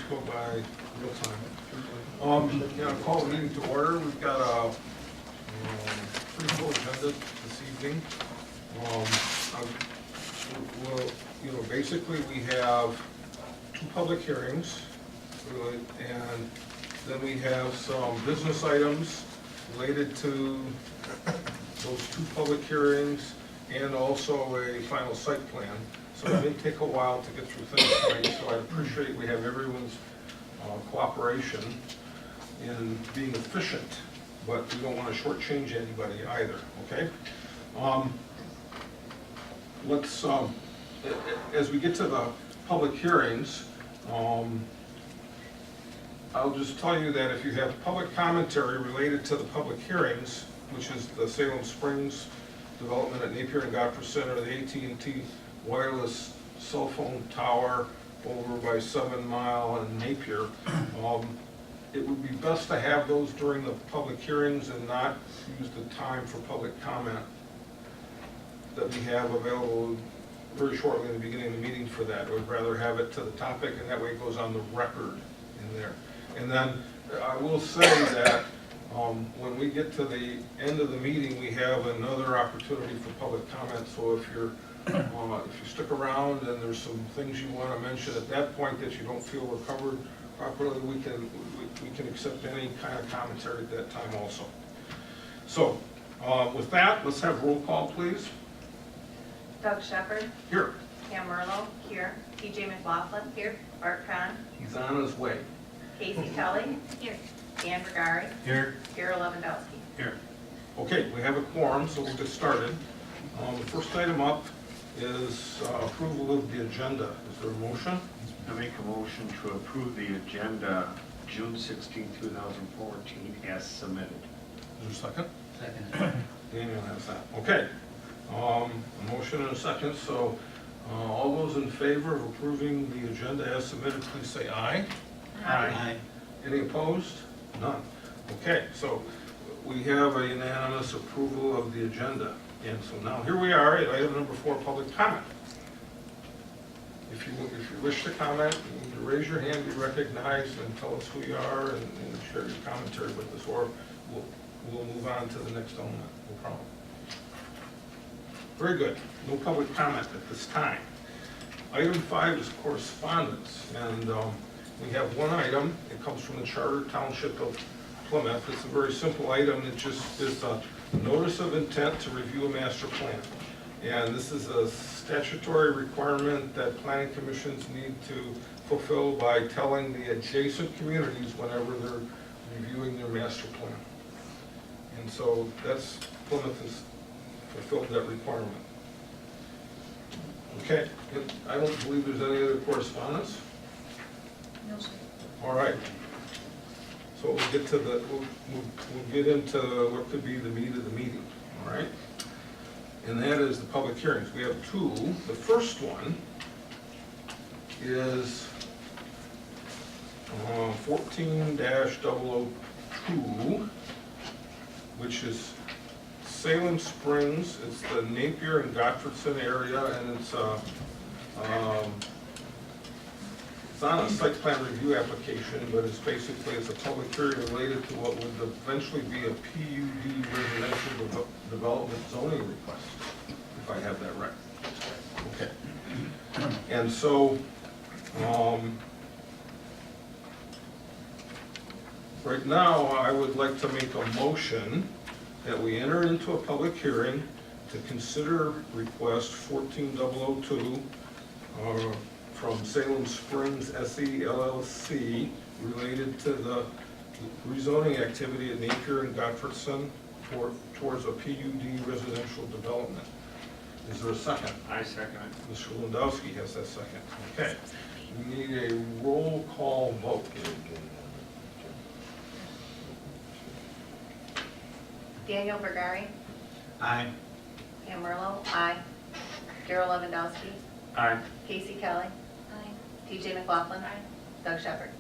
go by real time. Call the meeting to order. We've got a pretty full agenda this evening. Basically we have 2 public hearings, really, and then we have some business items related to those 2 public hearings and also a final site plan. So it may take a while to get through things tonight, so I appreciate we have everyone's cooperation in being efficient, but we don't want to shortchange anybody either, okay? Let's, as we get to the public hearings, I'll just tell you that if you have public commentary related to the public hearings, which is the Salem Springs development at Napier and Godfrey Center, the AT&T wireless cell phone tower over by 7 Mile and Napier, it would be best to have those during the public hearings and not use the time for public comment that we have available very shortly in the beginning of the meeting for that. I would rather have it to the topic, and that way it goes on the record in there. And then I will say that when we get to the end of the meeting, we have another opportunity for public comment. So if you stick around and there's some things you want to mention at that point that you don't feel were covered properly, we can accept any kind of commentary at that time also. So with that, let's have roll call, please. Doug Shepard. Here. Pam Merlo. Here. TJ McLaughlin. Here. Art Kahn. He's on his way. Casey Kelly. Here. Dan Vergari. Here. Carol Lewandowski. Here. Okay, we have a quorum, so we'll get started. The first item up is approval of the agenda. Is there a motion? I make a motion to approve the agenda June 16, 2014 as submitted. Is there a second? Second. Daniel has that. Okay. A motion and a second, so all those in favor of approving the agenda as submitted, please say aye. Aye. Any opposed? None. Okay, so we have a unanimous approval of the agenda. And so now here we are at item number 4, public comment. If you wish to comment, you need to raise your hand, be recognized, and tell us who you are and share your commentary with us, or we'll move on to the next element. No problem. Very good. No public comment at this time. Item 5 is correspondence, and we have one item. It comes from the Charter Township of Plymouth. It's a very simple item. It just is a notice of intent to review a master plan. And this is a statutory requirement that planning commissions need to fulfill by telling the adjacent communities whenever they're reviewing their master plan. And so that's, Plymouth has fulfilled that requirement. Okay, I don't believe there's any other correspondence. No, sir. All right. So we'll get to we'll get into what could be the meat of the meeting. All right. And that is the public hearings. We have 2. The first one is 14-002, which is Salem Springs. It's the Napier and Godfredson area, and it's on a site plan review application, but it's basically a public hearing related to what would eventually be a PUD residential development zoning request, if I have that right. Okay. And so, right now, I would like to make a motion that we enter into a public hearing to consider request 14002 from Salem Springs SE LLC related to the rezoning activity at Napier and Godfredson towards a PUD residential development. Is there a second? I second it. Mr. Lewandowski has that second. Okay. We need a roll call vote. Daniel Vergari. Aye. Pam Merlo. Aye. Carol Lewandowski. Aye. Casey Kelly. Aye. TJ McLaughlin. Aye. Doug Shepard.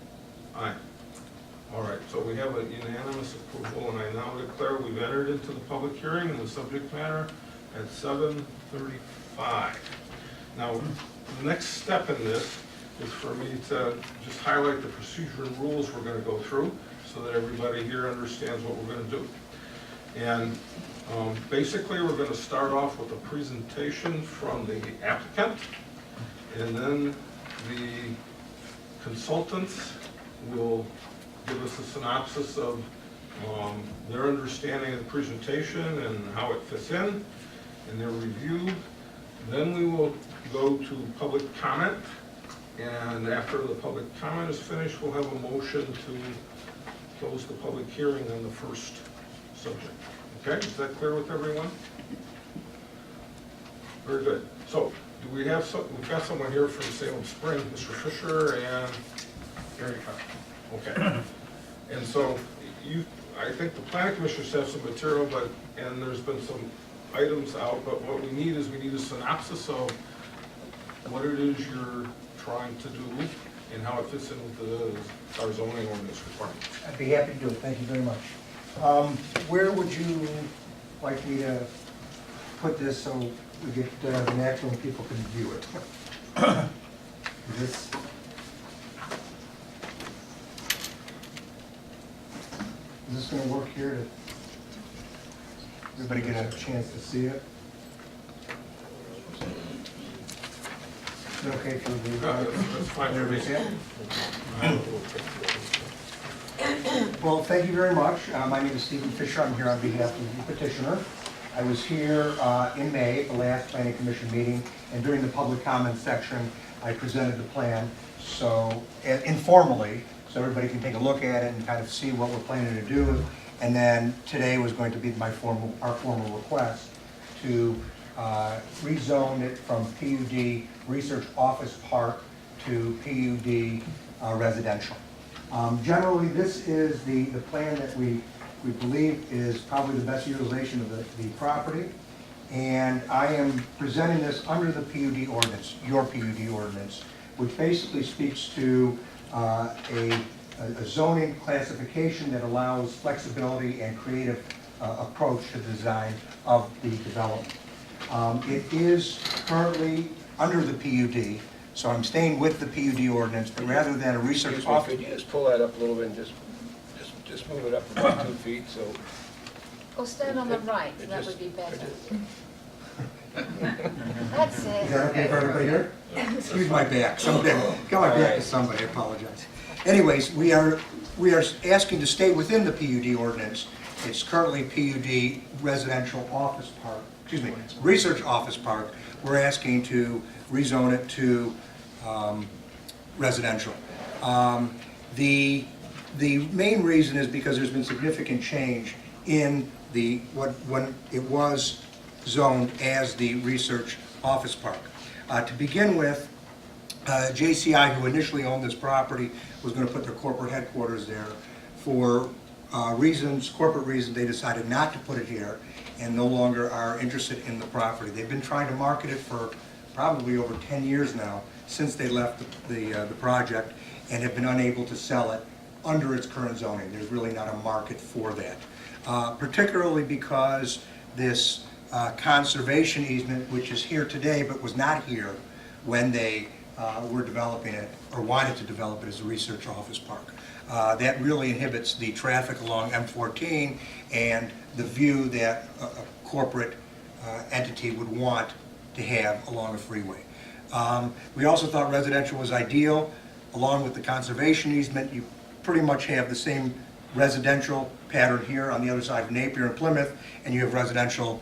Aye. All right, so we have a unanimous approval, and I now declare we've entered into the public hearing in the subject matter at 7:35. Now, the next step in this is for me to just highlight the procedure and rules we're going to go through so that everybody here understands what we're going to do. And basically, we're going to start off with a presentation from the applicant, and then the consultants will give us a synopsis of their understanding of the presentation and how it fits in, and their review. Then we will go to public comment, and after the public comment is finished, we'll have a motion to close the public hearing on the first subject. Okay, is that clear with everyone? Very good. So, do we have we've got someone here from Salem Spring, Mr. Fisher and Gary Cobb. Okay. And so, I think the planning commissioners have some material, and there's been some items out, but what we need is a synopsis of what it is you're trying to do and how it fits in with our zoning ordinance requirements. I'd be happy to do it, thank you very much. Where would you like me to put this so we get the maximum people can view it? Is this going to work here to everybody get a chance to see it? Is it okay for the... That's fine for me. Well, thank you very much. My name is Stephen Fisher. I'm here on behalf of the petitioner. I was here in May at the last Planning Commission meeting, and during the public comment section, I presented the plan so informally, so everybody can take a look at it and kind of see what we're planning to do. And then today was going to be our formal request to rezone it from PUD Research Office Park to PUD residential. Generally, this is the plan that we believe is probably the best utilization of the property. And I am presenting this under the PUD ordinance, your PUD ordinance, which basically speaks to a zoning classification that allows flexibility and creative approach to the design of the development. It is currently under the PUD, so I'm staying with the PUD ordinance, but rather than a research office... Could you just pull that up a little bit and just move it up about 2 feet, so... Or stand on the right, that would be better. That's Is it. that okay for everybody here? Excuse my back. Got my back to somebody, I apologize. Anyways, we are asking to stay within the PUD ordinance. It's currently PUD residential office park, excuse me, research office park. We're asking to rezone it to residential. The main reason is because there's been significant change in when it was zoned as the research office park. To begin with, JCI, who initially owned this property, was going to put their corporate headquarters there. For corporate reasons, they decided not to put it here and no longer are interested in the property. They've been trying to market it for probably over 10 years now, since they left the project, and have been unable to sell it under its current zoning. There's really not a market for that. Particularly because this conservation easement, which is here today but was not here when they were developing it or wanted to develop it as a research office park. That really inhibits the traffic along M14 and the view that a corporate entity would want to have along a freeway. We also thought residential was ideal. Along with the conservation easement, you pretty much have the same residential pattern here on the other side of Napier and Plymouth, and you have residential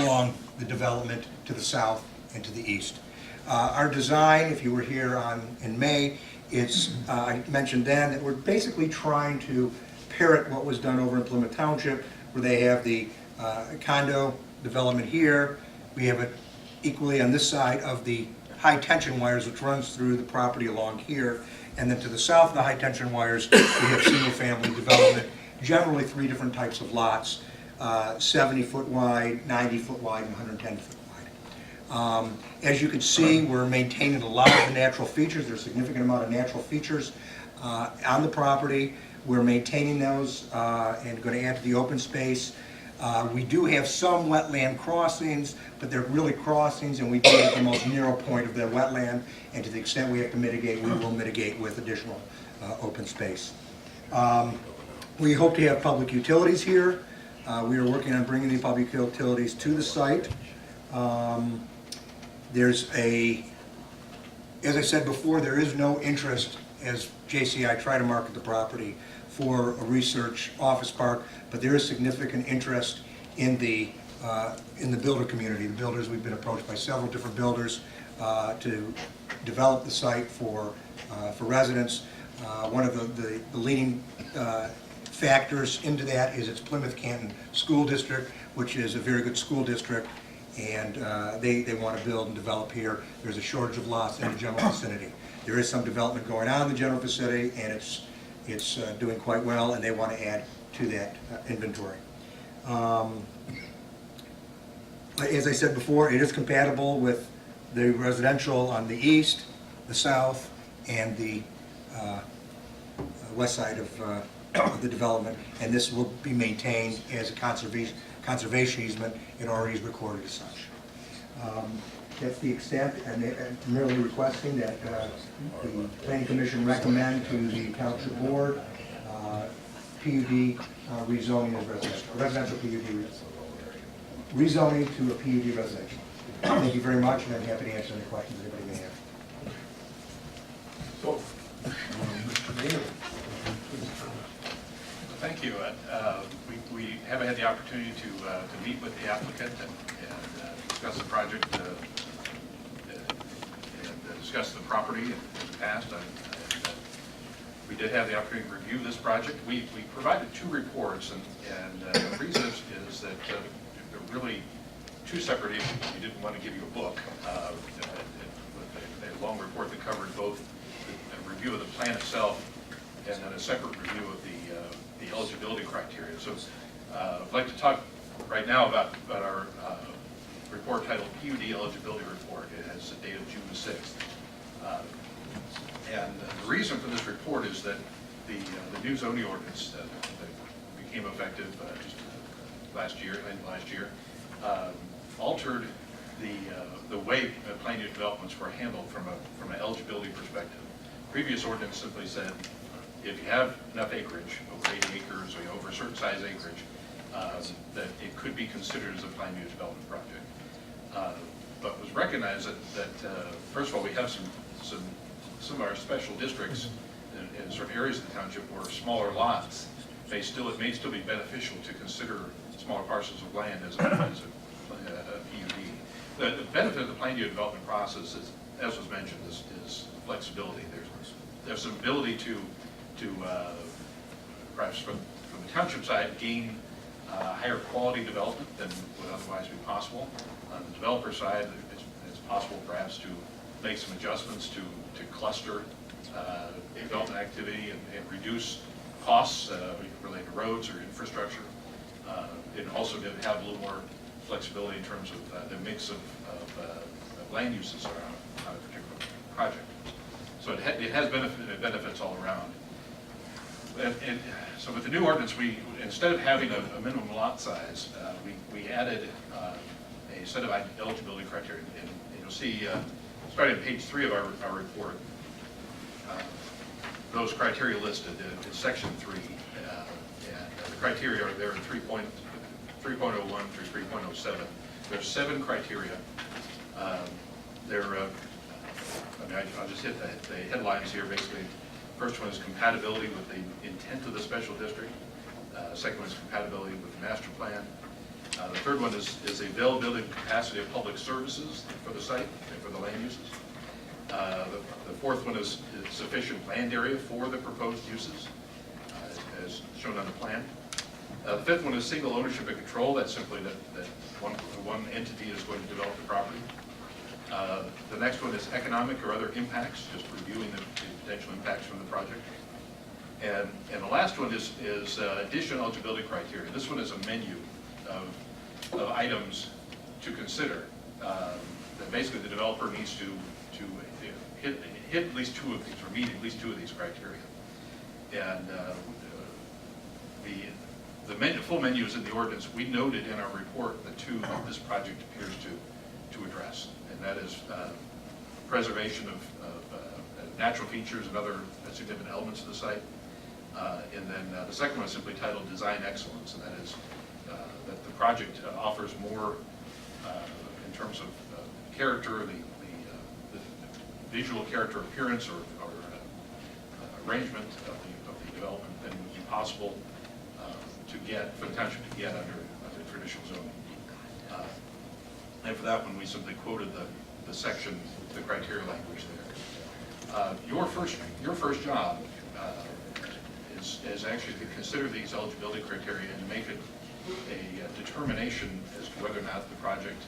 along the development to the south and to the east. Our design, if you were here in May, I mentioned then that we're basically trying to parrot what was done over in Plymouth Township, where they have the condo development here. We have it equally on this side of the high tension wires, which runs through the property along here. And then to the south of the high tension wires, we have single family development, generally 3 different types of lots, 70 foot wide, 90 foot wide, and 110 foot wide. As you can see, we're maintaining a lot of the natural features. There's a significant amount of natural features on the property. We're maintaining those and going to add to the open space. We do have some wetland crossings, but they're really crossings, and we do it at the most narrow point of the wetland, and to the extent we have to mitigate, we will mitigate with additional open space. We hope to have public utilities here. We are working on bringing the public utilities to the site. There's as I said before, there is no interest, as JCI try to market the property, for a research office park, but there is significant interest in the builder community. The builders, we've been approached by several different builders to develop the site for residents. One of the leading factors into that is its Plymouth Canton School District, which is a very good school district, and they want to build and develop here. There's a shortage of lots in the general vicinity. There is some development going on in the general vicinity, and it's doing quite well, and they want to add to that inventory. As I said before, it is compatible with the residential on the east, the south, and the west side of the development, and this will be maintained as a conservation easement. It already is recorded as such. That's the extent, and I'm merely requesting that the Planning Commission recommend to the Township Board PUD rezoning as residential PUD rezoning to a PUD residential. Thank you very much, and I'm happy to answer any questions anybody may have. So, Mr. Mayor, Thank you. We haven't had the opportunity to meet with the applicant and discuss the project and discuss the property in the past. We did have the opportunity to review this project. We provided 2 reports, and the reason is that they're really 2 separate issues. We didn't want to give you a book with a long report that covered both a review of the plan itself and then a separate review of the eligibility criteria. So I'd like to talk right now about our report titled PUD Eligibility Report. It has the date of June 6th. And the reason for this report is that the new zoning ordinance that became effective just last year, altered the way planned unit developments were handled from an eligibility perspective. Previous ordinance simply said, if you have enough acreage, over 80 acres or over a certain size acreage, that it could be considered as a planned unit development project. But was recognized that first of all, we have some of our special districts in certain areas of the township where smaller lots it may still be beneficial to consider smaller parcels of land as a PUD. The benefit of the planned unit development process is, as was mentioned, is flexibility. There's some ability to perhaps from the township side gain higher quality development than would otherwise be possible. On the developer side, it's possible perhaps to make some adjustments to cluster development activity and reduce costs related to roads or infrastructure. And also to have a little more flexibility in terms of the mix of land uses on a particular project. So it has benefits all around. And so with the new ordinance, instead of having a minimum lot size, we added a set of eligibility criteria. And you'll see, starting on page 3 of our report, those criteria listed in section 3. And the criteria are there in 3.01 through 3.07. There's 7 criteria. I'll just hit the headlines here. Basically, first one is compatibility with the intent of the special district. Second one is compatibility with the master plan. The third one is the availability and capacity of public services for the site and for the land uses. The fourth one is sufficient land area for the proposed uses, as shown on the plan. The fifth one is single ownership and control. That's simply that one entity is going to develop the property. The next one is economic or other impacts, just reviewing the potential impacts from the project. And the last one is additional eligibility criteria. This one is a menu of items to consider. That basically the developer needs to hit at least 2 of these, or meet at least 2 of these criteria. And The full menu is in the ordinance. We noted in our report the two that this project appears to address, and that is preservation of natural features and other significant elements of the site. And then the second one is simply titled Design Excellence, and that is that the project offers more in terms of character, the visual character, appearance, or arrangement of the development than would be possible to get, for the township to get under traditional zoning. And for that one, we simply quoted the section, the criteria language there. Your first job is actually to consider these eligibility criteria and to make a determination as to whether or not the project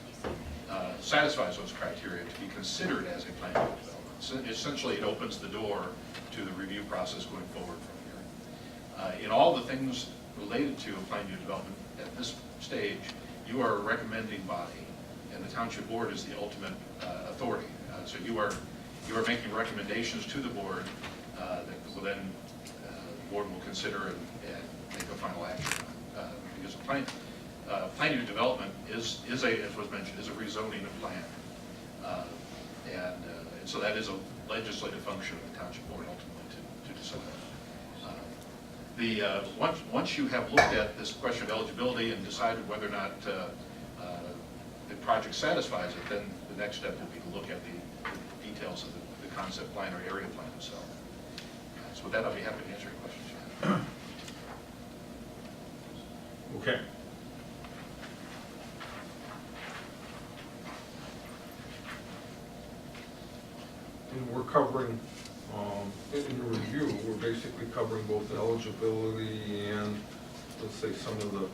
satisfies those criteria to be considered as a plan unit development. So essentially, it opens the door to the review process going forward from here. In all the things related to a plan unit development at this stage, you are a recommending body, and the township board is the ultimate authority. So you are making recommendations to the board that will then the board will consider and make a final action on. Because a plan unit development is as was mentioned, is a rezoning of plan, and so that is a legislative function of the township board ultimately to decide. Once you have looked at this question of eligibility and decided whether or not the project satisfies it, then the next step will be to look at the details of the concept plan or area plan itself. So with that, I'll be happy to answer your questions. Okay. And we're covering, in the review, we're basically covering both the eligibility and, let's say, some of the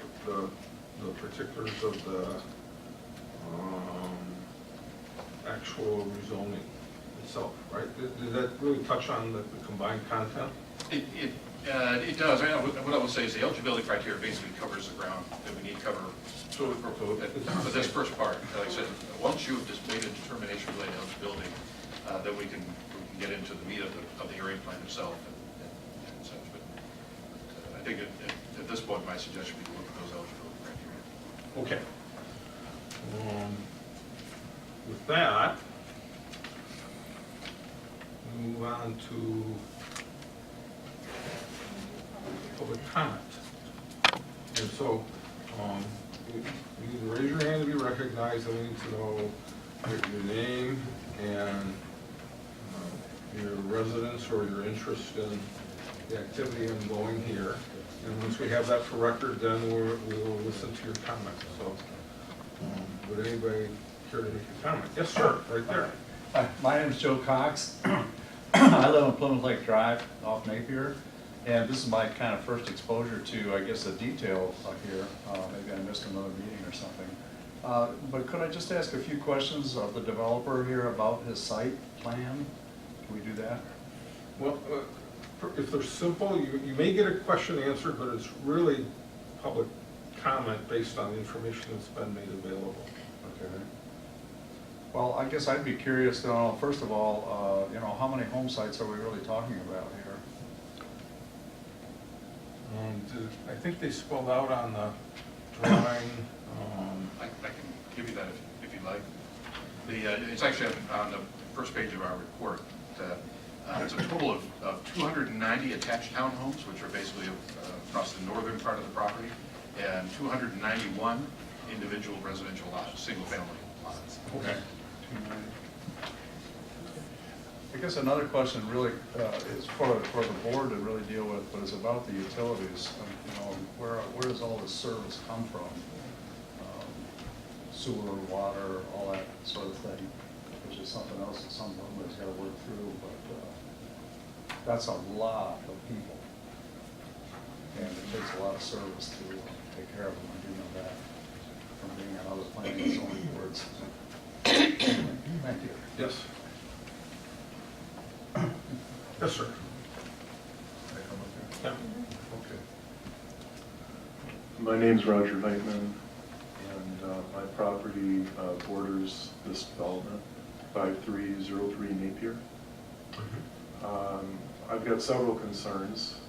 particulars of the actual rezoning itself, right? Did that really touch on the combined content? It does. What I will say is the eligibility criteria basically covers the ground that we need to cover. So for this first part, like I said, once you've just made a determination related to eligibility, then we can get into the meat of the area plan itself and such. But I think at this point, my suggestion would be to look at those eligibility criteria. Okay. With that, we move on to public comment. And so, you need to raise your hand to be recognized, and we need to know your name and your residence or your interest in the activity ongoing here. And once we have that for record, then we will listen to your comment. So, would anybody care to make a comment? Yes, sir, right there. Hi, my name is Joe Cox. I live on Plymouth Lake Drive off Napier, and this is my kind of first exposure to, I guess, the detail up here. Maybe I missed another meeting or something. But could I just ask a few questions of the developer here about his site plan? Can we do that? Well, if they're simple, you may get a question answered, but it's really public comment based on the information that's been made available. Okay. Well, I guess I'd be curious to know, first of all, how many home sites are we really talking about here? I think they spelled out on the drawing. I can give you that if you'd like. It's actually on the first page of our report. It's a total of 290 attached townhomes, which are basically across the northern part of the property, and 291 individual residential lots, single-family lots. Okay. I guess another question really is for the board to really deal with, but it's about the utilities. Where does all this service come from? Sewer, water, all that sort of thing, which is something else that somebody's got to work through, but that's a lot of people. And it takes a lot of service to take care of them, I do know that, from being on other planning and zoning boards. Thank you. Yes. Yes, sir. Yeah. Okay. My name's Roger Veitman, and my property borders this development, 5303 Napier. Mm-hmm. I've got several concerns.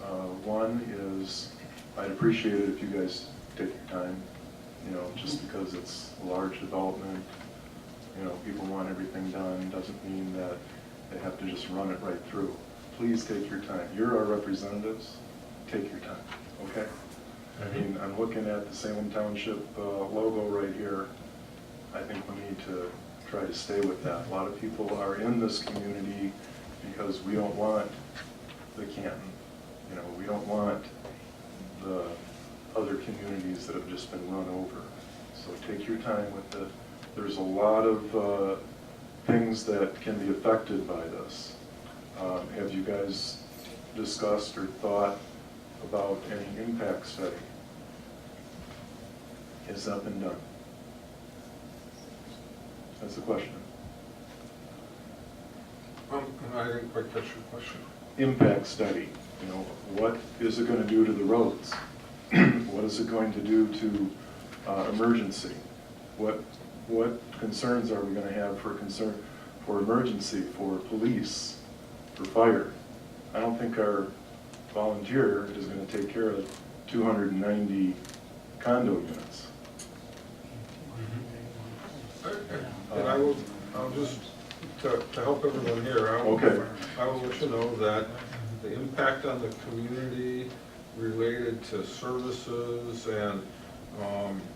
One is I'd appreciate it if you guys take your time, just because it's a large development, people want everything done, doesn't mean that they have to just run it right through. Please take your time. You're our representatives, take your time, okay? I mean, I'm looking at the Salem Township logo right here. I think we need to try to stay with that. A lot of people are in this community because we don't want the Canton. We don't want the other communities that have just been run over. So take your time with it. There's a lot of things that can be affected by this. Have you guys discussed or thought about any impact study? Has that been done? That's the question. I didn't quite catch your question. Impact study, what is it going to do to the roads? What is it going to do to emergency? What concerns are we going to have for emergency, for police, for fire? I don't think our volunteer is going to take care of 290 condo units. And I'll just, to help everyone here, I will let you know that the impact on the community related to services and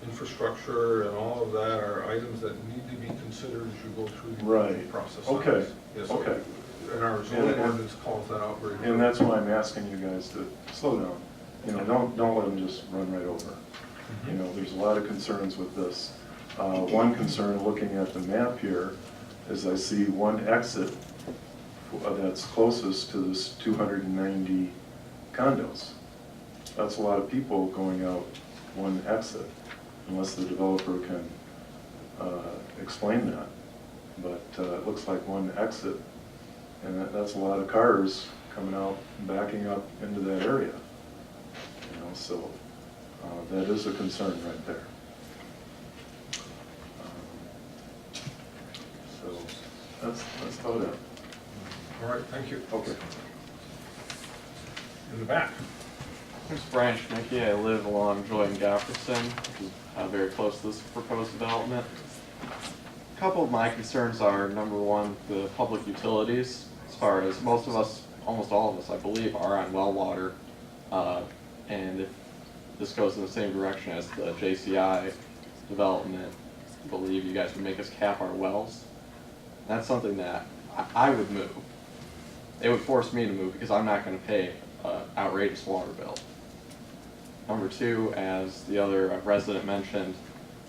infrastructure and all of that are items that need to be considered as you go through the process. Okay. Yes, Okay. And our zoning ordinance calls that out very clearly. And that's why I'm asking you guys to slow down. Don't let them just run right over. There's a lot of concerns with this. One concern, looking at the map here, is I see one exit that's closest to this 290 condos. That's a lot of people going out one exit, unless the developer can explain that. But it looks like one exit, and that's a lot of cars coming out and backing up into that area. So that is a concern right there. So that's about it. All right, thank you. Okay. In the back. This is Brian Schmicky. I live along Joy and Jefferson, which is very close to this proposed development. A couple of my concerns are, number one, the public utilities. As far as most of us, almost all of us, I believe, are on well water. And if this goes in the same direction as the JCI development, I believe you guys would make us cap our wells. That's something that I would move. It would force me to move because I'm not going to pay an outrageous water bill. Number two, as the other resident mentioned,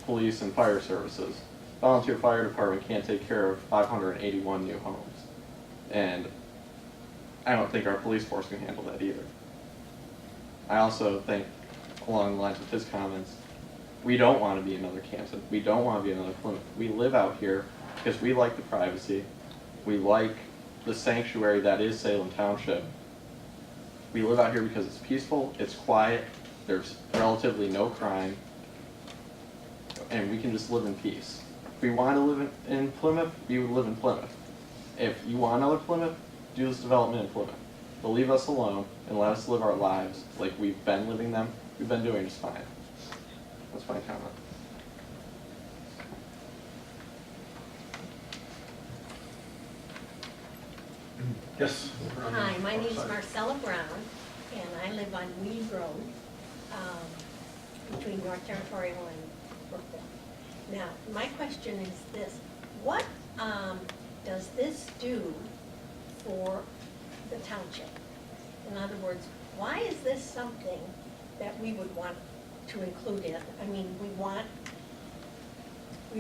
police and fire services. Volunteer fire department can't take care of 581 new homes. And I don't think our police force can handle that either. I also think, along the lines of his comments, we don't want to be another Canton. We don't want to be another Plymouth. We live out here because we like the privacy. We like the sanctuary that is Salem Township. We live out here because it's peaceful, it's quiet, there's relatively no crime, and we can just live in peace. If we want to live in Plymouth, we would live in Plymouth. If you want another Plymouth, do this development in Plymouth. But leave us alone and let us live our lives like we've been living them. We've been doing just fine. That's my comment. Yes. Hi, my name is Marcella Brown, and I live on Weed Road, between North Territorial and Brookville. Now, my question is this: what does this do for the township? In other words, why is this something that we would want to include in? I mean, we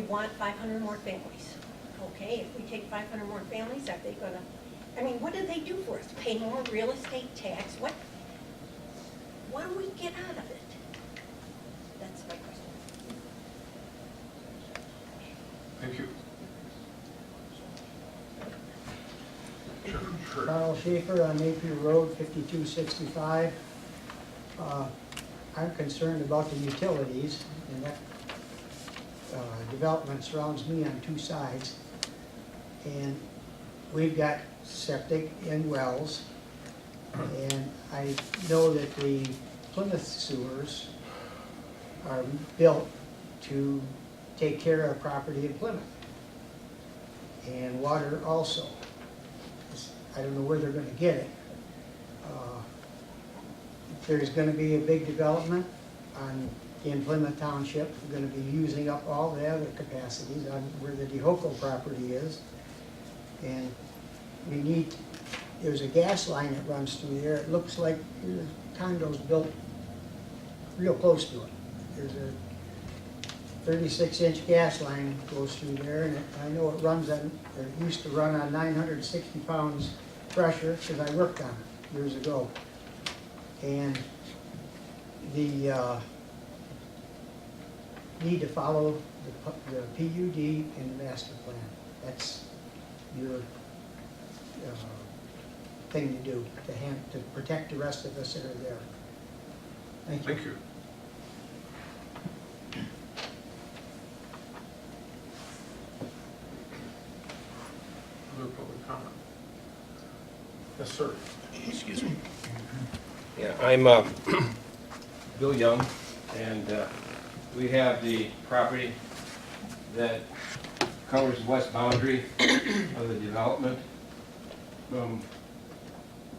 want 500 more families. Okay, if we take 500 more families, are they gonna? I mean, what do they do for us? Pay more real estate tax? What do we get out of it? That's my question. Thank you. Sure. Carl Schaefer on Napier Road, 5265. I'm concerned about the utilities, and that development surrounds me on two sides. And we've got septic and wells, and I know that the Plymouth sewers are built to take care of property in Plymouth. And water also. I don't know where they're gonna get it. There's gonna be a big development in Plymouth Township. We're gonna be using up all the other capacities on where the DeHoco property is. And we need, there's a gas line that runs through there. It looks like there's condos built real close to it. There's a 36-inch gas line goes through there, and I know it runs on, or it used to run on 960 pounds pressure, because I worked on it years ago. And the need to follow the PUD and the master plan. That's your thing to do, to protect the rest of us that are there. Thank you. Thank you. Other public comment? Yes, sir. Excuse me. Yeah, I'm Bill Young, and we have the property that covers the west boundary of the development. From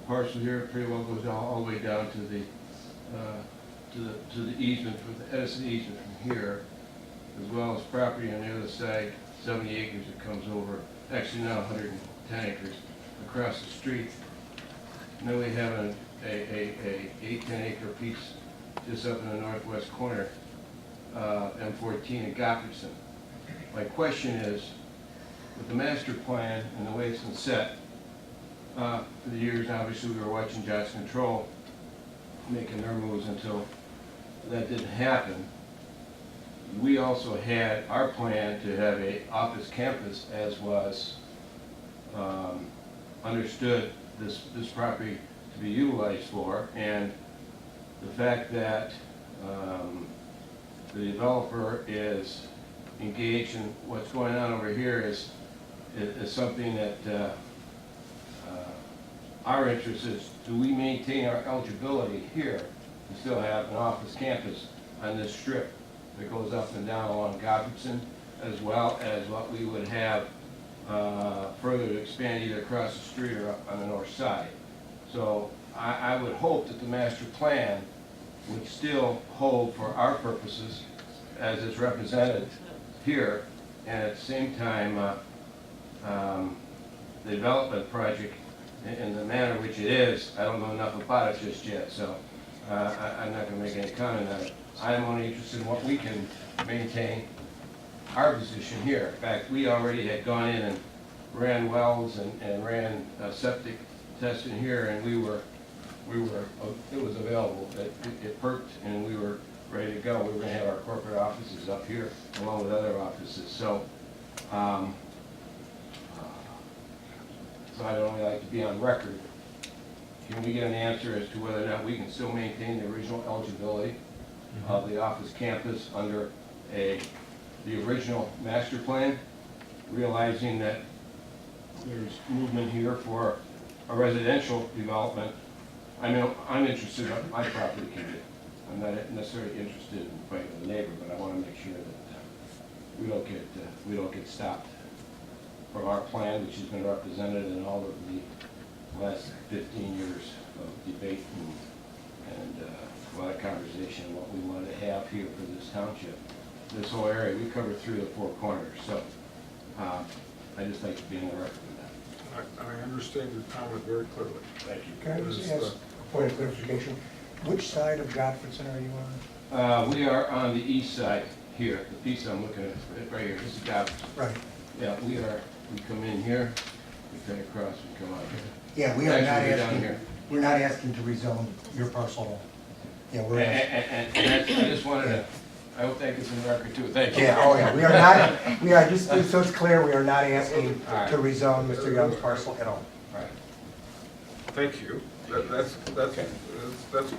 parcel here, pretty well goes all the way down to the easement, from the Edison easement from here, as well as property on the other side, 70 acres that comes over, actually now 110 acres across the street. And then we have an 8-10 acre piece just up in the northwest corner, M14 in Gopherson. My question is, with the master plan and the way it's been set, for the years, obviously, we were watching Johnson Control making their moves until that didn't happen. We also had our plan to have a office campus, as was understood this property to be utilized for, and the fact that the developer is engaged in what's going on over here is something that our interest is, do we maintain our eligibility here to still have an office campus on this strip that goes up and down along Gopherson, as well as what we would have further to expand either across the street or up on the north side. So I would hope that the master plan would still hold for our purposes as it's represented here, and at the same time the development project in the manner which it is, I don't know enough about it just yet, so I'm not going to make any comment on it. I'm only interested in what we can maintain our position here. In fact, we already had gone in and ran wells and ran septic testing here, and it was available. It perked, and we were ready to go. We were going to have our corporate offices up here along with other offices. So, so I'd only like to be on record. Can we get an answer as to whether or not we can still maintain the original eligibility of the office campus under the original master plan, realizing that there's movement here for a residential development? I mean, I'm interested in what my property can do. I'm not necessarily interested in fighting with the neighbor, but I want to make sure that we don't get stopped from our plan, which has been represented in all of the last 15 years of debate and a lot of conversation on what we want to have here for this township. This whole area, we cover 3 of the 4 corners, so I just like to be on the record with that. I understand your comment very clearly. Thank you. Can I just ask a point of clarification? Which side of Gopherson are you on? We are on the east side here. The piece I'm looking at right here, this is Gopherson. Right. Yeah, we come in here, we cut across, we come out here. Yeah, we are not Actually, we're down asking, here. we're not asking to rezone your parcel. Yeah, we're asking. And I just wanted to, I hope that gets in the record too. Thank you. Yeah, oh yeah, we are just, so it's clear, we are not asking to rezone Mr. Young's parcel at all. Right. Thank you. That's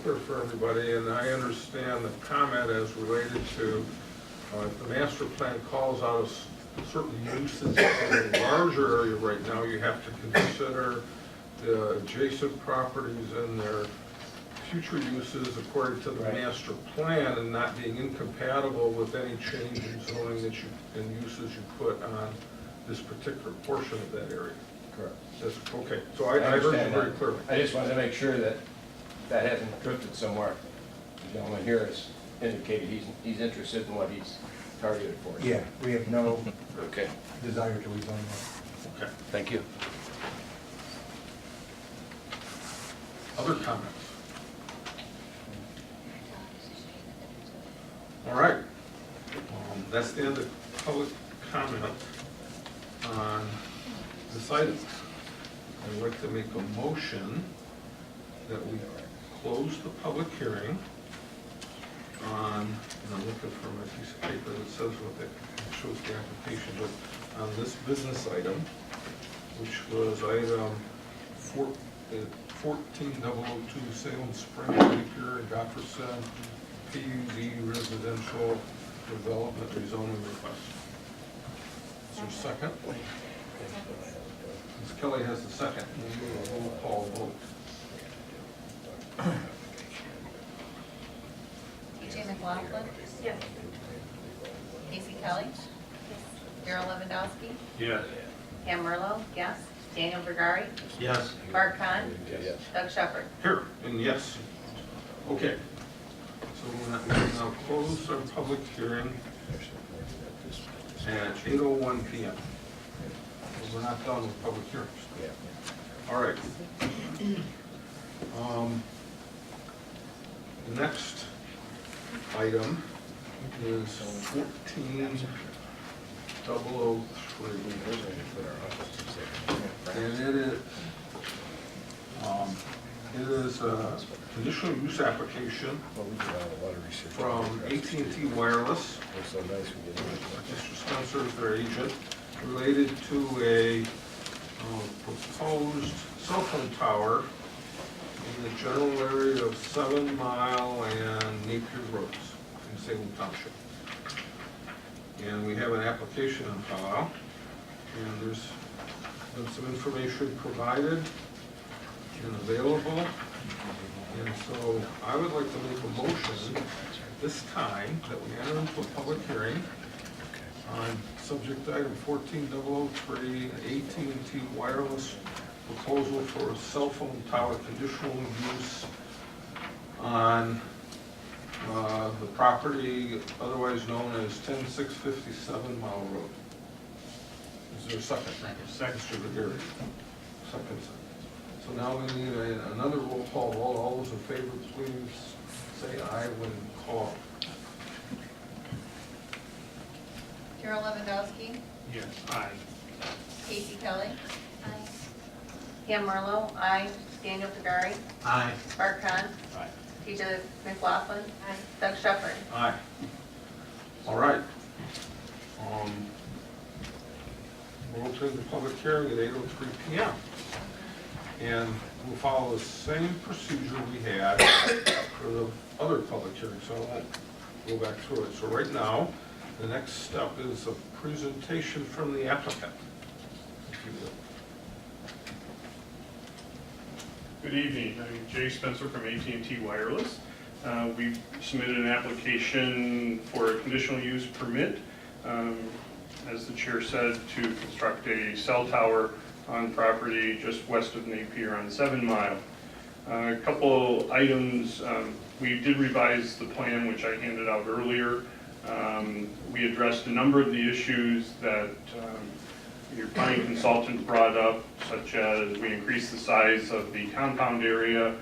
clear for everybody, and I understand the comment as related to if the master plan calls out certain uses in a larger area right now, you have to consider the adjacent properties and their future uses according to the Right. master plan and not being incompatible with any change in zoning that you, and uses you put on this particular portion of that area. Correct. That's, okay, so I heard you understand very that. clearly. I just wanted to make sure that that hasn't drifted somewhere. The gentleman here has indicated he's interested in what he's targeted for. Yeah, we have no Okay, desire to rezone that. Okay. thank you. Other comments? All right. That's the end of public comment on this item. I'd like to make a motion that we close the public hearing on, and I'm looking for my piece of paper that says what that shows the application, but on this business item, which was item 14002 Salem Springs, Napier, and Gofferson, PUD residential development rezoning request. Is there a second? Ms. Kelly has the second. We'll do a roll call vote. TJ McLaughlin. Yes. Casey Kelly. Darrell Lewandowski. Yes. Pam Merlo, yes. Daniel Bergari. Yes. Bart Kahn. Doug Shepherd. Here, and yes. Okay. So we now close our public hearing at 8:01 p.m. So we're not done with public hearings. All right. The next item is 14003. And it is a conditional use application from AT&T Wireless. Mr. Spencer is their agent, related to a proposed cell phone tower in the general area of 7 Mile and Napier Roads in Salem Township. And we have an application on file, and there's been some information provided and available. And so I would like to make a motion this time that we enter into a public hearing on subject item 14003, AT&T Wireless proposal for a cell phone tower conditional use on the property otherwise known as 10657 Mile Road. Is there a second? Second. Mr. Bergari. Second. So now we need another roll call vote. All those in favor, please say aye when called. Darrell Lewandowski. Yes. Aye. Casey Kelly. Aye. Pam Merlo, aye. Daniel Bergari. Aye. Bart Kahn. Aye. TJ McLaughlin. Aye. Doug Shepherd. Aye. All right. We're opening the public hearing at 8:03 p.m. And we'll follow the same procedure we had for the other public hearing, so I won't go back through it. So right now, the next step is a presentation from the applicant, if you will. Good evening. I'm Jay Spencer from AT&T Wireless. We've submitted an application for a conditional use permit, as the chair said, to construct a cell tower on property just west of Napier on 7 Mile. A couple items, we did revise the plan, which I handed out earlier. We addressed a number of the issues that your planning consultant brought up, such as we increased the size of the compound area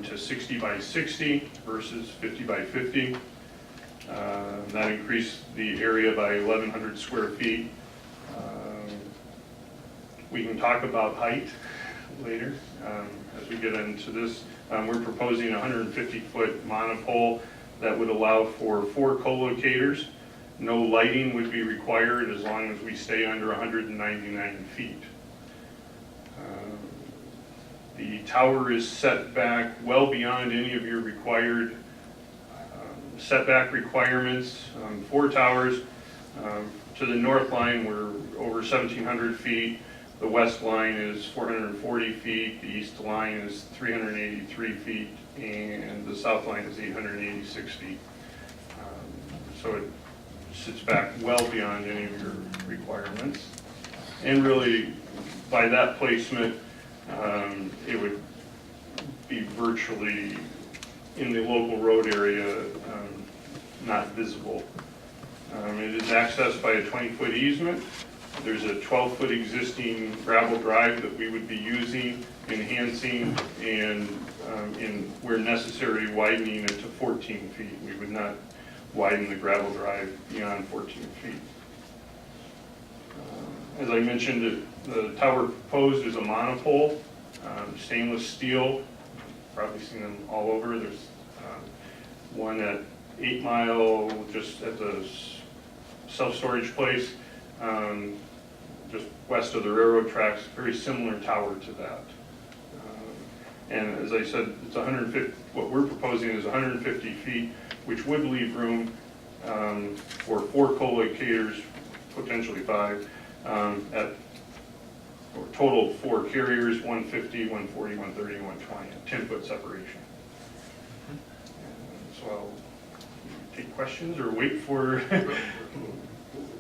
to 60 by 60 versus 50 by 50. That increased the area by 1,100 square feet. We can talk about height later as we get into this. We're proposing a 150-foot monopole that would allow for 4 co-locators. No lighting would be required as long as we stay under 199 feet. The tower is set back well beyond any of your required setback requirements. 4 towers. To the north line, we're over 1,700 feet. The west line is 440 feet, the east line is 383 feet, and the south line is 886 feet. So it sits back well beyond any of your requirements. And really, by that placement, it would be virtually in the local road area, not visible. It is accessed by a 20-foot easement. There's a 12-foot existing gravel drive that we would be using, enhancing, and where necessary, widening it to 14 feet. We would not widen the gravel drive beyond 14 feet. As I mentioned, the tower proposed is a monopole, stainless steel. Probably seen them all over. There's one at 8 Mile, just at the self-storage place, just west of the railroad tracks, very similar tower to that. And as I said, it's 150, what we're proposing is 150 feet, which would leave room for 4 co-locators, potentially 5, at or total of 4 carriers, 150, 140, 130, and 120, a 10-foot separation. So I'll take questions or wait for.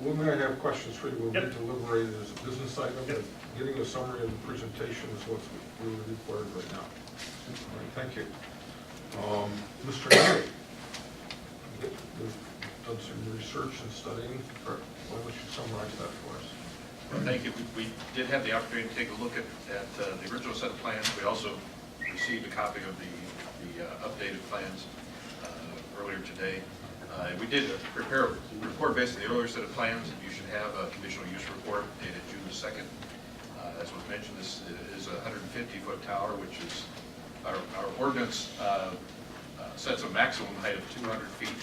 We may have questions for you. We'll Yep. be deliberated as a business item. Yep. But getting a summary of the presentation is what's really required right now. All right, thank you. Mr. Knight, you've done some research and studying. Why don't you summarize that for us? Thank you. We did have the opportunity to take a look at the original set of plans. We also received a copy of the updated plans earlier today. We did prepare a report based on the earlier set of plans. You should have a conditional use report dated June the 2nd. As was mentioned, this is a 150-foot tower, which is our ordinance sets a maximum height of 200 feet.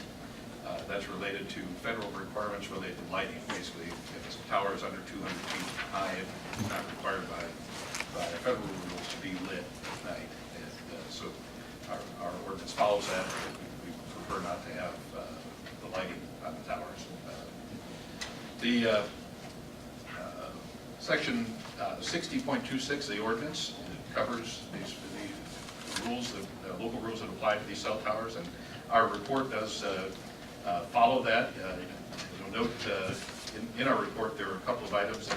That's related to federal requirements related to lighting. Basically, if a tower is under 200 feet high, it's not required by federal rules to be lit at night. And, so our ordinance follows that. We prefer not to have the lighting on the towers. Section 60.26 of the ordinance covers the rules, the local rules that apply to these cell towers, and our report does follow that. You'll note in our report there are a couple of items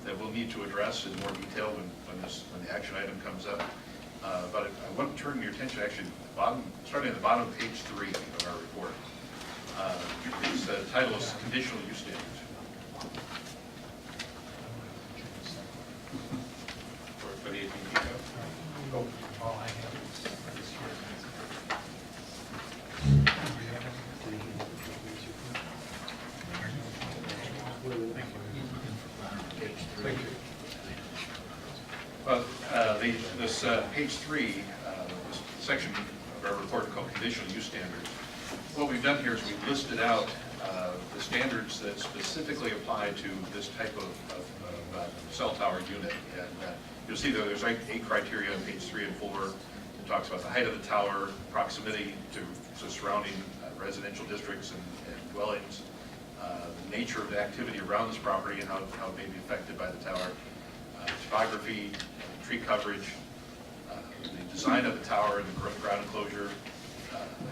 that we'll need to address in more detail when the action item comes up. But I want to turn your attention actually to the bottom, starting at the bottom of page 3 of our report. The title is Conditional Use Standards. For the 18 feet. Oh. All I have is here. Thank you. Well, this page 3, this section of our report called Conditional Use Standards. What we've done here is we've listed out the standards that specifically apply to this type of cell tower unit. And you'll see that there's 8 criteria on page 3 and 4. It talks about the height of the tower, proximity to surrounding residential districts and dwellings, the nature of the activity around this property and how it may be affected by the tower, topography, tree coverage, the design of the tower and the ground enclosure,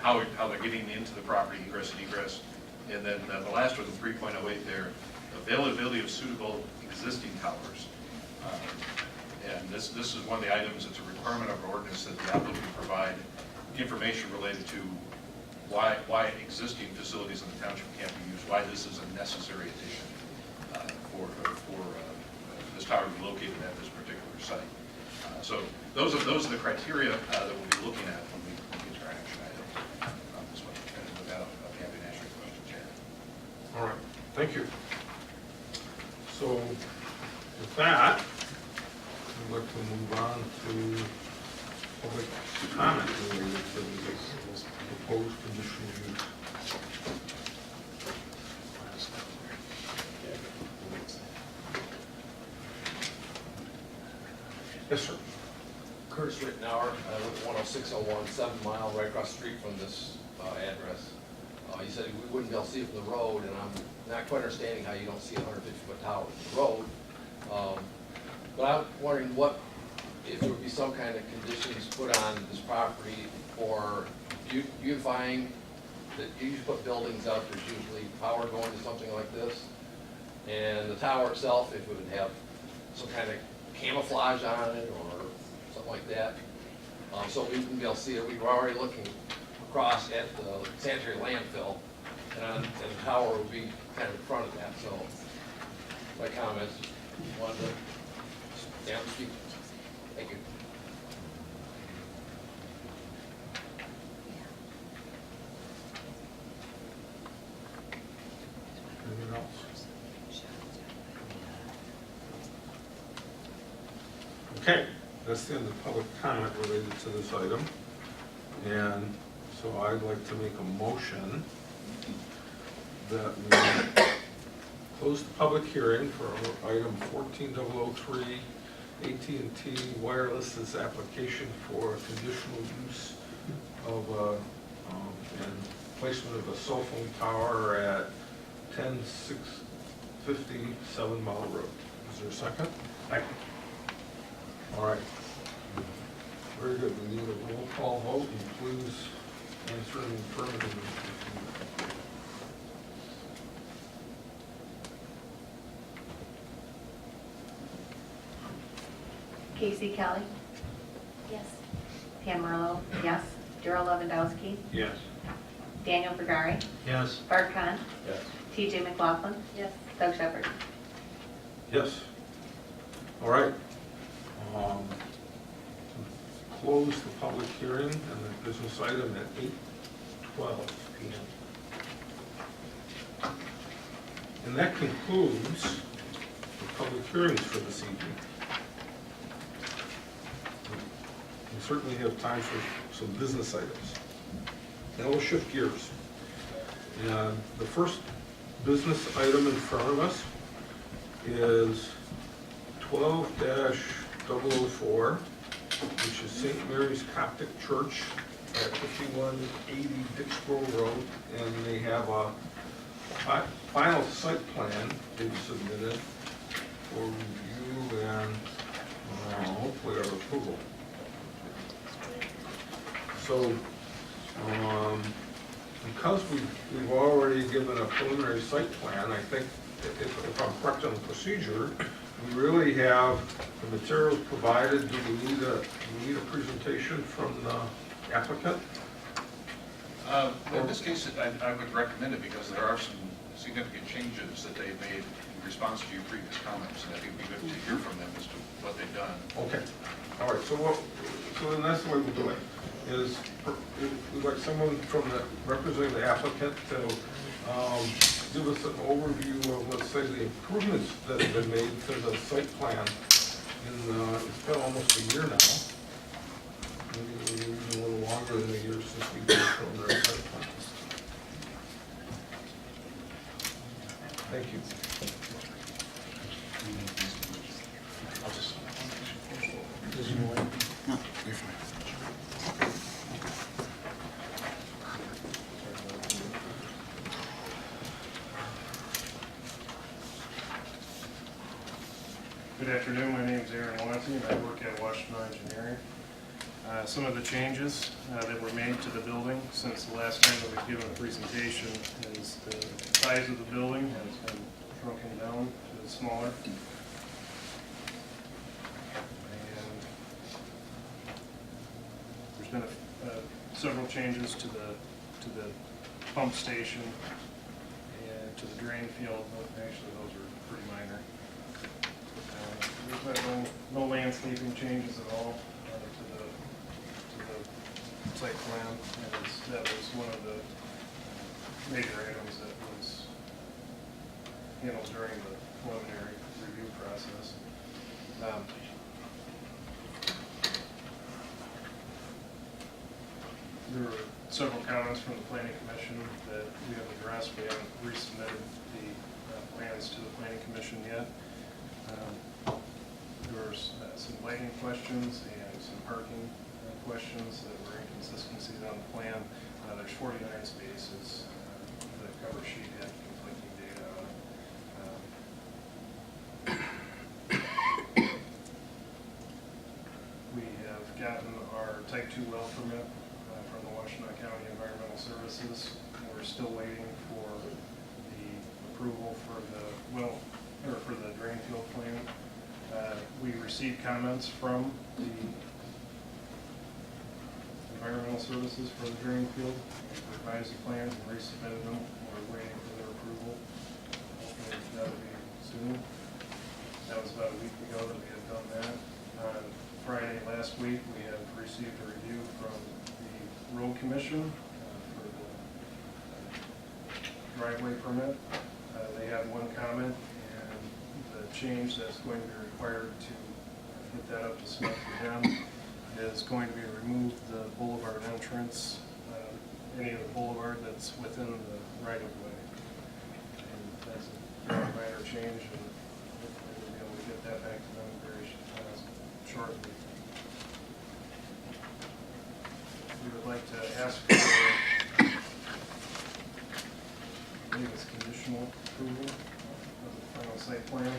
how they're getting into the property, ingress and egress, and then the last one, 3.08 there, availability of suitable existing towers. And this is one of the items that's a requirement of our ordinance that the applicant provide information related to why existing facilities in the township can't be used, why this is a necessary addition for this tower to be located at this particular site. So those are the criteria that we'll be looking at when we get to our action item on this one. And with that, I'll be happy to answer your questions, Chad. All right, thank you. So with that, I'd like to move on to public comment related to this proposed conditional use. Yes, sir. Curtis Rittenauer, I live at 10601 7 Mile, right across the street from this address. You said we wouldn't be able to see it from the road, and I'm not quite understanding how you don't see a 150-foot tower from the road. But I'm wondering what, if there would be some kind of conditions put on this property for beautifying, that you usually put buildings out, there's usually power going to something like this. And the tower itself, if it would have some kind of camouflage on it or something like that. So we wouldn't be able to see it. We were already looking across at the sanitary landfill, and the tower would be kind of in front of that, so my comments, wanted to stand and speak. Thank you. Anything else? Okay, that's the end of public comment related to this item. And so I'd like to make a motion that we close the public hearing for item 14003, AT&T Wireless's application for conditional use of and placement of a cell phone tower at 10650 7 Mile Road. Is there a second? Second. All right. Very good. We need a roll call vote, and please answer in the affirmative. Casey Kelly. Yes. Pam Merlo, yes. Darrell Lewandowski. Yes. Daniel Bergari. Yes. Bart Conn. Yes. TJ McLaughlin. Yes. Doug Shepherd. Yes. All right. Close the public hearing and the business item at 8:12 p.m. And that concludes the public hearings for this evening. We certainly have time for some business items. Now we'll shift gears. And the first business item in front of us is 12-004, which is St. Mary's Coptic Church at 5180 Dixboro Road, and they have a final site plan they've submitted for review and hopefully our approval. So, because we've already given a preliminary site plan, I think, if I'm correct on the procedure, we really have the materials provided. Do we need a presentation from the applicant? In this case, I would recommend it because there are some significant changes that they've made in response to your previous comments, and I think it'd be good to hear from them as to what they've done. Okay. All right. So then that's the way we'll do it. Is we'd like someone from representing the applicant to give us an overview of, let's say, the improvements that have been made to the site plan. It's been almost a year now. Maybe even a little longer than a year since we did the preliminary site plan. Thank you. Good afternoon, my name is Aaron Wanty and I work at Washington Engineering. Some of the changes that were made to the building since the last time that we've given a presentation is the size of the building has been shrunken down to smaller. And there's been several changes to the pump station and to the drain field. Actually, those are pretty minor. There's been no landscaping changes at all to the site plan. That was one of the major items that was handled during the preliminary review process. There were several comments from the planning commission that we have addressed. We haven't resubmitted the plans to the planning commission yet. There were some lighting questions and some parking questions that were inconsistencies on the plan. There's 49 spaces. The cover sheet had conflicting data on it. our type 2 well permit from the Washington County Environmental Services. We're still waiting for the approval for the well, or for the drain field plan. We received comments from the Environmental Services for the drain field. We revised the plans and resubmitted them. We're waiting for their approval. Hopefully that'll be soon. That was about a week ago that we had done that. On Friday last week, we have received a review from the Road Commission for the driveway permit. They had one comment, and the change that's going to be required to get that up to snuff for them is going to be remove the boulevard entrance, any of the boulevard that's within the right-of-way. And that's a very minor change, and hopefully we'll be able to get that back to them very shortly. We would like to ask for, I believe it's conditional approval of the final site plan.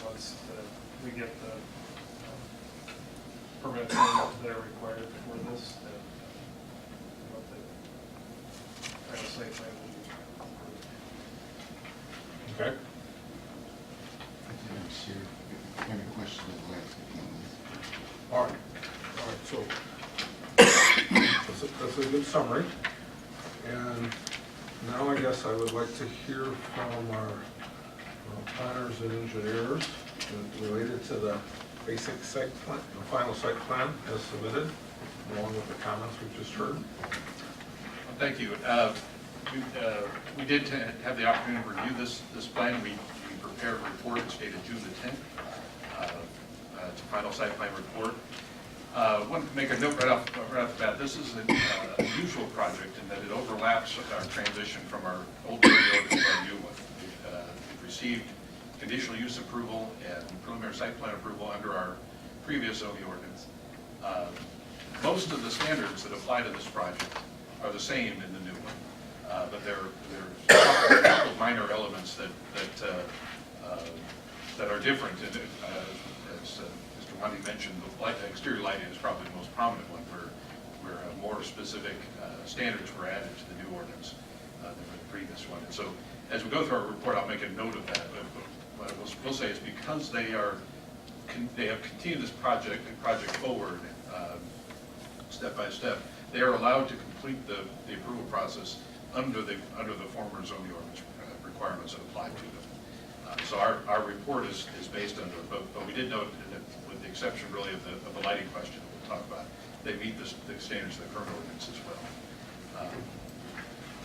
Once we get the permits that are required for this, that what the final site plan will be approved. Okay. Any questions of the last meeting? All right, so that's a good summary. And now I guess I would like to hear from our planners and engineers related to the basic site plan, the final site plan as submitted, along with the comments we've just heard. Thank you. We did have the opportunity to review this plan. We prepared a report dated June the 10th. It's a final site plan report. I want to make a note right off the bat. This is an unusual project in that it overlaps our transition from our old ordinance to our new one. We've received conditional use approval and preliminary site plan approval under our previous zoning ordinance. Most of the standards that apply to this project are the same in the new one, but there's a couple of minor elements that are different. And as Mr. Wandy mentioned, the exterior lighting is probably the most prominent one, where more specific standards were added to the new ordinance than the previous one. And so, as we go through our report, I'll make a note of that. But what I will say is because they have continued this project forward step by step, they are allowed to complete the approval process under the former zoning ordinance requirements that apply to them. So our report is based on those, but we did note that with the exception really of the lighting question that we'll talk about, they meet the standards of the current ordinance as well.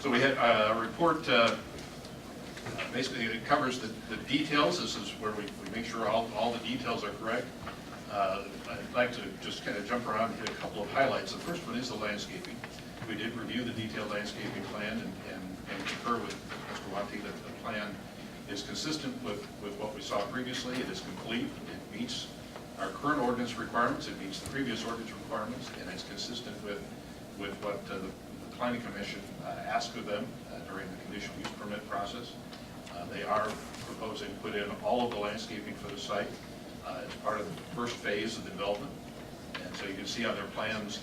So we had a report. Basically, it covers the details. This is where we make sure all the details are correct. I'd like to just kind of jump around and hit a couple of highlights. The first one is the landscaping. We did review the detailed landscaping plan and concur with Mr. Wanty that the plan is consistent with what we saw previously. It is complete. It meets our current ordinance requirements. It meets the previous ordinance requirements, and it's consistent with what the Planning Commission asked of them during the conditional use permit process. They are proposing to put in all of the landscaping for the site as part of the first phase of the development. And so you can see on their plans,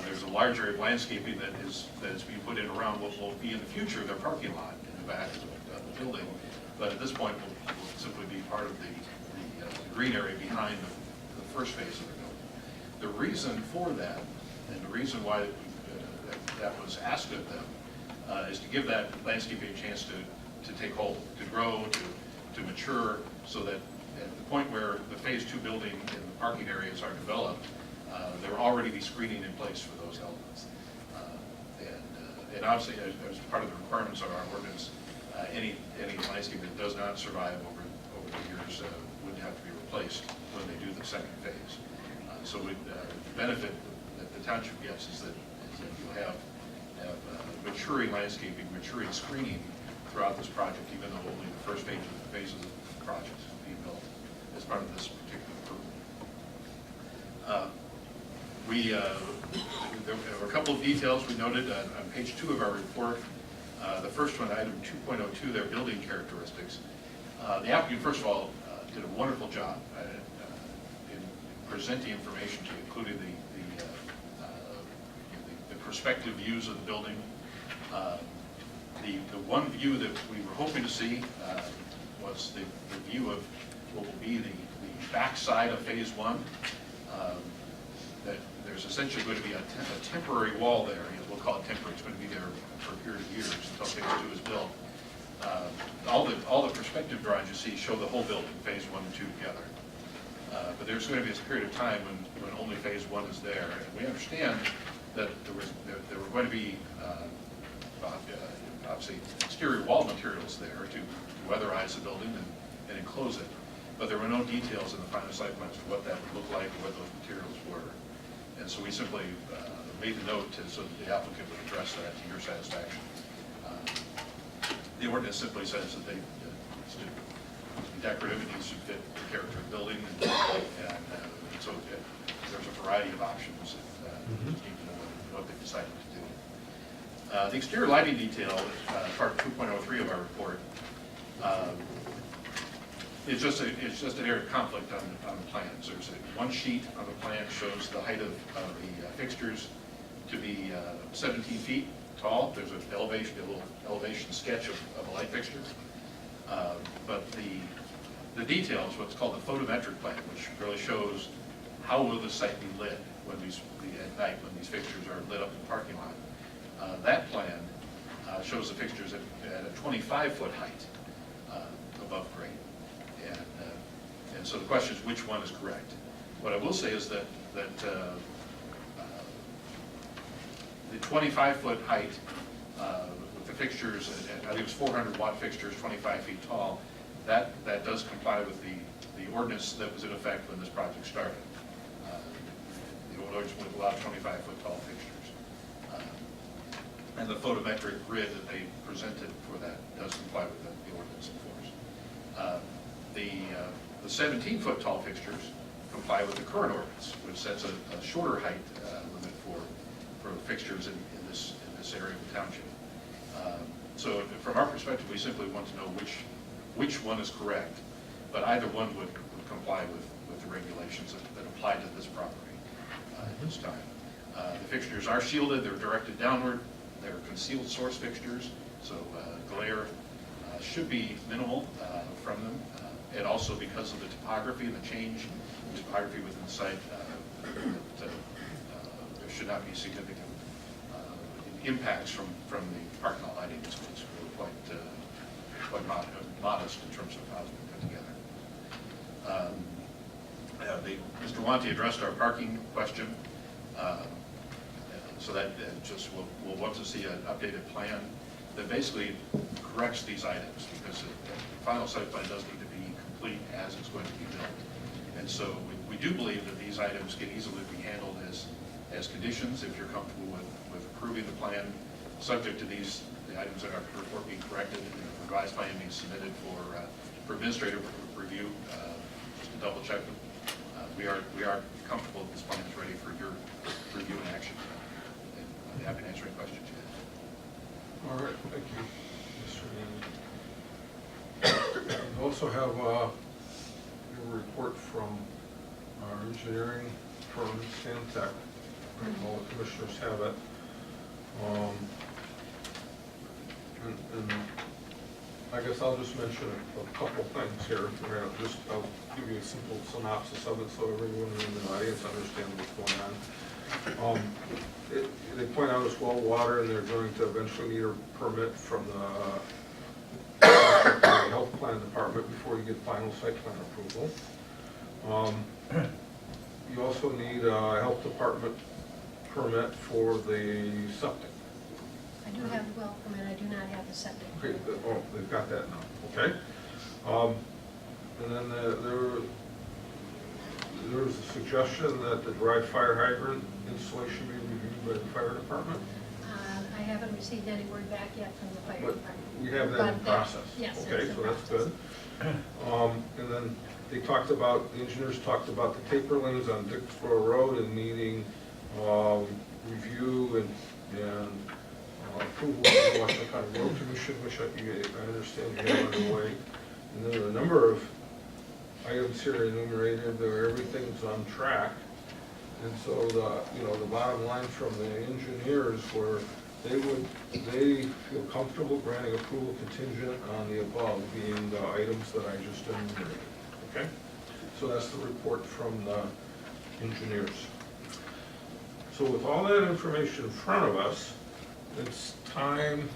there's a large area of landscaping that is being put in around what will be in the future their parking lot in the back of the building. But at this point, will simply be part of the green area behind the first phase of the building. The reason for that, and the reason why that was asked of them, is to give that landscaping a chance to take hold, to grow, to mature, so that at the point where the phase 2 building and the parking areas are developed, there will already be screening in place for those elements. And obviously, as part of the requirements of our ordinance, any landscape that does not survive over the years would have to be replaced when they do the second phase. So the benefit that the township gets is that you'll have maturing landscaping, maturing screening throughout this project, even though only the first phases of the project is being built as part of this particular approval. There were a couple of details we noted on page 2 of our report. The first one, item 2.02, their building characteristics. The applicant, first of all, did a wonderful job in present the information to you, including the perspective views of the building. The one view that we were hoping to see was the view of what will be the backside of phase one. That there's essentially going to be a temporary wall there. We'll call it temporary. It's going to be there for a period of years until phase two is built. All the perspective drawings you see show the whole building, phase one and two together. But there's going to be a period of time when only phase one is there. And we understand that there were going to be obviously exterior wall materials there to weatherize the building and enclose it. But there were no details in the final site plans for what that would look like or what those materials were. And so we simply made the note so that the applicant would address that to your satisfaction. The ordinance simply says that it's to be decorative, it needs to fit the character of the building, and so there's a variety of options that you just need to know what they decided to do. The exterior lighting detail, part 2.03 of our report, it's just an area of conflict on the plans. There's one sheet on the plan shows the height of the fixtures to be 17 feet tall. There's a little elevation sketch of a light fixture. But the details, what's called the photometric plan, which really shows how will the site be lit at night when these fixtures are lit up in the parking lot. That plan shows the fixtures at a 25-foot height above grade. And so the question is, which one is correct? What I will say is that the 25-foot height with the fixtures, I think it was 400-watt fixtures, 25 feet tall, that does comply with the ordinance that was in effect when this project started. The ordinance would allow 25-foot tall fixtures. And the photometric grid that they presented for that does comply with the ordinance in force. The 17-foot tall fixtures comply with the current ordinance, which sets a shorter height limit for fixtures in this area of the township. So from our perspective, we simply want to know which one is correct, but either one would comply with the regulations that apply to this property at this time. The fixtures are shielded, they're directed downward, they're concealed source fixtures, so glare should be minimal from them. And also because of the topography and the change in topography within the site, there should not be significant impacts from the parking lot lighting. It's really quite modest in terms of how it's been put together. Mr. Wanty addressed our parking question. So that just we'll want to see an updated plan that basically corrects these items, because the final site plan does need to be complete as it's going to be built. And so we do believe that these items can easily be handled as conditions if you're comfortable with approving the plan, subject to the items in our report being corrected and the revised plan being submitted for administrative review, just to double check them. We are comfortable that this plan is ready for your review and action. And I'd be happy to answer any questions you have. All right, thank you, Mr. Newman. We also have a report from our engineering firm, Stantec. All the commissioners have it. And I guess I'll just mention a couple things here. I'll give you a simple synopsis of it so everyone in the audience understands what's going on. They point out as well water, and they're going to eventually need a permit from the health plan department before you get final site plan approval. You also need a health department permit for the septic. I do have the well permit, I do not have the septic. Okay, oh, they've got that now, okay. And then there was a suggestion that the dry fire hydrant installation be reviewed by the fire department. I haven't received any word back yet from the fire But department. we have that in process. Yes. Okay, so that's good. And then the engineers talked about the taper lanes on Dixboro Road and needing review and approval from the Washington County Road Commission, which I understand you have underway. And then a number of items here enumerated, there, everything's on track. And so the, you know, the bottom line from the engineers were, they feel comfortable granting approval contingent on the above being the items that I just enumerated, okay? So that's the report from the engineers. So with all that information in front of us, it's time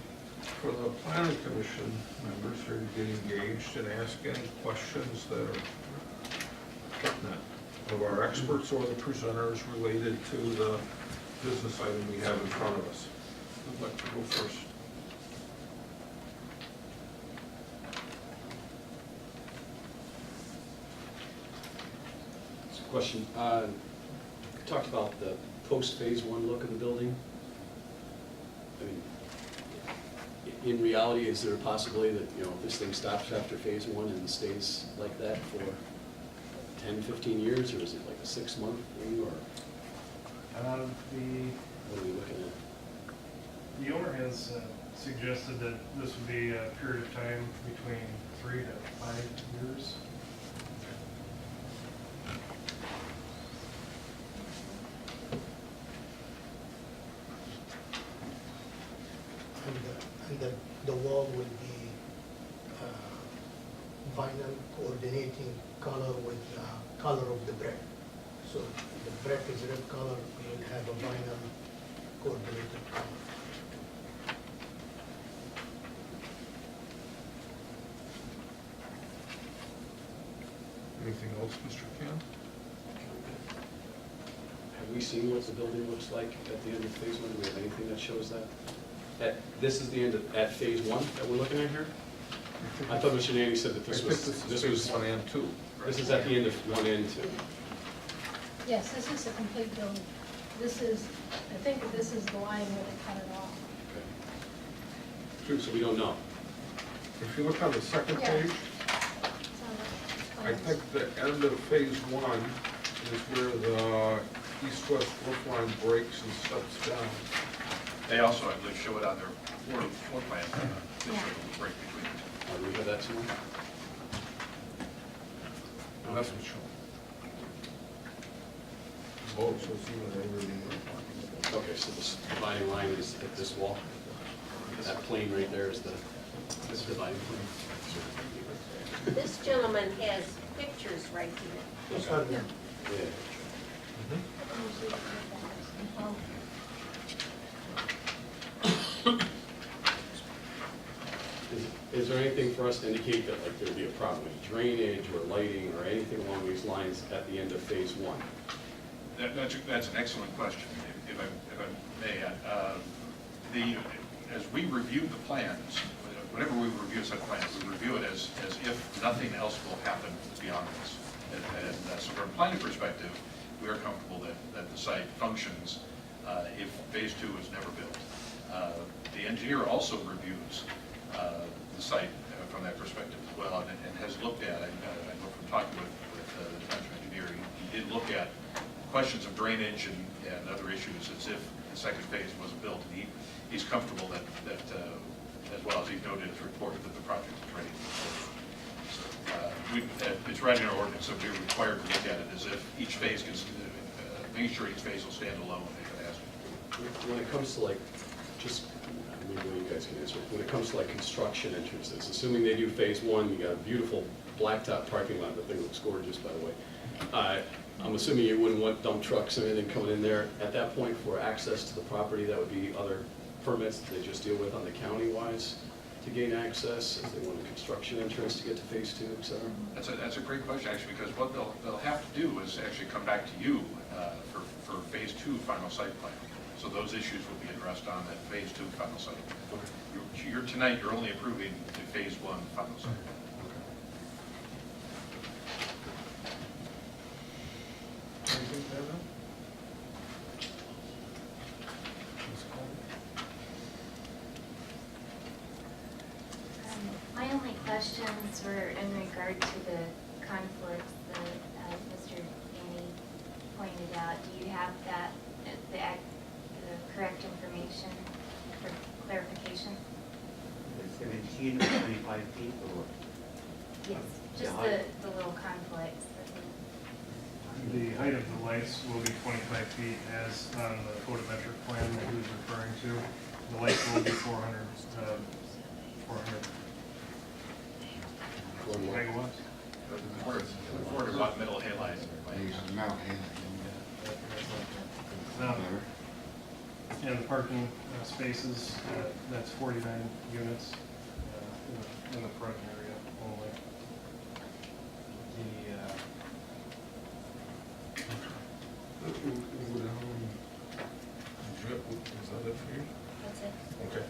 for the planning commission members here to get engaged and ask any questions that are pertinent of our experts or the presenters related to the business item we have in front of us. Who'd like to go first? Question. You talked about the post-phase one look of the building. I mean, in reality, is there a possibility that, you know, this thing stops after phase one and stays like that for 10, 15 years, or is it like a 6-month thing, or what are we looking at? The owner has suggested that this would be a period of time between 3 to 5 years. And the wall will be vinyl coordinating color with color of the brick. So the brick is red color, we will have a vinyl coordinated color. Anything else, Mr. Can? Have we seen what the building looks like at the end of phase one? Do we have anything that shows that? This is the end of, at phase one that we're looking at here? I thought Mr. Nanny said that this was, this was 1 and 2. This is at the end of 1 and 2. Yes, this is a complete building. This is, I think that this is the line where they cut it off. Okay. So we don't know. If you look on the second Yeah. page, I think the end of phase 1 is where the east-west roof line breaks and steps down. They also, I believe, show it on their floor plan. They show the break between the two. Do we have that somewhere? And that's what's shown. Oh, so it's even everything. Okay, so this dividing line is at this wall? That plane right there is the dividing plane? This gentleman has pictures right here. Yes, sir. Yeah. Is there anything for us to indicate that like there'd be a problem with drainage or lighting or anything along these lines at the end of phase one? That's an excellent question, if I may add. As we review the plans, whenever we review such plans, we review it as if nothing else will happen beyond this. And so from a planning perspective, we are comfortable that the site functions if phase 2 is never built. The engineer also reviews the site from that perspective as well, and has looked at, I know from talking with the defense engineer, he did look at questions of drainage and other issues as if the second phase wasn't built. And he's comfortable that as well as he noted in his report, that the project is ready. So, it's right in our ordinance, so we're required to look at it as if each phase can, making sure each phase will stand alone if it has to. When it comes to like, just, maybe you guys can answer, when it comes to like construction entrances, assuming they do phase 1, you got a beautiful blacktop parking lot, the thing looks gorgeous, by the way. I'm assuming you wouldn't want dump trucks and anything coming in there. At that point, for access to the property, that would be other permits that they just deal with on the county-wise to gain access, if they want a construction entrance to get to phase 2, et cetera? That's a great question, actually, because what they'll have to do is actually come back to you for phase 2 final site plan. So those issues will be addressed on that phase 2 final site plan. Tonight, you're only approving the phase 1 final site plan. Anything to add on? My only questions were in regard to the conflicts that Mr. Danny pointed out. Do you have that, the correct information for clarification? 17 or 25 feet or? Yes, just the little conflicts. The height of the lights will be 25 feet as on the photometric plan that he was referring to. The lights will be 400 megawatts. The 400 watt middle halide. And the parking spaces, that's 49 units in the front area only. Is that it for you? That's it. Okay.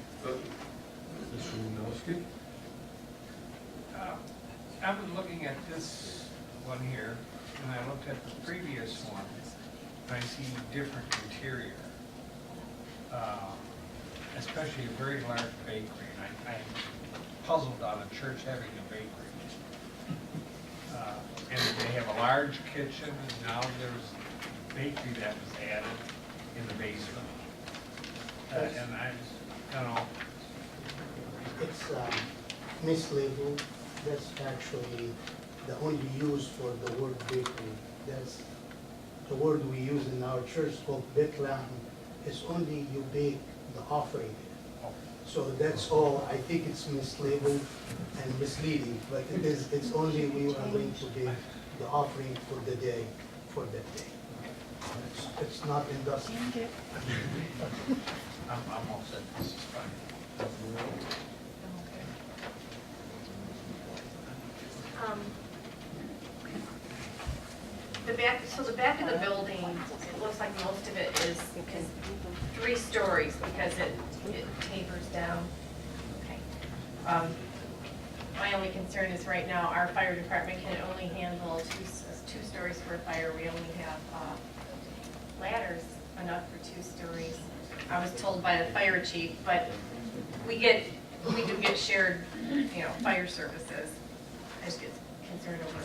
Mr. Winowski? I was looking at this one here, and I looked at the previous one, and I see different interior. Especially a very large bakery, and I'm puzzled on a church having a bakery. And they have a large kitchen, and now there's bakery that was added in the basement. And I don't know. It's mislabeled. That's actually the only use for the word bakery. That's the word we use in our church called Bethlehem. It's only you bake the offering. So that's all. I think it's mislabeled and misleading, but it's only we are going to bake the offering for the day, for that day. It's not industrial. I'm all set, this is fine. The back of the building, it looks like most of it is 3 stories because it tapers down. Okay. My only concern is right now, our fire department can only handle two stories for a fire. We only have ladders enough for 2 stories. I was told by the fire chief, but we do get shared, fire services. I just get concerned over,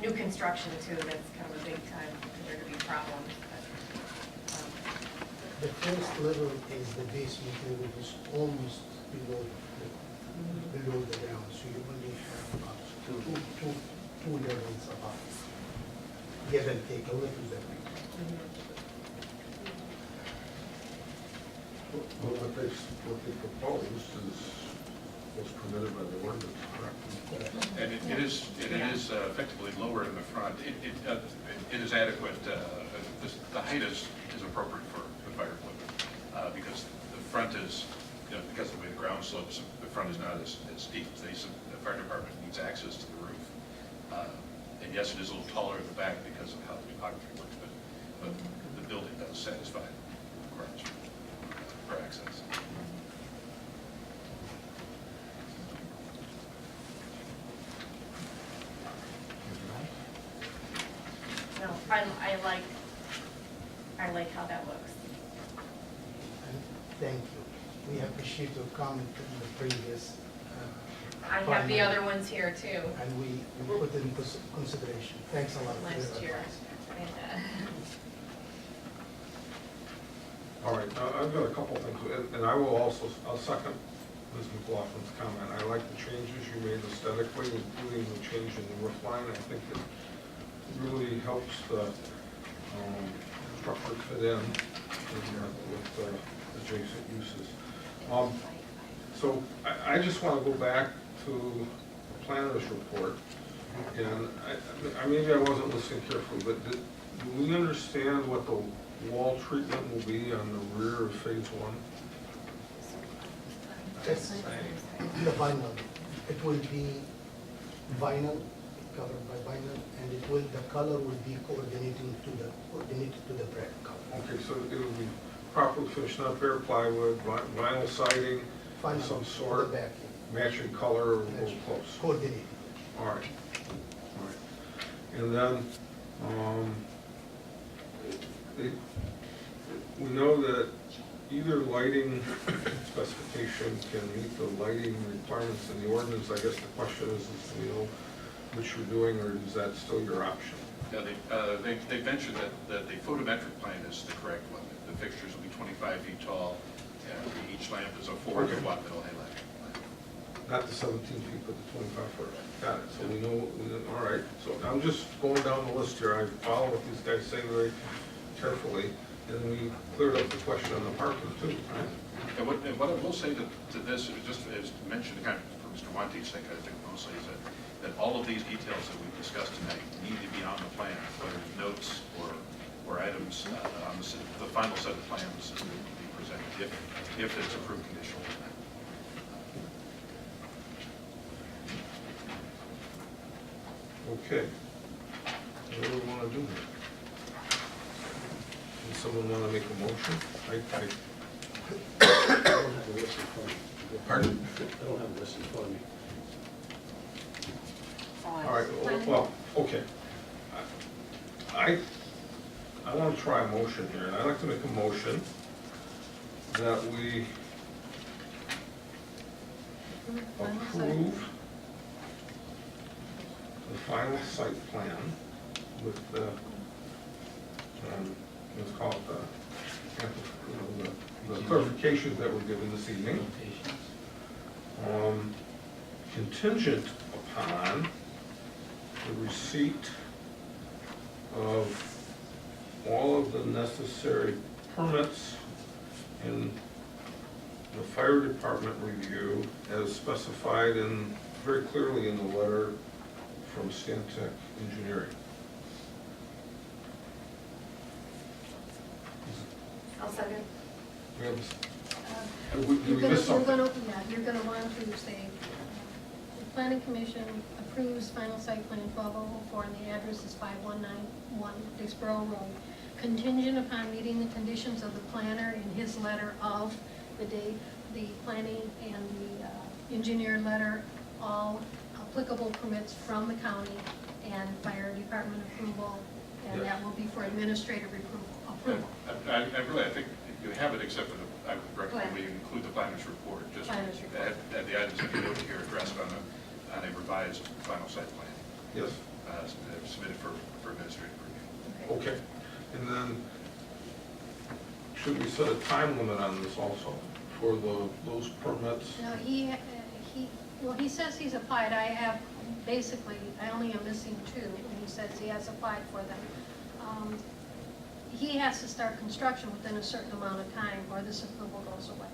new construction too. That's kind of a big time. There could be problems. The first level is the basement level, is almost below the ground, so you only have about two levels above. Give and take a little bit. Well, what they proposed was permitted by the ordinance, correct? And it is effectively lower in the front. It is adequate. The height is appropriate for the fire equipment because the front is, because of the way the ground slopes, the front is not as steep. The fire department needs access to the roof. And yes, it is a little taller in the back because of how the topography works, but the building does satisfy requirements for access. No, I like how that looks. Thank you. We appreciate your comment in the previous. I have the other ones here too. And we put it in consideration. Thanks a lot for your Last year. advice. All right, I've got a couple things, and I'll second Ms. McLaughlin's comment. I like the changes you made aesthetically, including the change in the roof line. I think it really helps the structure fit in with adjacent uses. So I just want to go back to the planner's report, and maybe I wasn't listening carefully, but do we understand what the wall treatment will be on the rear of phase 1? It's the vinyl. It will be vinyl, covered by vinyl, and the color will be coordinated to the brick color. Okay, so it will be properly finished up here, plywood, vinyl siding of some sort, matching color or close. Coordinated. All right. All right. And then we know that either lighting specification can meet the lighting requirements in the ordinance. I guess the question is do we know which you're doing, or is that still your option? Yeah, they mentioned that the photometric plan is the correct one. The fixtures will be 25 feet tall, and each lamp is a 400 watt middle halide lamp. not the 17 feet, but the 25 foot. Got it, so we know, all right. So I'm just going down the list here, I follow what these guys say very carefully, and we cleared up the question on the parking too, right? And what I will say to this, is just as mentioned, kind of for Mr. Monteith's sake, I think mostly, is that all of these details that we've discussed tonight need to be on the plan, whether it's notes or items on the final set of plans that will be presented, if it's approved conditional tonight. Okay. What do we want to do here? Does someone want to make a motion? I don't have a list in front of me. Pardon? I don't have a list in front of me. All right, well, okay. I want to try a motion here, and I'd like to make a motion that we approve the final site plan with the, let's call it the clarifications that were given this evening. Contingent upon the receipt of all of the necessary permits and the fire department review as specified in, very clearly in the letter from Stantec Engineering. I'll second. We have, You're did we gonna, miss something? you're gonna want to say, the planning commission approves final site plan 12004, and the address is 5191 Dixboro Road, contingent upon meeting the conditions of the planner in his letter of the date, the planning and the engineer letter, all applicable permits from the county and fire department approval, and that will be for administrative approval. I think you have it, except for I would recommend we include the planner's report, just Planner's report. add the items that you noted here addressed on a revised final site plan. Yes. Submitted for administrative review. Okay. And then, should we set a time limit on this also for those permits? No, he says he's applied. I only am missing 2, and he says he has applied for them. He has to start construction within a certain amount of time, or this approval goes away.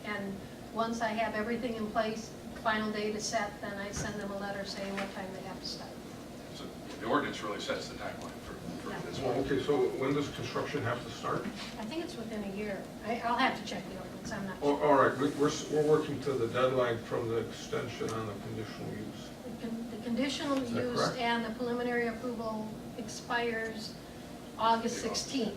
And once I have everything in place, final date is set, then I send them a letter saying what time they have to start. So the ordinance really sets the timeline for this Well, one. okay, so when does construction have to start? I think it's within a year. I'll have to check the ordinance, I'm not Oh, sure. all right, we're working to the deadline from the extension on the conditional use. The conditional Is that use correct? and the preliminary approval expires August 16th.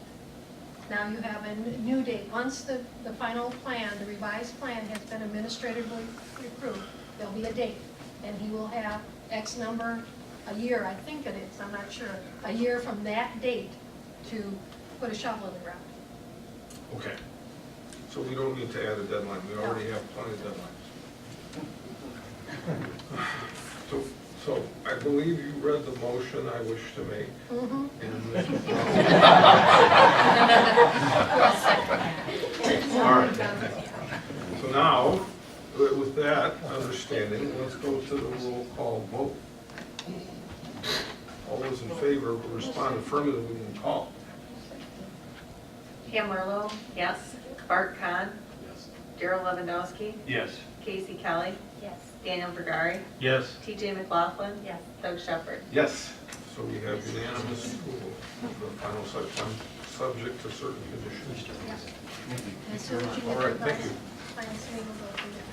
Now you have a new date. Once the final plan, the revised plan has been administratively approved, there'll be a date. And he will have X number, a year, I think it is, I'm not sure, a year from that date to put a shovel in the ground. Okay. So we don't need to add a deadline, we already have plenty of deadlines. So I believe you read the motion I wish to make. All right. So now, with that understanding, let's go to the roll call vote. All those in favor will respond affirmatively and call. Pam Marlowe, yes. Bart Kahn. Yes. Darrell Lewandowski. Yes. Casey Kelly. Yes. Daniel Vergari. Yes. TJ McLaughlin. Yes. Doug Shepherd. Yes. So we have unanimous approval of the final site plan, subject to certain conditions. As soon as you All get right, the thank you. final state will go from there.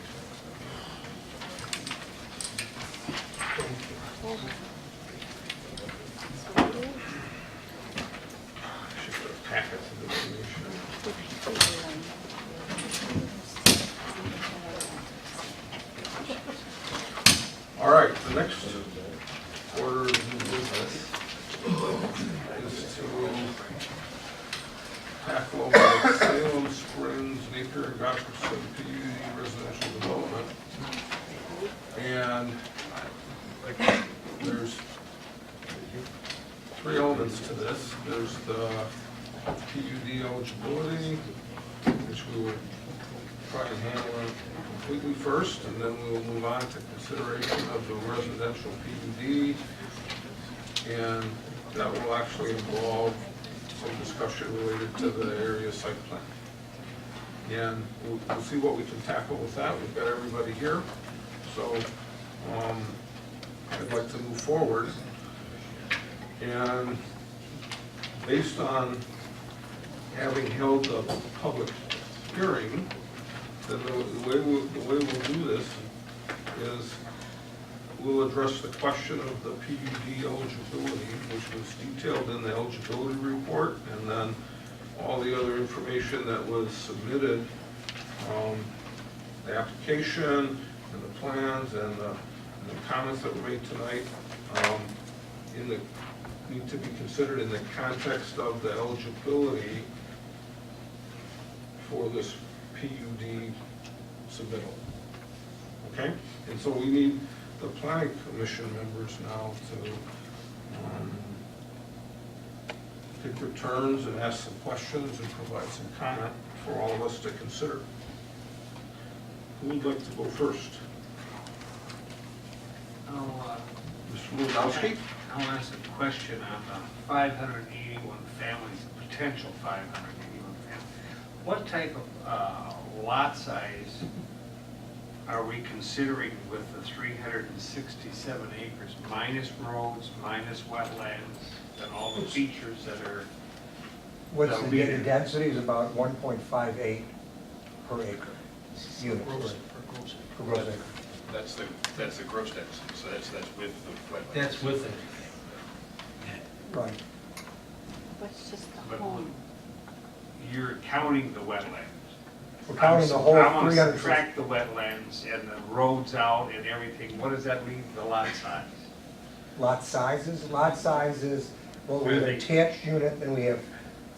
Should put packets of information. All right, the next order of new business is to tackle the Salem Springs, Napier and Gosperson PUD residential development. And there's 3 elements to this. There's the PUD eligibility, which we were try and handle it completely first, and then we'll move on to consideration of the residential PUD. And that will actually involve some discussion related to the area site plan. And we'll see what we can tackle with that. We've got everybody here. So I'd like to move forward. And based on having held the public hearing, then the way we'll do this is we'll address the question of the PUD eligibility, which was detailed in the eligibility report, and then all the other information that was submitted, the application and the plans and the comments that were made tonight need to be considered in the context of the eligibility for this PUD submittal. Okay? And so we need the planning commission members now to take their turns and ask some questions and provide some comment for all of us to consider. Who would like to go first? Mr. Wodowski? I'll ask a question on the 581 families, potential 581 families. What type of lot size are we considering with the 367 acres, minus roads, minus wetlands, and all the features that are... What's that'll the be data there? density is about 1.58 per acre unit. Per gross acre. That's the gross density, so that's with the wetlands. That's with it. Right. What's just the But home? you're counting the wetlands. We're counting the whole I want to 300. subtract the wetlands and the roads out and everything. What does that leave the lot size? Lot sizes? Lot sizes, well, we Where have they- attached unit, and we have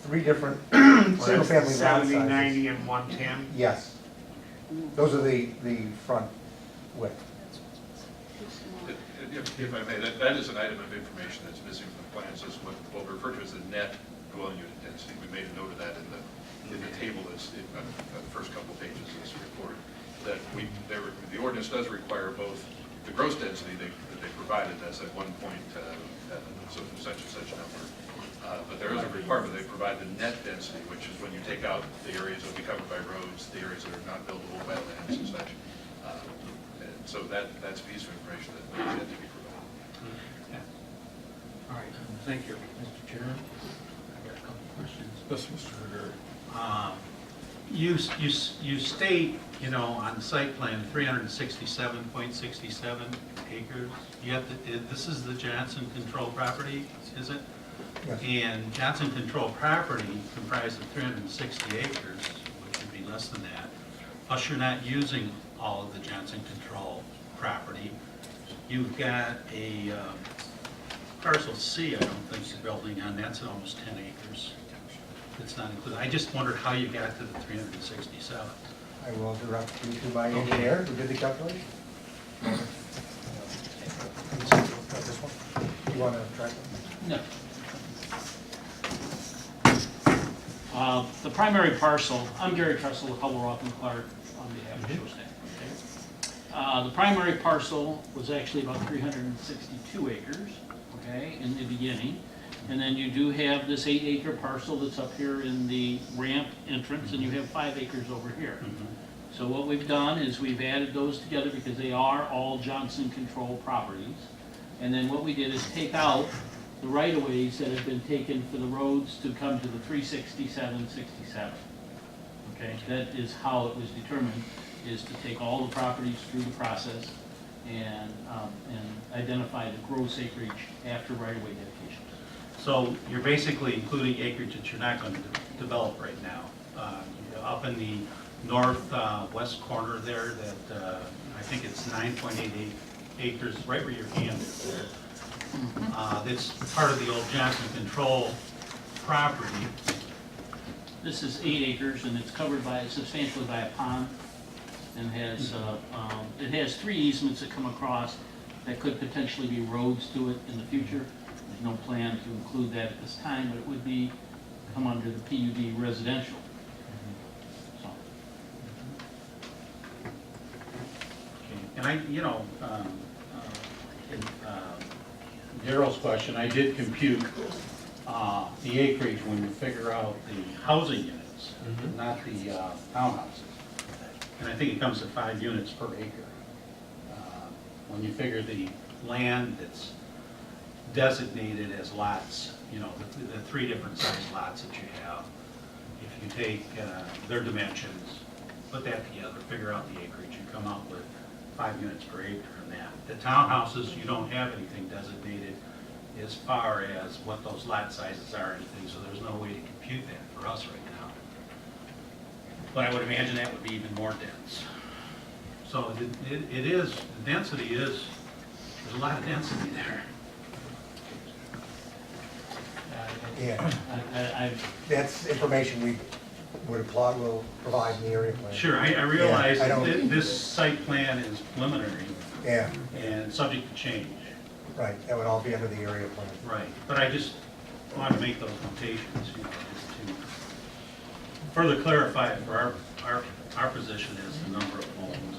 3 different Well, single-family lot that's 70, sizes. 90, and 110? Yes. Those are the front width. If I may, that is an item of information that's missing from the plans, is what we refer to as the net dwelling unit density. We made a note of that in the table that's on the first couple of pages of this report, that the ordinance does require both the gross density that they provided, that's at 1 point, so such and such number, but there is a requirement they provide the net density, which is when you take out the areas that will be covered by roads, the areas that are not buildable wetlands and such. And so that's a piece of information that needs to be provided. All right, thank you. Mr. Chairman, I got a couple questions. Yes, Mr. Vergara. You state, on the site plan, 367.67 acres, yet this is the Johnson Control property, is it? Yes. And Johnson Control property comprised of 360 acres, which would be less than that. Plus, you're not using all of the Johnson Control property. You've got a parcel C, I don't think you're building on, that's almost 10 acres. It's not included. I just wondered how you got to the 367. I will direct you to my engineer who did the calculation. This one? You want to try that? No. The primary parcel, I'm Gary Tressel of Hubbell, Roth and Clark on behalf of Shostak. The primary parcel was actually about 362 acres, okay, in the beginning. And then you do have this 8-acre parcel that's up here in the ramp entrance, and you have 5 acres over here. So what we've done is we've added those together because they are all Johnson Control properties. And then what we did is take out the right-of-ways that have been taken for the roads to come to the 367-67. Okay, that is how it was determined, is to take all the properties through the process and identify the gross acreage after right-of-way dedication. So you're basically including acreage that you're not going to develop right now. Up in the northwest corner there, that I think it's 9.88 acres, right where your hand is there. That's part of the old Johnson Control property. This is 8 acres, and it's covered by substantially by a pond, and has it has 3 easements that come across that could potentially be roads to it in the future. There's no plan to include that at this time, but it would come under the PUD residential. So. And in Darrell's question, I did compute the acreage when you figure out the housing units, not the townhouses. And I think it comes to 5 units per acre. When you figure the land that's designated as lots, the 3 different size lots that you have, if you take their dimensions, put that together, figure out the acreage, you come up with 5 units per acre in that. The townhouses, you don't have anything designated as far as what those lot sizes are or anything, so there's no way to compute that for us right now. But I would imagine that would be even more dense. So it is, the density is, there's a lot of density there. Yeah. That's information we will provide in the area plan. Sure, I realize Yeah, that this site plan is preliminary. Yeah. And subject to change. Right, that would all be under the area plan. Right, but I just want to make those notations, just to further clarify it for our position as the number of homes.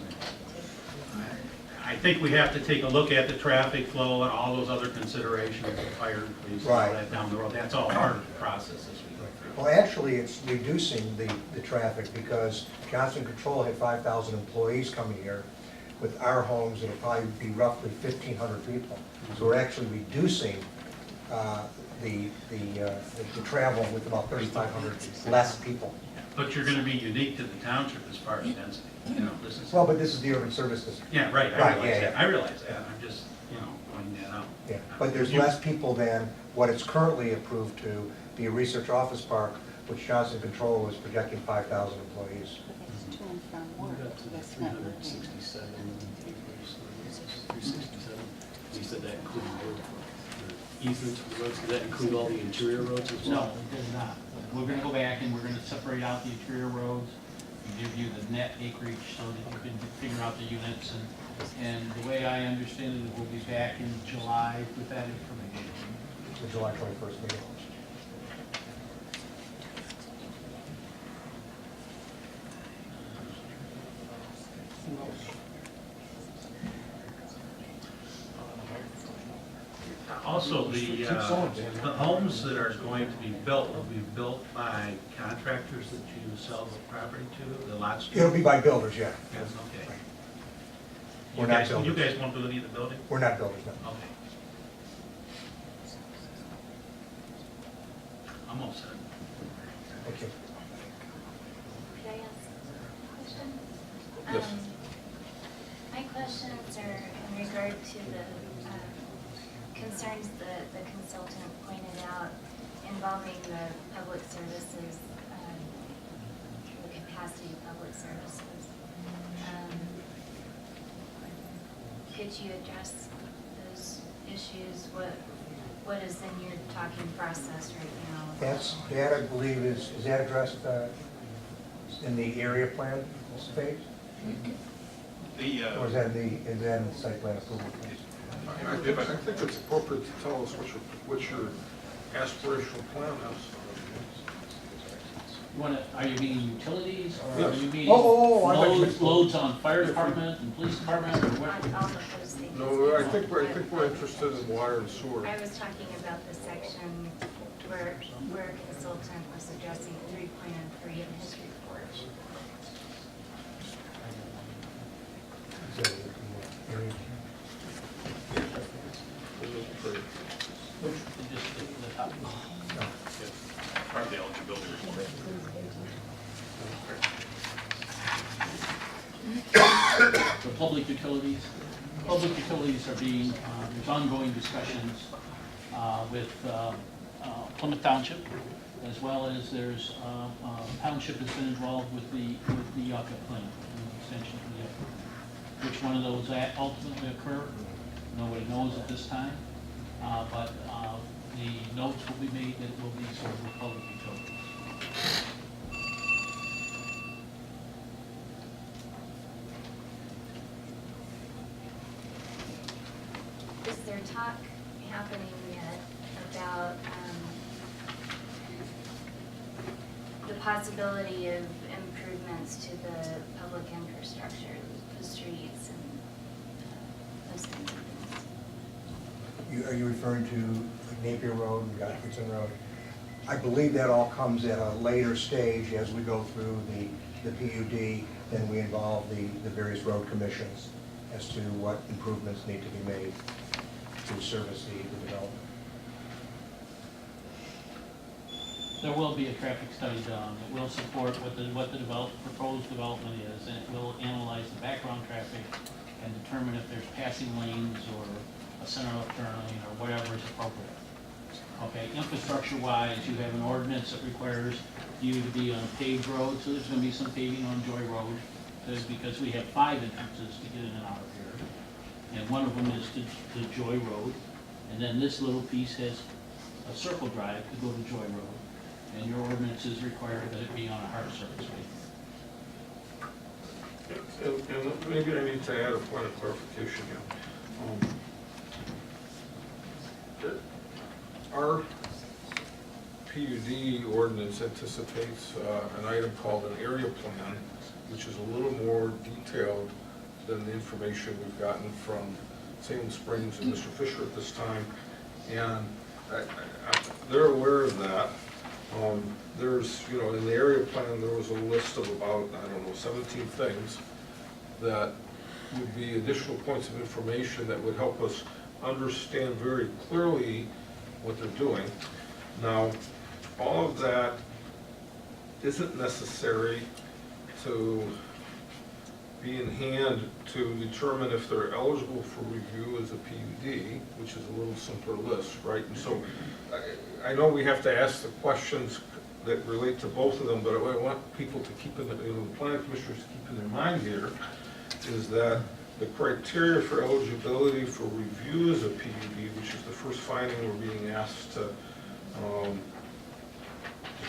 I think we have to take a look at the traffic flow and all those other considerations, the fire and police, and all Right. that down the road. That's all part of the process as we go through. Well, actually, it's reducing the traffic because Johnson Control had 5,000 employees coming here. With our homes, it'll probably be roughly 1,500 people. So we're actually reducing the travel with about 3,500 less people. But you're going to be unique to the township as far as density. This is. Well, but this is the urban service district. Yeah, right, Right, I realize yeah, that. yeah. I realize that. I'm just, pointing that out. Yeah, but there's less people than what it's currently approved to be a research office park, which Johnson Control is projecting 5,000 employees. We got to 367 acres, 367. You said that included the easements for the roads, did that include all the interior roads as well? No, it does not. We're gonna go back and we're gonna separate out the interior roads, and give you the net acreage so that you can figure out the units. And the way I understand it, we'll be back in July with that information. The July 21st meeting. Also, the homes that are going to be built will be built by contractors that you sell the property to, the lots to? It'll be by builders, yeah. Yes, okay. We're not builders. You guys won't do any of the building? We're not builders, no. Okay. I'm all set. Thank you. Could I ask a question? Yes. My questions are in regard to the concerns that the consultant pointed out involving the public services, the capacity of public services. Could you address those issues? What is in your talking process right now? That I believe is that addressed in the area plan phase? Or is that in the site plan approval phase? I think it's appropriate to tell us what your aspirational plan is. Are you meaning utilities, or Yes. are you meaning I thought you meant- loads on fire department and police department, or what? On all of those things. No, I think we're interested in water and sewer. I was talking about the section where a consultant was addressing 3.03 in his report. Just the top. Part of the eligibility report. The public utilities are being, there's ongoing discussions with Plymouth Township, as well as there's, Township has been involved with the Yucca plan, the extension of the Yucca plan. Which one of those ultimately occur, nobody knows at this time, but the notes will be made that it will be sort of the public utilities. Is there talk happening yet about the possibility of improvements to the public infrastructure, the streets those kinds of things. Are you referring to Napier Road and Godfreyson Road? I believe that all comes at a later stage as we go through the PUD, then we involve the various road commissions as to what improvements need to be made to service the development. There will be a traffic study done that will support what the proposed development is, and it will analyze the background traffic and determine if there's passing lanes or a center left turn lane or whatever is appropriate. Okay, infrastructure-wise, you have an ordinance that requires you to be on a paved road, so there's gonna be some paving on Joy Road, because we have 5 entrances to get in and out of here. And one of them is to Joy Road, and then this little piece has a circle drive to go to Joy Road. And your ordinance is required that it be on a hard surface way. And maybe I need to add a point of clarification here. Our PUD ordinance anticipates an item called an area plan, which is a little more detailed than the information we've gotten from Salem Springs and Mr. Fisher at this time. And they're aware of that. There's, in the area plan, there was a list of about, 17 things that would be additional points of information that would help us understand very clearly what they're doing. Now, all of that isn't necessary to be in hand to determine if they're eligible for review as a PUD, which is a little simpler list, right? And so I know we have to ask the questions that relate to both of them, but what I want people to keep in the planning commissioners to keep in their mind here is that the criteria for eligibility for review as a PUD, which is the first finding we're being asked to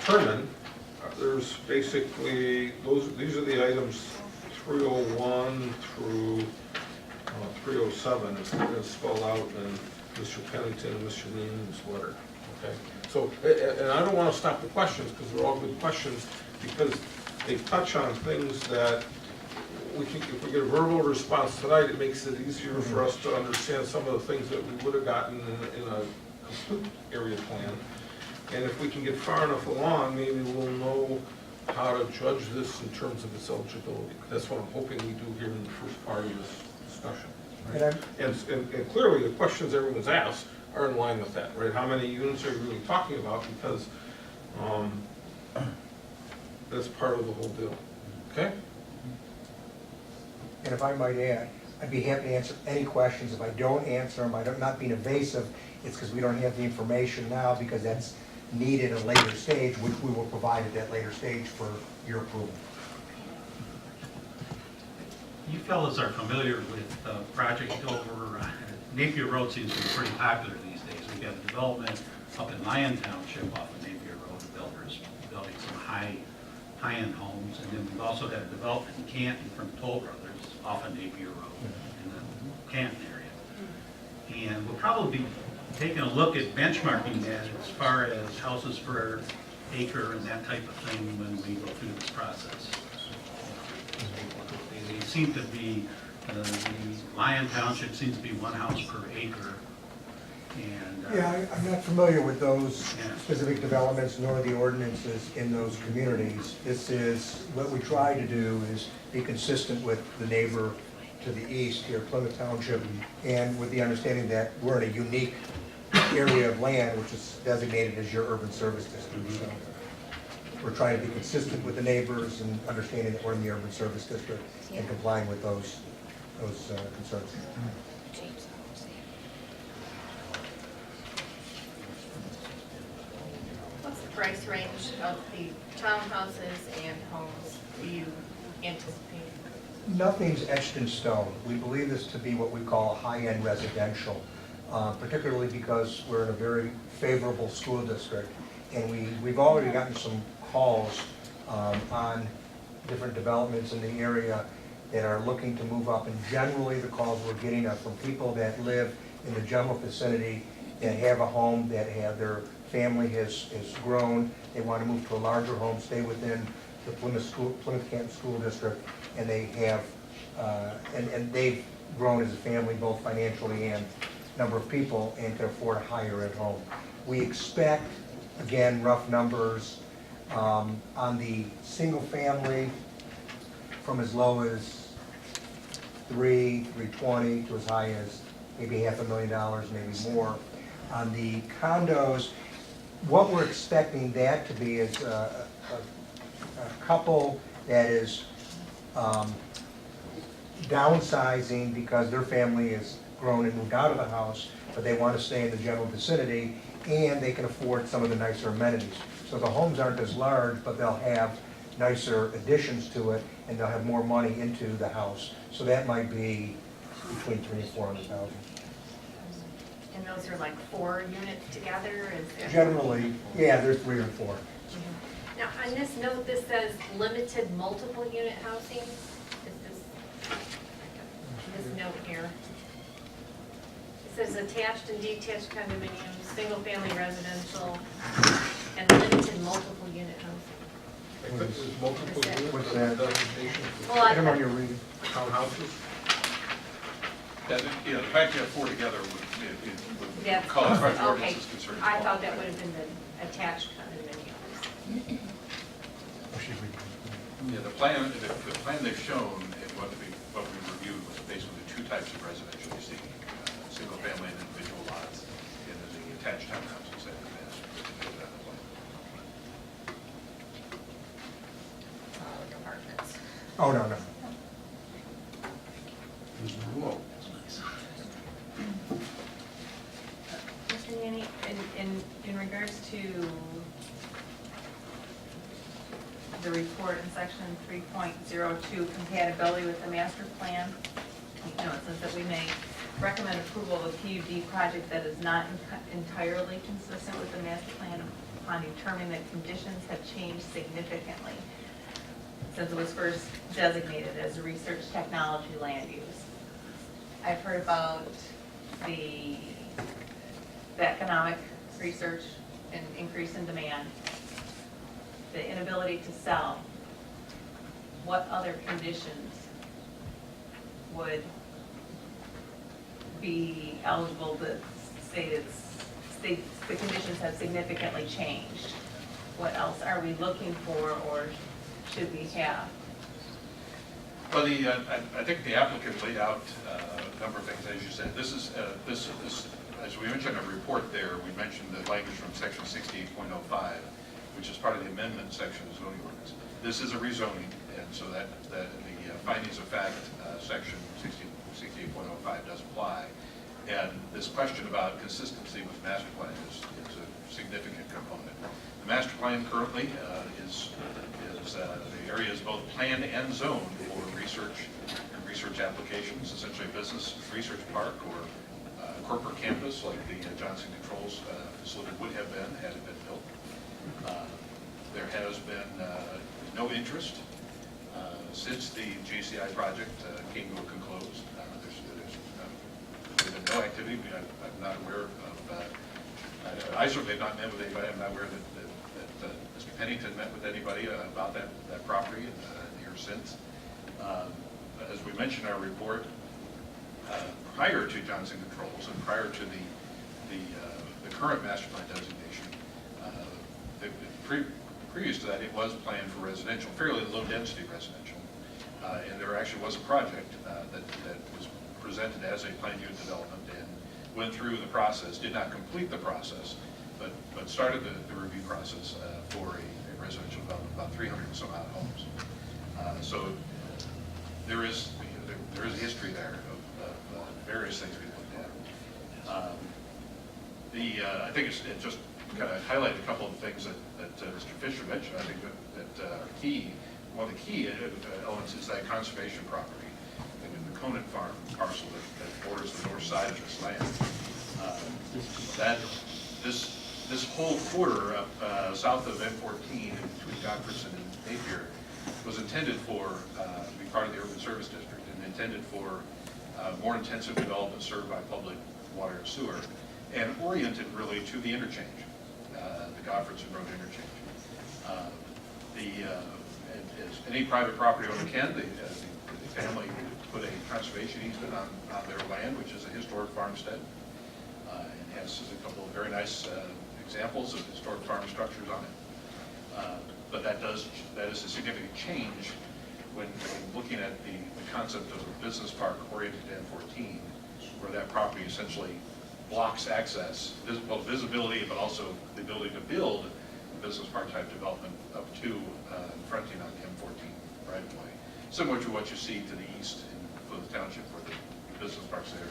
determine, there's basically, these are the items 301 through 307. It's spelled out in Mr. Pennington and Mr. Neen's letter. Okay, so, and I don't want to stop the questions because they're all good questions, because they touch on things that if we get a verbal response tonight, it makes it easier for us to understand some of the things that we would have gotten in a complete area plan. And if we can get far enough along, maybe we'll know how to judge this in terms of its eligibility. That's what I'm hoping we do here in the first part of this discussion. Right? And clearly the questions everyone's asked are in line with that, right? How many units are you really talking about? Because that's part of the whole deal. Okay? And if I might add, I'd be happy to answer any questions. If I don't answer them, I'm not being evasive, it's because we don't have the information now, because that's needed at a later stage, which we will provide at that later stage for your approval. You fellas are familiar with the project over Napier Road. Seems to be pretty popular these days. We've got a development up in Lyon Township off of Napier Road, the builders building some high-end homes, and then we've also got a development in Canton from Toll Brothers off of Napier Road in the Canton area. And we'll probably be taking a look at benchmarking that as far as houses per acre and that type of thing when we go through this process. They seem to be, the Lyon Township seems to be 1 house per acre. And yeah, I'm not familiar with those specific developments nor the ordinances in those communities. This is, what we try to do is be consistent with the neighbor to the east here, Plymouth Township, and with the understanding that we're in a unique area of land which is designated as your urban service district. So we're trying to be consistent with the neighbors and understanding that we're in the urban service district and complying with those concerns. What's the price range of the townhouses and homes do you anticipate? Nothing's etched in stone. We believe this to be what we call high-end residential, particularly because we're in a very favorable school district. And we've already gotten some calls on different developments in the area that are looking to move up. And generally the calls we're getting are from people that live in the general vicinity, that have a home, that have their family has grown. They want to move to a larger home, stay within the Plymouth Canton School District, and they have, and they've grown as a family, both financially and number of people, and can afford a higher ed home. We expect, again, rough numbers, on the single family from as low as $320 to as high as maybe $500,000, maybe more. On the condos, what we're expecting that to be is a couple that is downsizing because their family has grown and moved out of the house, but they want to stay in the general vicinity, and they can afford some of the nicer amenities. So the homes aren't as large, but they'll have nicer additions to it, and they'll have more money into the house. So that might be between $300,000 and $400,000. And those are like 4 units together? Is there? Generally, yeah, there's 3 or 4. Now, on this note, this says limited multiple unit housing. Is this note here? It says attached and detached condominiums, single-family residential, and limited multiple unit housing. I think there's multiple What's that? units What's in that? the designation. Well, I don't know, you're reading. Townhouses? Yeah, the fact you have 4 together would That's, cause the okay. ordinance is concerned. I thought that would have been the attached condominiums. Yeah, the plan they've shown, and what we reviewed was basically 2 types of residential. You see, single family and individual lots, and then the attached townhouses that we asked. Apartments. Oh, no, no. Mr. Nanny, in regards to the report in section 3.02, compatibility with the master plan, it says that we may recommend approval of a PUD project that is not entirely consistent with the master plan upon determining that conditions have changed significantly since it was first designated as a research technology land use. I've heard about the economic research and increase in demand, the inability to sell. What other conditions would be eligible to say the conditions have significantly changed? What else are we looking for, or should we have? Well, I think the applicant laid out a number of things, as you said. This is, as we mentioned in a report there, we mentioned the language from section 68.05, which is part of the amendment section of the zoning ordinance. This is a rezoning, and so that the findings of fact section 68.05 does apply. And this question about consistency with master plan is a significant component. The master plan currently the area is both planned and zoned for research and research applications, essentially a business research park or corporate campus like the Johnson Controls facility would have been had it been built. There has been no interest since the GCI project came to a conclose. There's been no activity. I'm not aware of, I certainly have not met with anybody. I'm not aware that Mr. Pennington met with anybody about that property in the years since. As we mentioned in our report, prior to Johnson Controls and prior to the current master plan designation, previous to that, it was planned for residential, fairly low density residential. And there actually was a project that was presented as a planned unit development and went through the process, did not complete the process, but started the review process for a residential development, about 300 and some odd homes. So there is a history there of various things we looked at. I think it's just kind of highlight a couple of things that Mr. Fisher mentioned. I think that are key. One of the key elements is that conservation property. The Conant Farm parcel that borders the north side of this land. This whole quarter up south of M14 between Godfreyson and Napier was intended for to be part of the urban service district and intended for more intensive development served by public water and sewer, and oriented really to the interchange, the Godfreyson Road interchange. As any private property owner can, the family put a conservation easement on their land, which is a historic farmstead. And has a couple of very nice examples of historic farm structures on it. But that is a significant change when looking at the concept of a business park oriented to M14, where that property essentially blocks access, both visibility, but also the ability to build a business park type development up to fronting on the M14 right of way. Similar to what you see to the east in Plymouth Township, where the business parks there,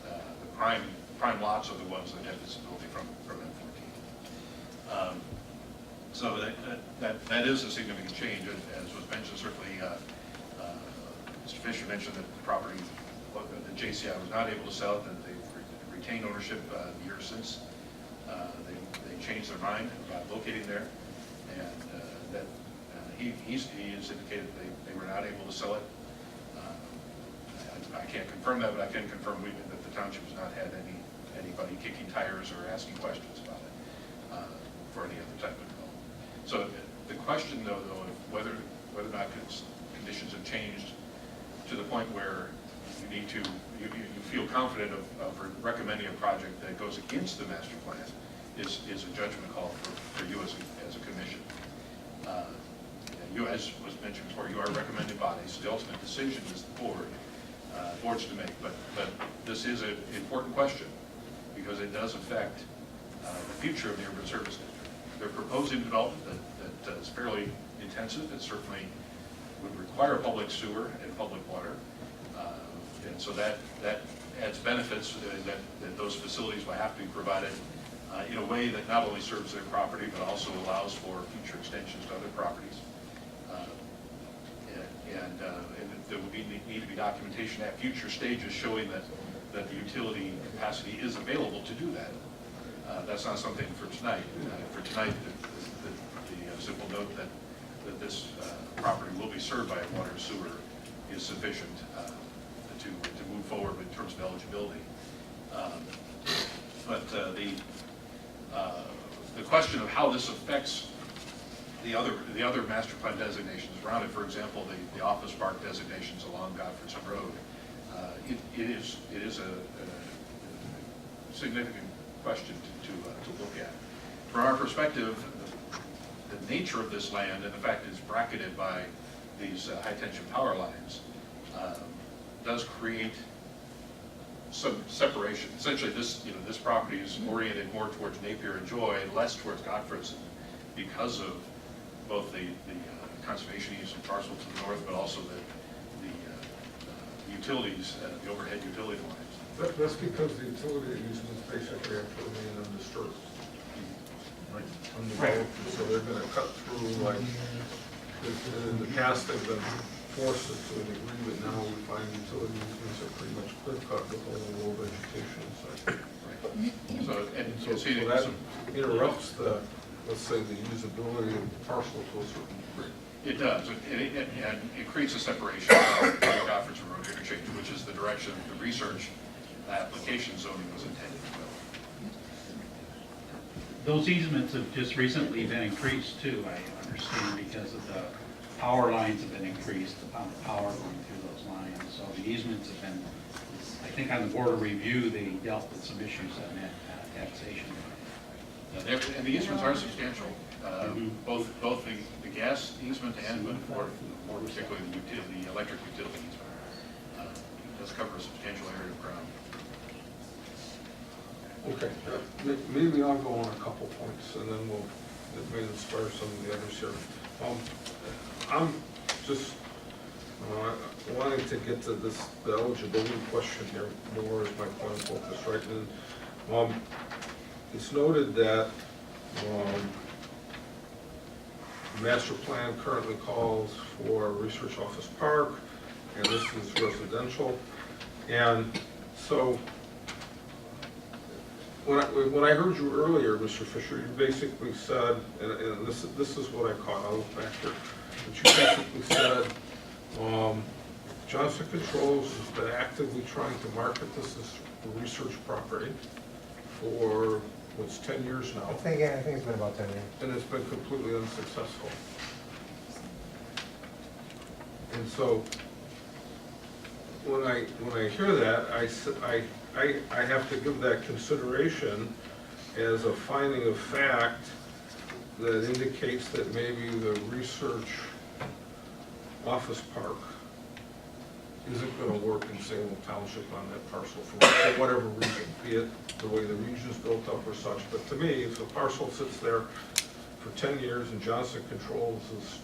the prime lots are the ones that have visibility from M14. So that is a significant change, as was mentioned. Certainly, Mr. Fisher mentioned that the property, the JCI was not able to sell it, that they've retained ownership the year since. They changed their mind about locating there, and that he has indicated they were not able to sell it. I can't confirm that, but I can confirm that the township has not had anybody kicking tires or asking questions about it for any other type of development. So the question, though, of whether or not conditions have changed to the point where you feel confident of recommending a project that goes against the master plan is a judgment call for you as a commission. You, as was mentioned before, you are recommending bodies. The ultimate decision is the board's to make. But this is an important question because it does affect the future of the urban service district. They're proposing development that is fairly intensive. It certainly would require public sewer and public water. And so that adds benefits that those facilities will have to be provided in a way that not only serves their property, but also allows for future extensions to other properties. And there will need to be documentation at future stages showing that the utility capacity is available to do that. That's not something for tonight. For tonight, the simple note that this property will be served by water and sewer is sufficient to move forward in terms of eligibility. But the question of how this affects the other master plan designations around it, for example, the office park designations along Godfredson Road, it is a significant question to look at. From our perspective, the nature of this land and the fact that it's bracketed by these high-tension power lines does create some separation. Essentially, this property is oriented more towards Napier and Joy, less towards Godfredson, because of both the conservation use and parcel to the north, but also the utilities, the overhead utility lines. That's because the utility easements basically have to remain undisturbed. Undeveloped, so they're going to cut through, like, in the past they've been forced to a degree, but now we find utility easements are pretty much clear cut with all the low vegetation inside. So that interrupts the, let's say, the usability of the parcel to a certain degree. It does, and it creates a separation of the Godfredson Road interchange, which is the direction the research application zoning was intended to go. Those easements have just recently been increased too, I understand, because of the power lines have been increased, the amount of power going through those lines. So the easements have been, I think on the board of review, they dealt with some issues on that taxation. And the easements are substantial, both the gas easement and more particularly the electric utility easement. Does cover a substantial area of ground. Okay, maybe I'll go on a couple points, and then it may inspire some of the others here. I'm just wanting to get to the eligibility question here more as my point of focus, right? And it's noted that the master plan currently calls for a research office park, and this is residential. And so when I heard you earlier, Mr. Fisher, you basically said, and this is what I caught, I'll look back here, but you basically said Johnson Controls has been actively trying to market this as a research property for, what's 10 years now? I think it's been about 10 years. And it's been completely unsuccessful. And so when I hear that, I have to give that consideration as a finding of fact that indicates that maybe the research office park isn't gonna work in Salem Township on that parcel for whatever reason, be it the way the region's built up or such. But to me, if a parcel sits there for 10 years and Johnson Controls is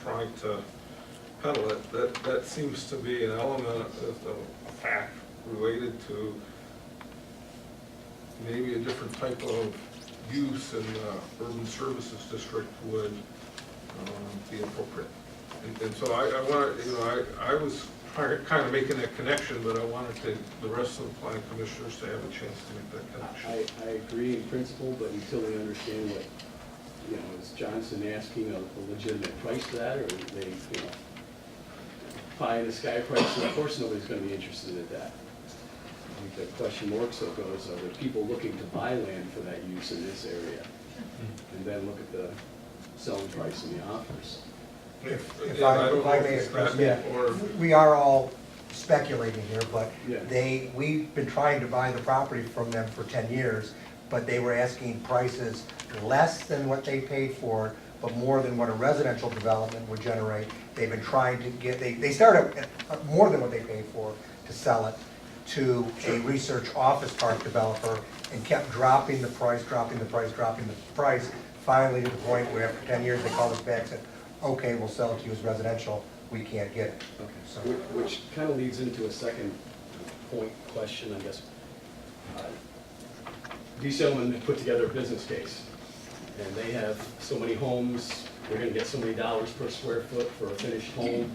trying to peddle it, that seems to be an element of a fact related to maybe a different type of use in the urban services district would be appropriate. And so I want to, you know, I was kind of making that connection, but I wanted the rest of the planning commissioners to have a chance to make that connection. I agree in principle, but until we understand what, you know, is Johnson asking a legitimate price for that, or are they, you know, pie in the sky price? And of course, nobody's going to be interested in that. I think the question more so goes, are there people looking to buy land for that use in this area? And then look at the selling price and the offers. If I may express, we are all speculating here, but we've been trying to buy the property from them for 10 years, but they were asking prices less than what they paid for it, but more than what a residential development would generate. They've been trying to get, they started at more than what they paid for to sell it to a research office park developer and kept dropping the price. Finally to the point where after 10 years they called us back and said, okay, we'll sell it to you as residential, we can't get it. Okay. So, which kind of leads into a second point question, I guess. Salem put together a business case, and they have so many homes, they're going to get so many dollars per square foot for a finished home,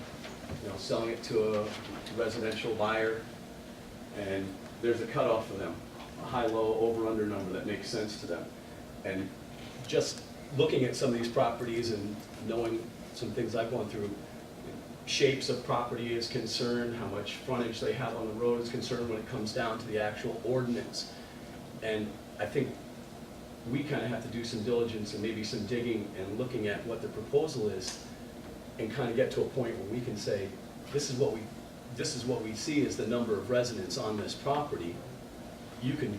you know, selling it to a residential buyer, and there's a cutoff for them, a high-low over-under number that makes sense to them. And just looking at some of these properties and knowing some things I've gone through, shapes of property is concerned, how much frontage they have on the road is concerned when it comes down to the actual ordinance. And I think we kind of have to do some diligence and maybe some digging and looking at what the proposal is and kind of get to a point where we can say, this is what we see as the number of residents on this property. You can,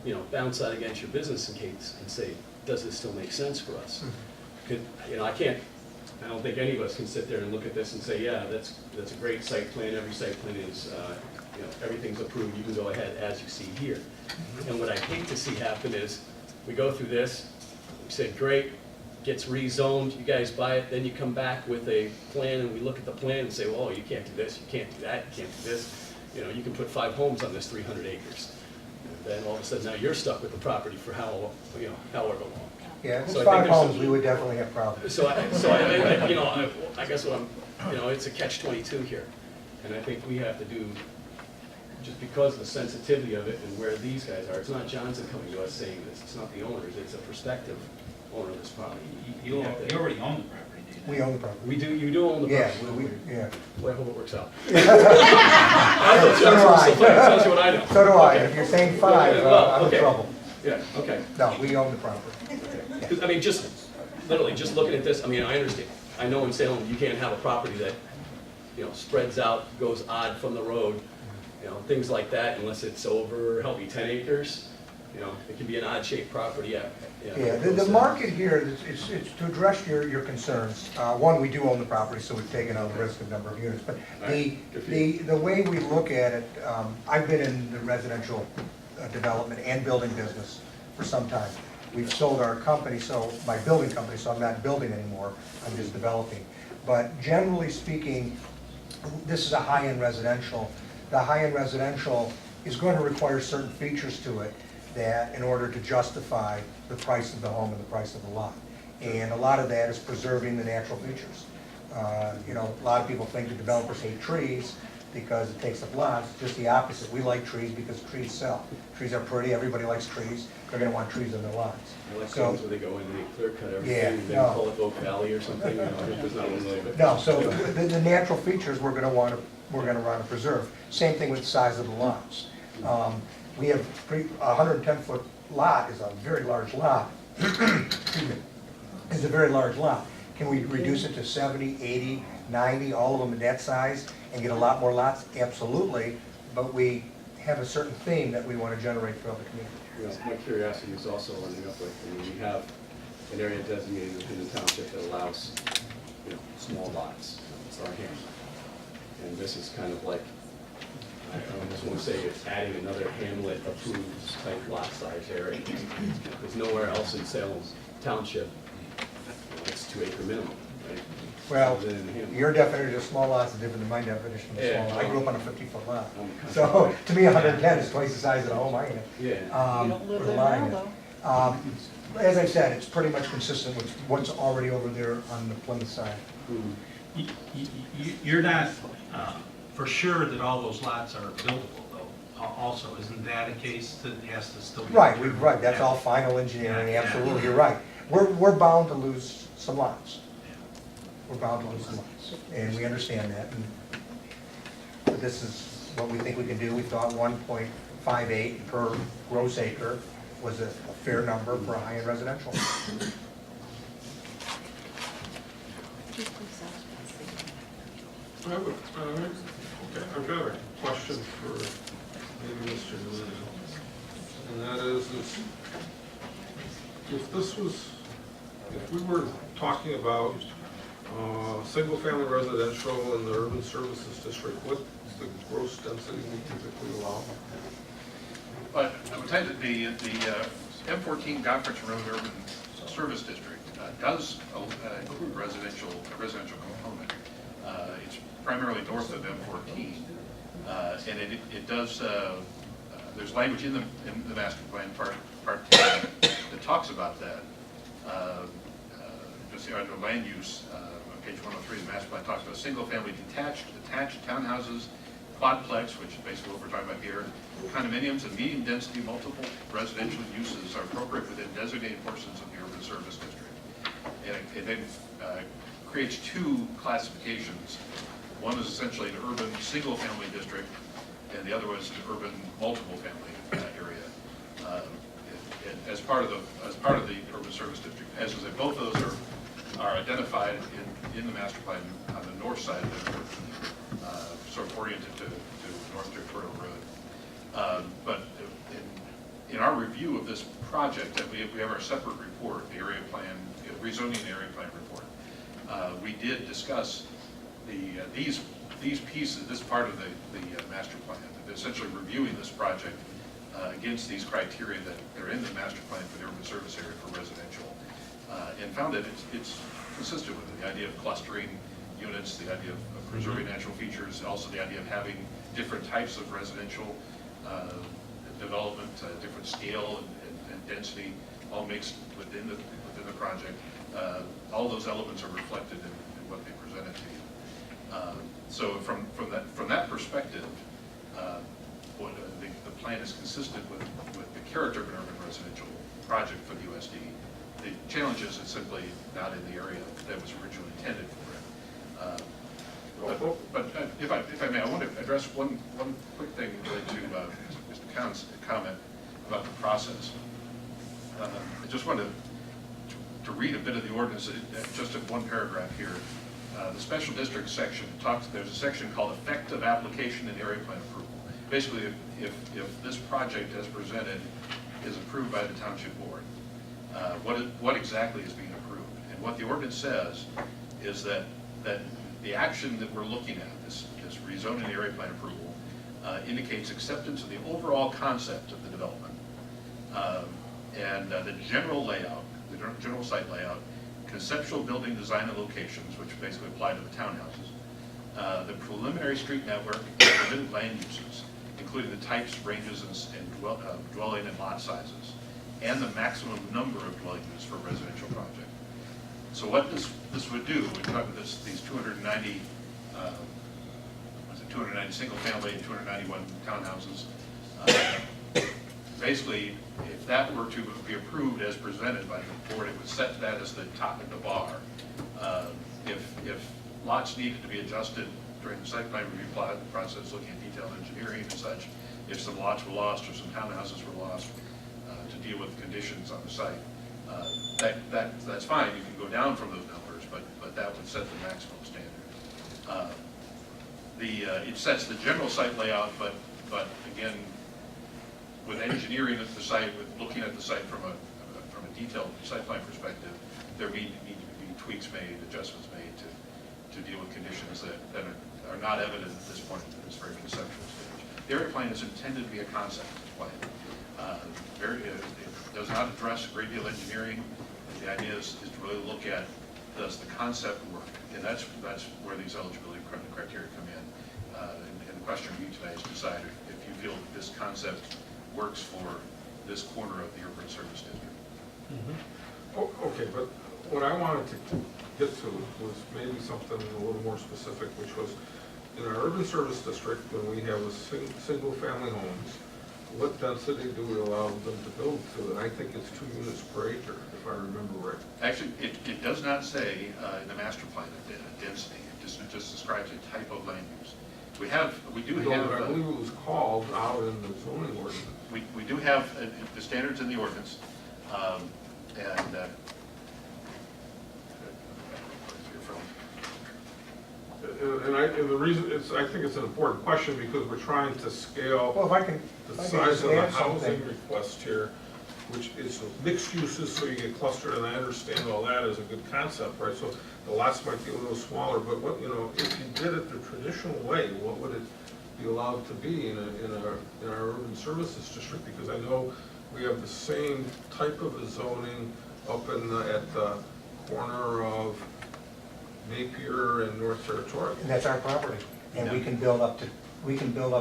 you know, bounce that against your business case and say, does this still make sense for us? You know, I don't think any of us can sit there and look at this and say, yeah, that's a great site plan. Every site plan is, you know, everything's approved. You can go ahead as you see here. And what I hate to see happen is we go through this, we say, great, gets rezoned, you guys buy it, then you come back with a plan and we look at the plan and say, well, you can't do this, you can't do that, you can't do this. You know, you can put 5 homes on this 300 acres. And then all of a sudden now you're stuck with the property for however long. Yeah, if it's 5 homes, we would definitely have problems. So I you know, I guess what I'm, you know, it's a catch-22 here. And I think we have to do, just because of the sensitivity of it and where these guys are, it's not Johnson coming to us saying this, it's not the owners, it's a prospective owner of this property. You already own the property, do you? We own the property. You do own the property? Yeah. Well, I hope it works out. So do I. Tells you what I know. So do I. If you're saying 5, I'm in trouble. Yeah, okay. No, we own the property. Because, I mean, just, literally, just looking at this, I mean, I understand. I know in Salem, you can't have a property that, you know, spreads out, goes odd from the road, you know, things like that, unless it's over, help me, 10 acres. You know, it can be an odd-shaped property, yeah. Yeah, the market here, it's to address your concerns. One, we do own the property, so we've taken on the risk of number of units. But the way we look at it, I've been in the residential development and building business for some time. We've sold our company, my building company, so I'm not building anymore, I'm just developing. But generally speaking, this is a high-end residential. The high-end residential is going to require certain features to it that in order to justify the price of the home and the price of the lot. And a lot of that is preserving the natural features. You know, a lot of people think the developers hate trees because it takes up lots. Just the opposite. We like trees because trees sell. Trees are pretty, everybody likes trees. They're going to want trees in their lots. I like things where they go in and they clear cut everything, and then call it Oak Valley or something. You know, there's not one like it. No, so the natural features we're going to want to preserve. Same thing with the size of the lots. We have a 110-foot lot is a very large lot. Excuse me. Is a very large lot. Can we reduce it to 70, 80, 90, all of them in that size, and get a lot more lots? Absolutely, but we have a certain theme that we want to generate throughout the community. You know, my curiosity is also ending up with, I mean, we have an area designated within the township that allows, you know, small lots. It's our hamlet. And this is kind of like, I almost want to say it's adding another hamlet approved type lot size area. There's nowhere else in Salem Township, you know, it's 2 acre minimum, right? Well, Other than the hamlet. your definition of small lots is different than my definition of Yeah. small. I grew up on a 50-foot lot. I'm- So, to me, 110 is twice the size of the home I have. Yeah. You don't live or the there line now, is. As I said, it's pretty much consistent with what's already over there on the Plymouth side. You're not for sure that all those lots are buildable, though, also, isn't that a case that has to still be? Right, determined? right, that's Yeah. all final engineering, Yeah. absolutely, you're right. We're bound to lose some lots. We're bound to lose some lots, and we understand that. But this is what we think we can do. We thought 1.58 per gross acre was a fair number for a high-end residential. I've got a question for maybe Mr. Newman. And that is if this was, if we were talking about single-family residential in the urban services district, what's the gross density we typically allow? But I would tell you that the M14 Goffridge Road Urban Service District does include a residential component. It's primarily north of M14, and it does. There's language in the master plan part 10 that talks about that. Just under land use, on page 103, the master plan talks about single-family detached townhouses, quadplex, which is basically what we're talking about here, condominiums and medium-density multiple residential uses are appropriate within designated portions of the urban service district. And it then creates two classifications. One is essentially an urban single-family district, and the other was an urban multiple-family area. And as part of the urban service district, as I say, both of those are identified in the master plan on the north side of the sort of oriented to North Tutorial Road. But in our review of this project, that we have our separate report, the area plan, rezoning area plan report. We did discuss these pieces, this part of the master plan, essentially reviewing this project against these criteria that are in the master plan for the urban service area for residential, and found that it's consistent with it. The idea of clustering units, the idea of preserving natural features, also the idea of having different types of residential development, different scale and density, all mixed within the project. All those elements are reflected in what they presented to you. So from that perspective, the plan is consistent with the character of an urban residential project for the USD. The challenge is it's simply not in the area that was originally intended for it. But if I may, I want to address one quick thing related to Mr. Khan's comment about the process. I just wanted to read a bit of the ordinance, just in one paragraph here. The special district section there's a section called effective application and area plan approval. Basically, if this project as presented is approved by the township board, what exactly is being approved? And what the ordinance says is that the action that we're looking at, this rezoning area plan approval, indicates acceptance of the overall concept of the development, and the general layout, the general site layout, conceptual building design and locations, which basically apply to the townhouses, the preliminary street network, and permitted land uses, including the types, ranges, and dwelling and lot sizes, and the maximum number of dwelling units for a residential project. So what this would do, we talk about these 290, 290 single family and 291 townhouses. Basically, if that were to be approved as presented by the board, it would set that as the top of the bar. If lots needed to be adjusted during the site plan review process, looking at detailed engineering and such, if some lots were lost or some townhouses were lost, to deal with conditions on the site, that's fine. You can go down from those numbers, but that would set the maximum standard. It sets the general site layout, but again, with engineering at the site, with looking at the site from a detailed site plan perspective, there need to be tweaks made, adjustments made to deal with conditions that are not evident at this point in this very conceptual stage. The area plan is intended to be a concept plan. It does not address a great deal of engineering. The idea is to really look at, does the concept work? And that's where these eligibility criteria come in. And the question for you today is to decide if you feel that this concept works for this corner of the urban service district. Okay, but what I wanted to get to was maybe something a little more specific, which was in our urban service district, when we have single-family homes, what density do we allow them to build to? And I think it's 2 units per acre, if I remember right. Actually, it does not say in the master plan a density. It just describes a type of land use. We do have. I believe it was called out in the zoning ordinance. We do have the standards in the ordinance, And the reason I think it's an important question because we're trying to scale the size of the housing request here, which is mixed uses, so you get clustered, and I understand all that is a good concept, right? So the lots might be a little smaller, but if you did it the traditional way, what would it be allowed to be in our urban services district? Because I know we have the same type of a zoning up at the corner of Napier and North Territorial. And that's our property, and we can build up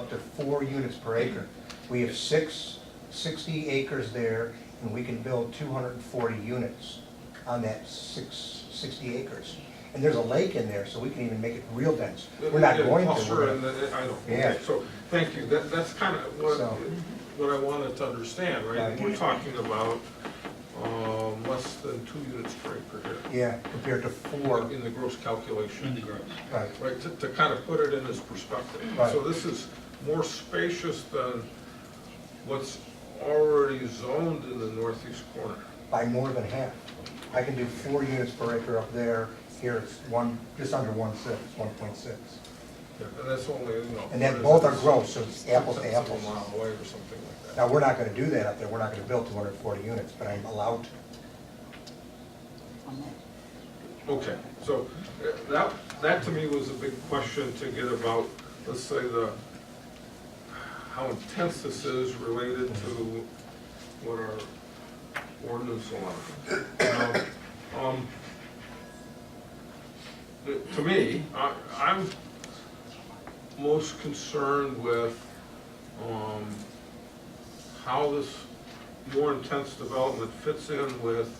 to 4 units per acre. We have 60 acres there, and we can build 240 units on that 60 acres. And there's a lake in there, so we can even make it real dense. We're not going to. I know. Yeah. So, thank you. That's kind of what I wanted to understand, right? We're talking about less than 2 units per acre here. Yeah, compared to 4. In the gross calculation. In the gross. Right. Right, to kind of put it in this perspective. Right. So this is more spacious than what's already zoned in the northeast corner. By more than half. I can do 4 units per acre up there. Here it's just under 1.6. Yeah, and that's only, And then both are gross, so it's apples to tenths of apples. a mile away or something like that. Now, we're not gonna do that up there. We're not gonna build 240 units, but I'm allowed to. Okay, so that to me was a big question to get about, let's say, how intense this is related to what our ordinance allows. To me, I'm most concerned with how this more intense development fits in with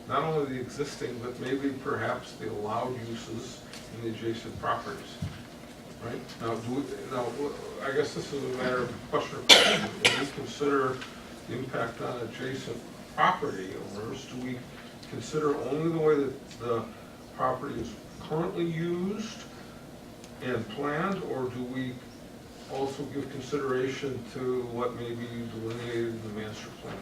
not only the existing, but maybe perhaps the allowed uses in the adjacent properties, right? Now, I guess this is a matter of question of question. Do we consider the impact on adjacent property owners? Do we consider only the way that the property is currently used and planned, or do we also give consideration to what may be delineated in the master plan?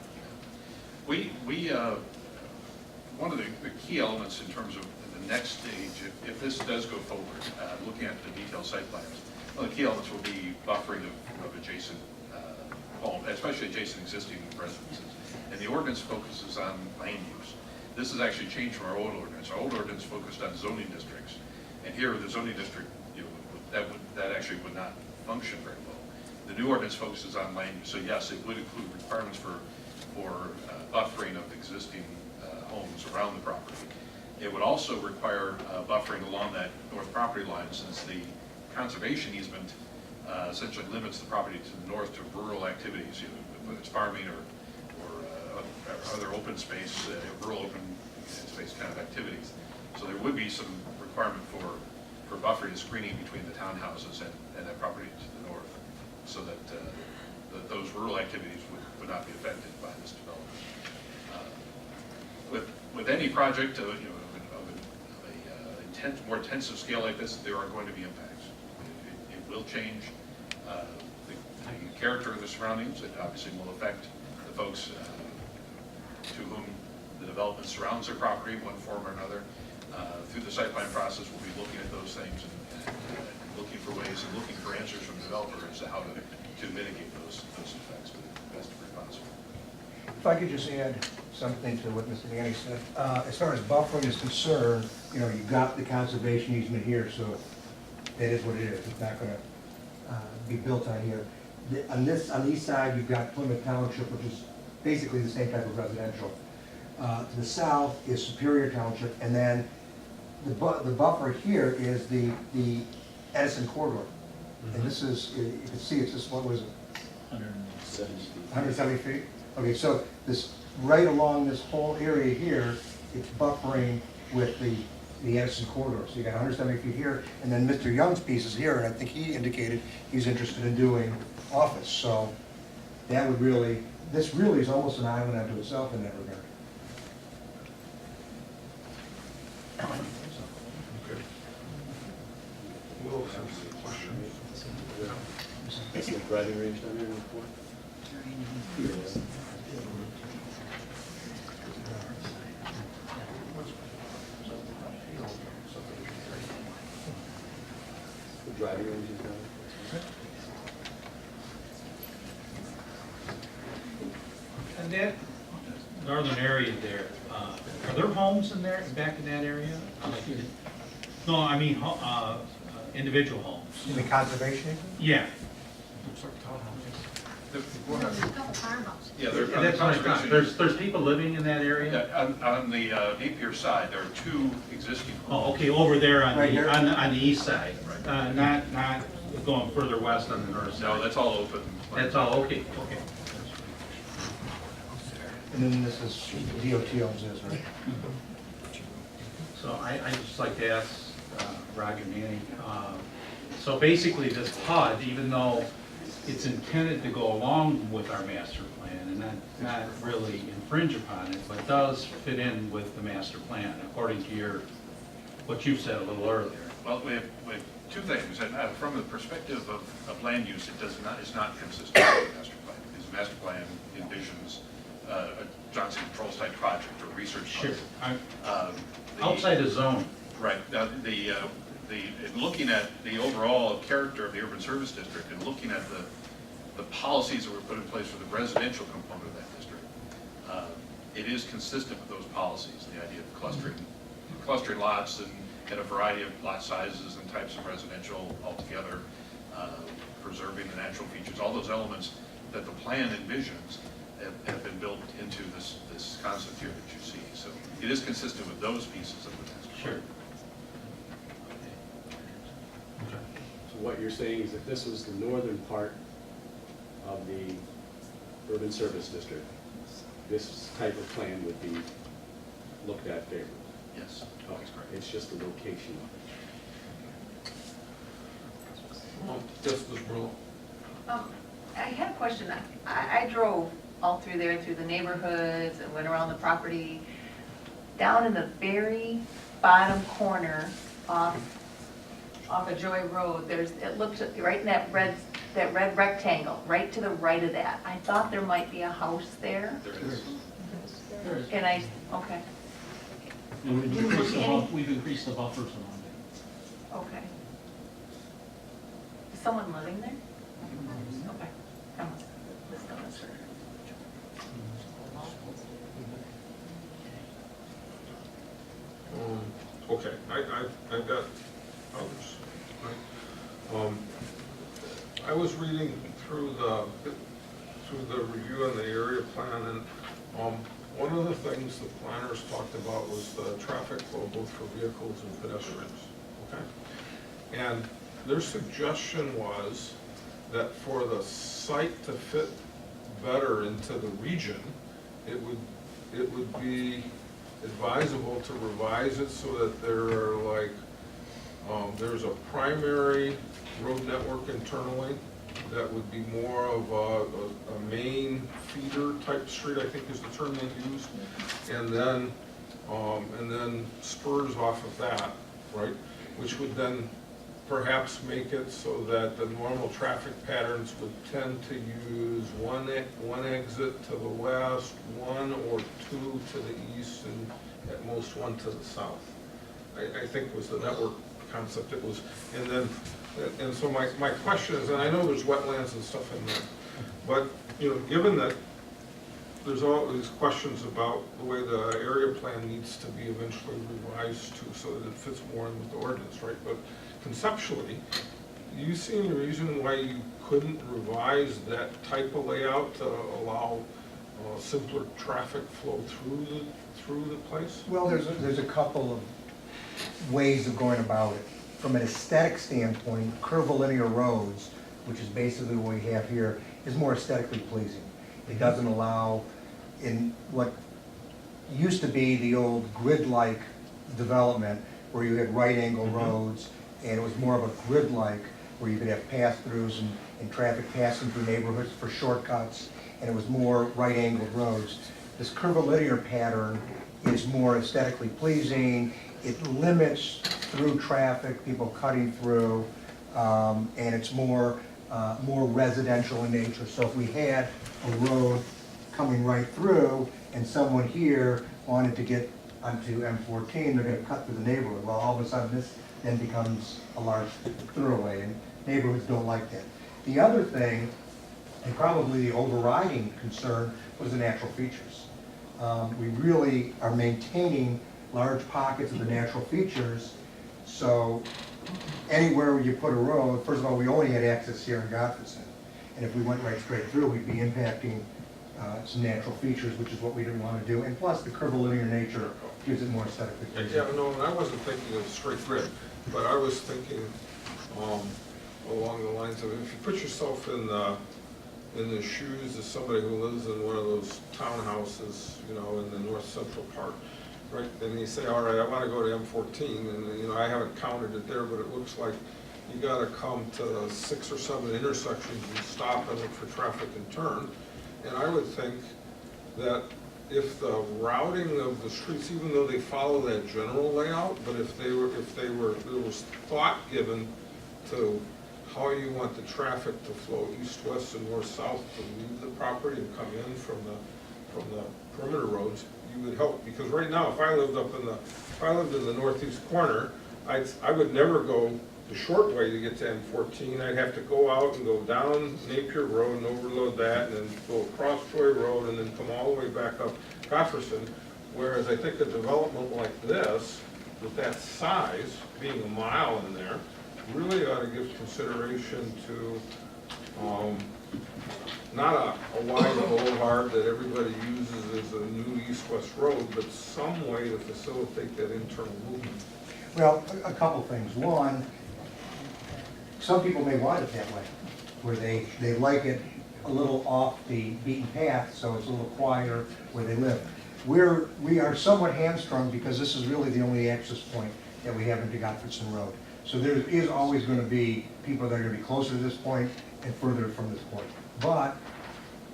One of the key elements in terms of the next stage, if this does go forward, looking at the detailed site plans, one of the key elements will be buffering of adjacent homes, especially adjacent existing residences. And the ordinance focuses on land use. This has actually changed from our old ordinance. Our old ordinance focused on zoning districts. And here, the zoning district, that actually would not function very well. The new ordinance focuses on land use. So yes, it would include requirements for buffering of existing homes around the property. It would also require buffering along that north property line, since the conservation easement essentially limits the property to the north to rural activities, whether it's farming or other open space, rural open space kind of activities. So there would be some requirement for buffering and screening between the townhouses and that property to the north, so that those rural activities would not be affected by this development. With any project of a more intensive scale like this, there are going to be impacts. It will change the character of the surroundings. It obviously will affect the folks to whom the development surrounds their property in one form or another. Through the site plan process, we'll be looking at those things and looking for ways and looking for answers from the developer as to how to mitigate those effects to the best degree possible. If I could just add something to what Mr. Manning said. As far as buffering is concerned, you know, you've got the conservation easement here, so that is what it is. It's not gonna be built on here. On the east side, you've got Plymouth Township, which is basically the same type of residential. To the south is Superior Township, and then the buffer here is the Edison corridor. And this is, you can see it's just, what was it? 170 feet? Okay, so this, right along this whole area here, it's buffering with the Edison corridor. So you got 170 feet here, and then Mr. Young's piece is here, and I think he indicated he's interested in doing office. So that would really, this really is almost an island unto itself in that regard. Okay. Who else has questions? That's the driving range down there in the corner? The driving range is down there? And that northern area there, are there homes in there, back in that area? No, I mean, individual homes. In the conservation? Yeah. There's a couple farmhouses. Yeah, Yeah, that's what I thought. There's people living in that area? Yeah, on the Napier side, there are two existing homes. Oh, okay, over there on Right the, here? on the east side, Right. not going further west on the north side. No, that's all open. That's all, okay. And then this is, DOT owns this, right? So I just like to ask Roger Manning, so basically this PUD, even though it's intended to go along with our master plan and not really infringe upon it, but does fit in with the master plan, according to what you said a little earlier. Well, we have two things, and from the perspective of land use, it's not consistent with the master plan, because the master plan envisions a Johnson Controls type project or research Sure. project. Outside the zone. Right. Now, looking at the overall character of the urban service district and looking at the policies that were put in place for the residential component of that district, it is consistent with those policies, the idea of clustering lots and a variety of lot sizes and types of residential altogether, preserving the natural features, all those elements that the plan envisions have been built into this concept here that you see. So it is consistent with those pieces of the master plan. Sure. So what you're saying is if this was the northern part of the urban service district, this type of plan would be looked at favorably? Yes, Oh, that's correct. it's just the location of it. Yes, Ms. Brule. I had a question. I drove all through there, through the neighborhoods, and went around the property. Down in the very bottom corner off of Joy Road, it looked right in that red rectangle, right to the right of that. I thought there might be a house there. There is. And okay. We've increased the buffers along there. Okay. Is someone living there? Okay. I must have misunderstood. Okay, I've got others. Right? I was reading through the review on the area plan, and one of the things the planners talked about was the traffic flow, both for vehicles and pedestrians. Okay, and their suggestion was that for the site to fit better into the region, it would be advisable to revise it so that there are like, there's a primary road network internally that would be more of a main feeder type street, I think is the term they used, and then spurs off of that, right, which would then perhaps make it so that the normal traffic patterns would tend to use one exit to the west, one or two to the east, and at most one to the south. I think was the network concept it was. And then, and so my question is, and I know there's wetlands and stuff in there, but, you know, given that there's all these questions about the way the area plan needs to be eventually revised to so that it fits more in with the ordinance, right? But conceptually, do you see any reason why you couldn't revise that type of layout to allow simpler traffic flow through the place? Well, there's a couple of ways of going about it. From an aesthetic standpoint, curvilinear roads, which is basically what we have here, is more aesthetically pleasing. It doesn't allow, in what used to be the old grid-like development, where you had right-angle roads, and it was more of a grid-like, where you could have pass-throughs and traffic passing through neighborhoods for shortcuts, and it was more right-angled roads. This curvilinear pattern is more aesthetically pleasing. It limits through traffic, people cutting through, and it's more residential in nature. So if we had a road coming right through and someone here wanted to get onto M14, they're going to cut through the neighborhood. Well, all of a sudden this then becomes a large thoroughway, and neighborhoods don't like that. The other thing, and probably the overriding concern, was the natural features. We really are maintaining large pockets of the natural features, so anywhere you put a road, first of all, we only had access here in Godfreyson, and if we went right straight through, we'd be impacting some natural features, which is what we didn't want to do, and plus the curvilinear nature gives it more aesthetically pleasing. Yeah, no, and I wasn't thinking of straight grid, but I was thinking along the lines of, if you put yourself in the shoes of somebody who lives in one of those townhouses, you know, in the north central part, right, and you say, all right, I want to go to M14, and, you know, I haven't counted it there, but it looks like you got to come to 6 or 7 intersections and stop and look for traffic and turn. And I would think that if the routing of the streets, even though they follow that general layout, but if there was thought given to how you want the traffic to flow east, west, and north, south to leave the property and come in from the perimeter roads, you would help. Because right now, if I lived in the northeast corner, I would never go the short way to get to M14. I'd have to go out and go down Napier Road and overload that, and then go across Troy Road, and then come all the way back up Gofferson. Whereas I think a development like this, with that size, being a mile in there, really ought to give consideration to not a wide boulevard that everybody uses as a new east-west road, but some way to facilitate that internal movement. Well, a couple things. One, some people may want it that way, where they like it a little off the beaten path, so it's a little quieter where they live. We are somewhat hamstrung because this is really the only access point that we have into Godfreyson Road. So there is always going to be people that are going to be closer to this point and further from this point. But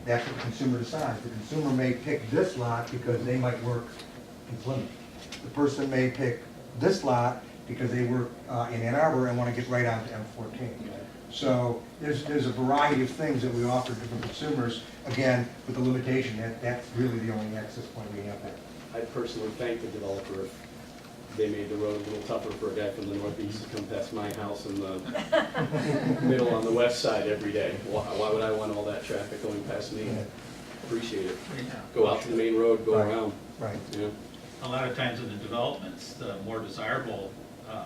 that's what the consumer decides. The consumer may pick this lot because they might work in Plymouth. The person may pick this lot because they work in Ann Arbor and want to get right onto M14. So there's a variety of things that we offer to different consumers, again, with the limitation that that's really the only access point we have there. I personally thank the developer if they made the road a little tougher for a guy from the northeast to come past my house in the middle on the west side every day. Why would I want all that traffic going past me? Appreciate it. Go out to the main road, go around. Right. Yeah. A lot of times in the developments, the more desirable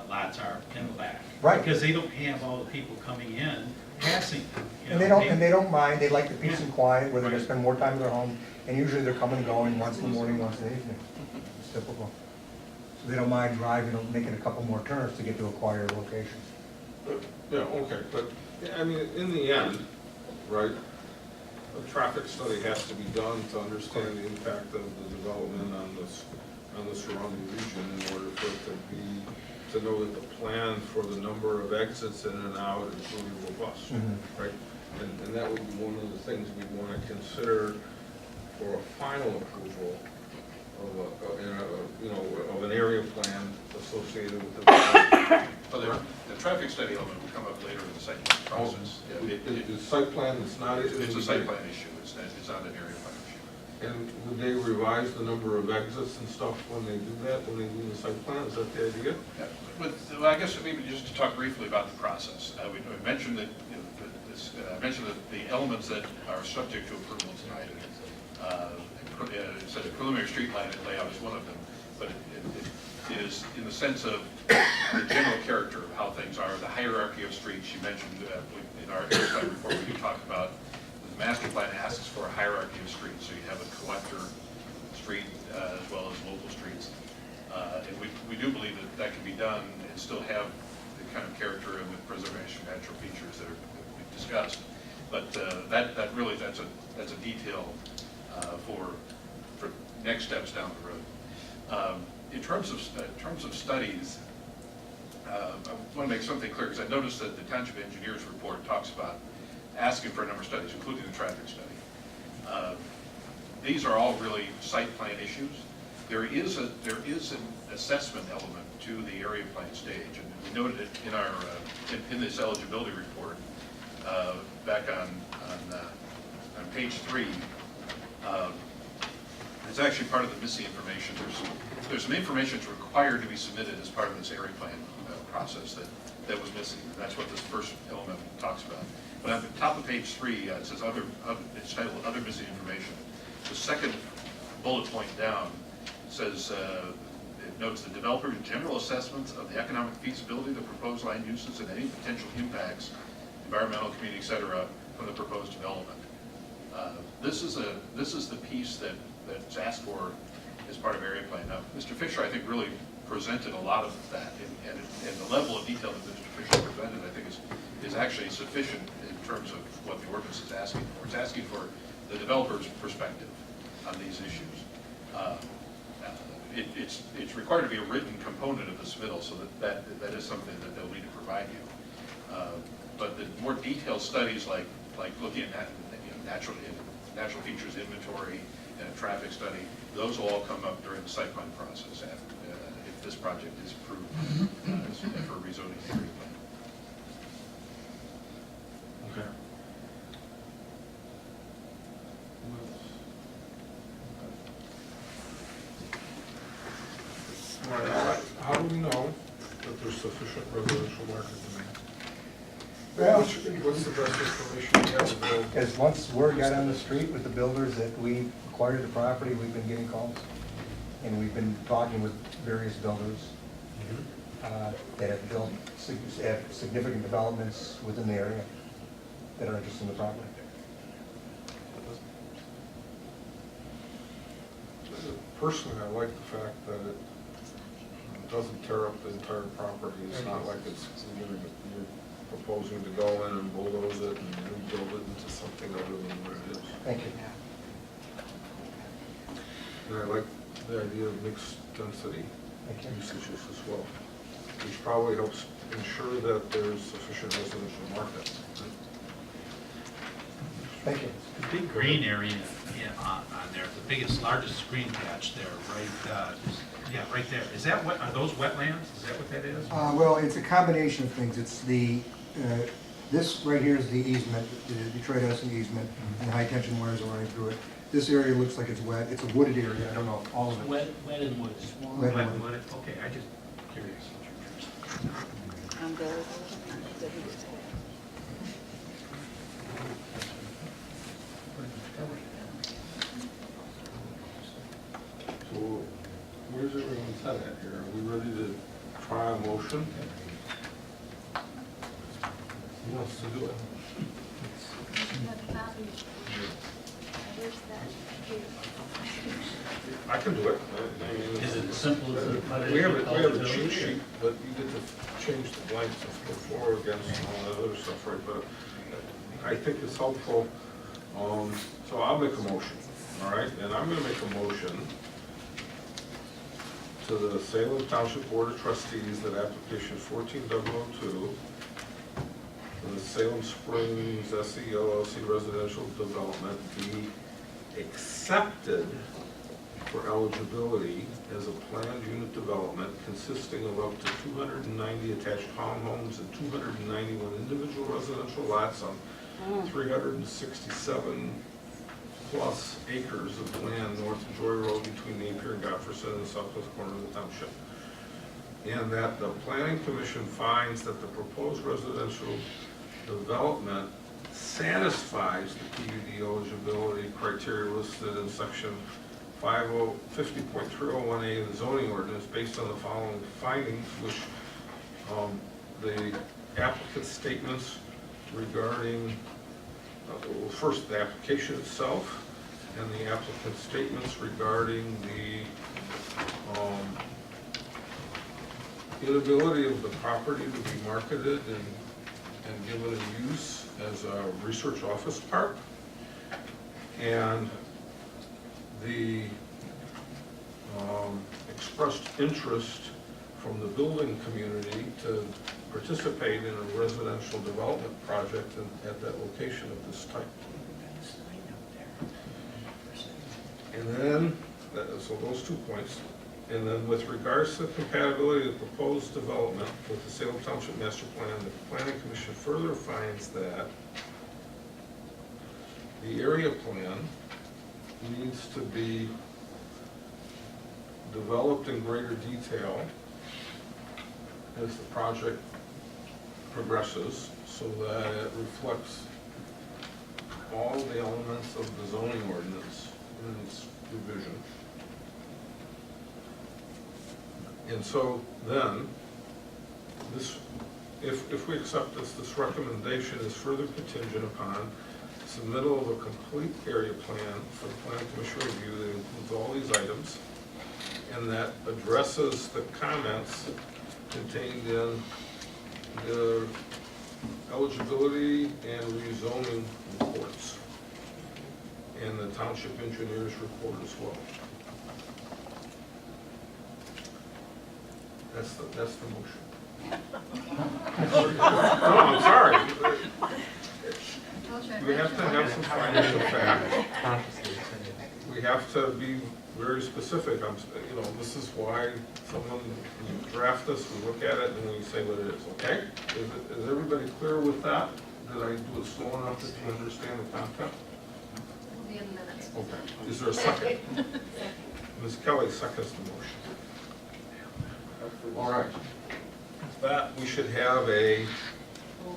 lots are in the back. Right. Because they don't have all the people coming in, passing. And they don't mind. They like the peace and quiet where they're going to spend more time at their home. And usually they're coming and going once in the morning, once in the evening. It's typical. So they don't mind driving, making a couple more turns to get to a quieter location. Yeah, okay, but, I mean, in the end, right, a traffic study has to be done to understand the impact of the development on the surrounding region in order for it to know that the plan for the number of exits in and out is really robust, right? And that would be one of the things we'd want to consider for a final approval of an area plan associated with the. Well, the traffic study element will come up later in the site plan process. Yeah, The site plan is not. It's a site plan issue, it's not an area plan issue. And would they revise the number of exits and stuff when they do that, when they do the site plan? Is that the idea? Yeah, but well, I guess maybe just to talk briefly about the process. We mentioned that, I mentioned that the elements that are subject to approval tonight, it said a preliminary street layout is one of them, but it is in the sense of the general character of how things are, the hierarchy of streets. You mentioned in our area plan report, we do talk about the master plan asks for a hierarchy of streets, so you have a collector street as well as local streets. And we do believe that that can be done and still have the kind of character and the preservation of natural features that we've discussed. But that's a detail for next steps down the road. In terms of studies, I want to make something clear, because I noticed that the Township Engineers report talks about asking for a number of studies, including the traffic study. These are all really site plan issues. There is an assessment element to the area plan stage, and we noted it in our in this eligibility report back on page 3. It's actually part of the missing information. There's some information that's required to be submitted as part of this area plan process that was missing. And that's what this first element talks about. But at the top of page 3, it says it's titled Other Missing Information. The second bullet point down says, it notes the developer's general assessments of the economic feasibility of the proposed land uses and any potential impacts, environmental, community, et cetera, from the proposed development. This is the piece that's asked for as part of area plan. Now, Mr. Fisher, I think, really presented a lot of that, and the level of detail that Mr. Fisher presented, I think, is actually sufficient in terms of what the ordinance is asking for. It's asking for the developer's perspective on these issues. It's required to be a written component of the submittal, so that is something that they'll need to provide you. But the more detailed studies, like looking at natural features inventory and a traffic study, those will all come up during the site plan process if this project is approved for rezoning area plan. Okay. All right, how do we know that there's sufficient residential market demand? Well, What's the best information you have available? Because once word got on the street with the builders that we acquired the property, we've been getting calls. And we've been talking with various builders that have built significant developments within the area that are interested in the property. Personally, I like the fact that it doesn't tear up the entire property. It's not like you're proposing to go in and bulldoze it and rebuild it into something other than what it is. Thank you. And I like the idea of mixed density usages as well, which probably helps ensure that there's sufficient residential market. Thank you. The big green area on there, the biggest, largest green patch there, right there. Is that are those wetlands? Is that what that is? Well, it's a combination of things. It's this right here is the easement, the Detroit Edison easement, and high tension wires are running through it. This area looks like it's wet. It's a wooded area. I don't know if all of it. Wet and woods. Wet and wooded. Okay, I just curious. I'm good. So where's everyone's head at here? Are we ready to try a motion? Who wants to do it? I can do it. Is it as simple as we have a cheat sheet, but you get to change the blanks before against all that other stuff, right? But I think it's helpful. So I'll make a motion, all right? And I'm going to make a motion to the Salem Township Board of Trustees that application 14002 for the Salem Springs SELLC residential development be accepted for eligibility as a planned unit development consisting of up to 290 attached townhomes and 291 individual residential lots on 367 plus acres of land north of Joy Road between Napier and Godfreyson and the southwest corner of the township. And that the planning commission finds that the proposed residential development satisfies the PUD eligibility criteria listed in section 50.301A of the zoning ordinance based on the following findings, which the applicant's statements regarding, well, first the application itself and the applicant's statements regarding the inability of the property to be marketed and given a use as a research office park, and the expressed interest from the building community to participate in a residential development project at that location of this type. And then, so those 2 points. And then with regards to the compatibility of the proposed development with the Salem Township Master Plan, the Planning Commission further finds that the area plan needs to be developed in greater detail as the project progresses so that it reflects all the elements of the zoning ordinance in its revision. And so then, this, if we accept this recommendation is further contingent upon submittal of a complete area plan for the Planning Commission review that includes all these items and that addresses the comments contained in the eligibility and rezoning reports and the township engineer's report as well. That's the motion. No, I'm sorry. We have to have some financial facts. We have to be very specific. This is why someone draft this, we look at it, and we say what it is, okay? Is everybody clear with that? Did I do it slow enough that you understand the content? Okay. Is there a second? Ms. Kelly seconds the motion. All right. With that, we should have a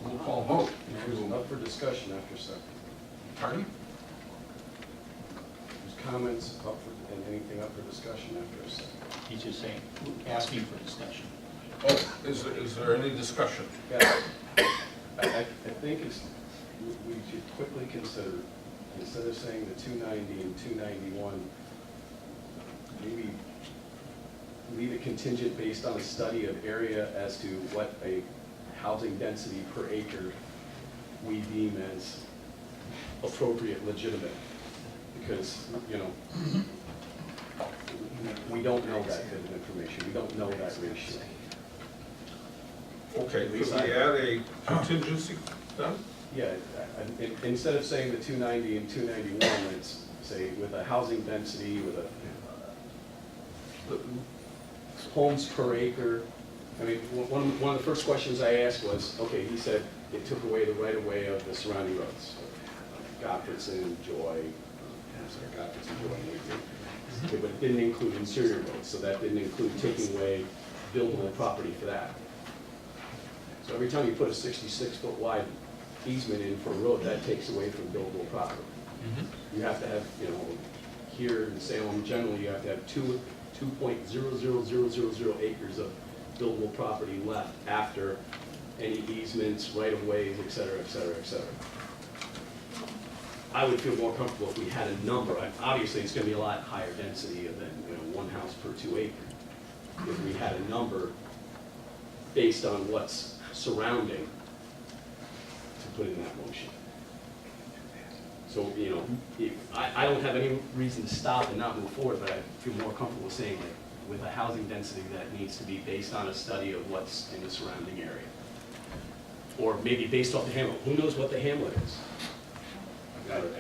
roll call vote. Up for discussion after second. Pardon? There's comments up for, and anything up for discussion after a second. He's just saying, asking for discussion. Oh, is there any discussion? Yeah. I think we should quickly consider, instead of saying the 290 and 291, maybe leave it contingent based on a study of area as to what a housing density per acre we deem as appropriate, legitimate. Because, we don't know that bit of information. We don't know that ratio. Okay, could we add a contingency then? Yeah, instead of saying the 290 and 291, it's say with a housing density, with a homes per acre. I mean, one of the first questions I asked was, okay, he said it took away the right-of-way of the surrounding roads. Godfreyson, Joy, Godfreyson, Joy, okay, but it didn't include interior roads, so that didn't include taking away buildable property for that. So every time you put a 66-foot wide easement in for a road, that takes away from buildable property. You have to have, here in Salem, generally, you have to have 2.00000 acres of buildable property left after any easements, right-of-ways, et cetera, et cetera, et cetera. I would feel more comfortable if we had a number. Obviously, it's going to be a lot higher density than one house per 2 acres. If we had a number based on what's surrounding to put in that motion. So, I don't have any reason to stop and not move forward, but I feel more comfortable saying that with a housing density that needs to be based on a study of what's in the surrounding area. Or maybe based off the hamlet. Who knows what the hamlet is?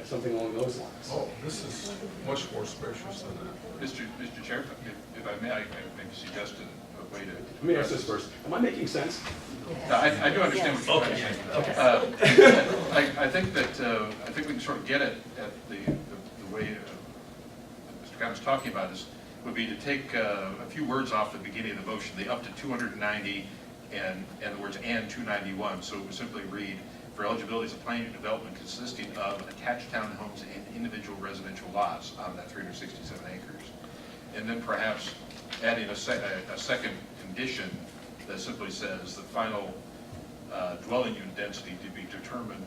something along those lines. Oh, this is much more spacious than that. Mr. Chair, if I may, I maybe suggest a way to. Let me ask this first. Am I making sense? I do understand what you're trying to say. I think we can sort of get at the way Mr. Cobb was talking about this, would be to take a few words off the beginning of the motion, the up to 290 and the words and 291. So it would simply read, for eligibility as a planning development consisting of attached townhomes and individual residential lots on that 367 acres. And then perhaps adding a second condition that simply says the final dwelling unit density to be determined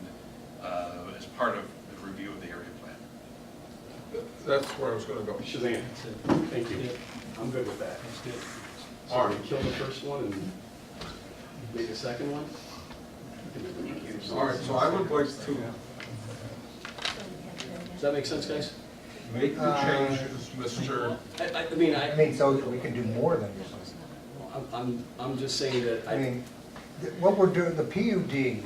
as part of the review of the area plan. That's where I was going to go. Shazam. Thank you. I'm good with that. That's good. So All we right. kill the first one and make a second one? All right, so I would like to Does that make sense, guys? make the changes, Mr. I I mean, so that we can do more than this. I'm just saying that I mean, what we're doing, the PUD,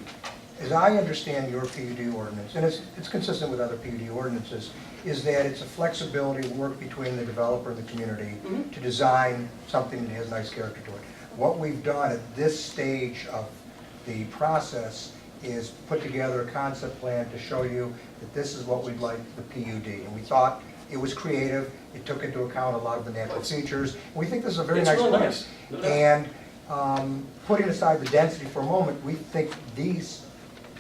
as I understand your PUD ordinance, and it's consistent with other PUD ordinances, is that it's a flexibility work between the developer and the community to design something that has nice character to it. What we've done at this stage of the process is put together a concept plan to show you that this is what we'd like the PUD. And we thought it was creative, it took into account a lot of the natural features. And we think this is a very It's nice real plan. nice. No doubt. And putting aside the density for a moment, we think these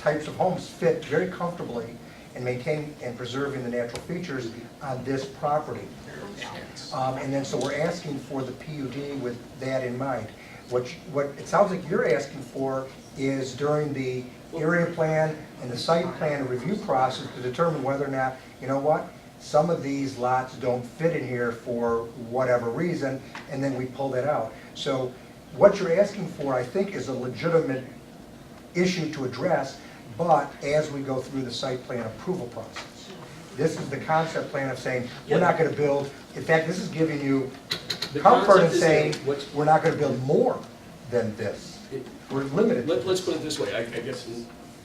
types of homes fit very comfortably in maintaining and preserving the natural features on this property. And then, so we're asking for the PUD with that in mind. What it sounds like you're asking for is during the area plan and the site plan review process to determine whether or not, you know what, some of these lots don't fit in here for whatever reason, and then we pull that out. So what you're asking for, I think, is a legitimate issue to address, but as we go through the site plan approval process. This is the concept plan of saying, we're not gonna build, in fact, this is giving you The comfort in concept is saying, that what's- we're not gonna build more than this. We're limited. Let's put it this way, I guess,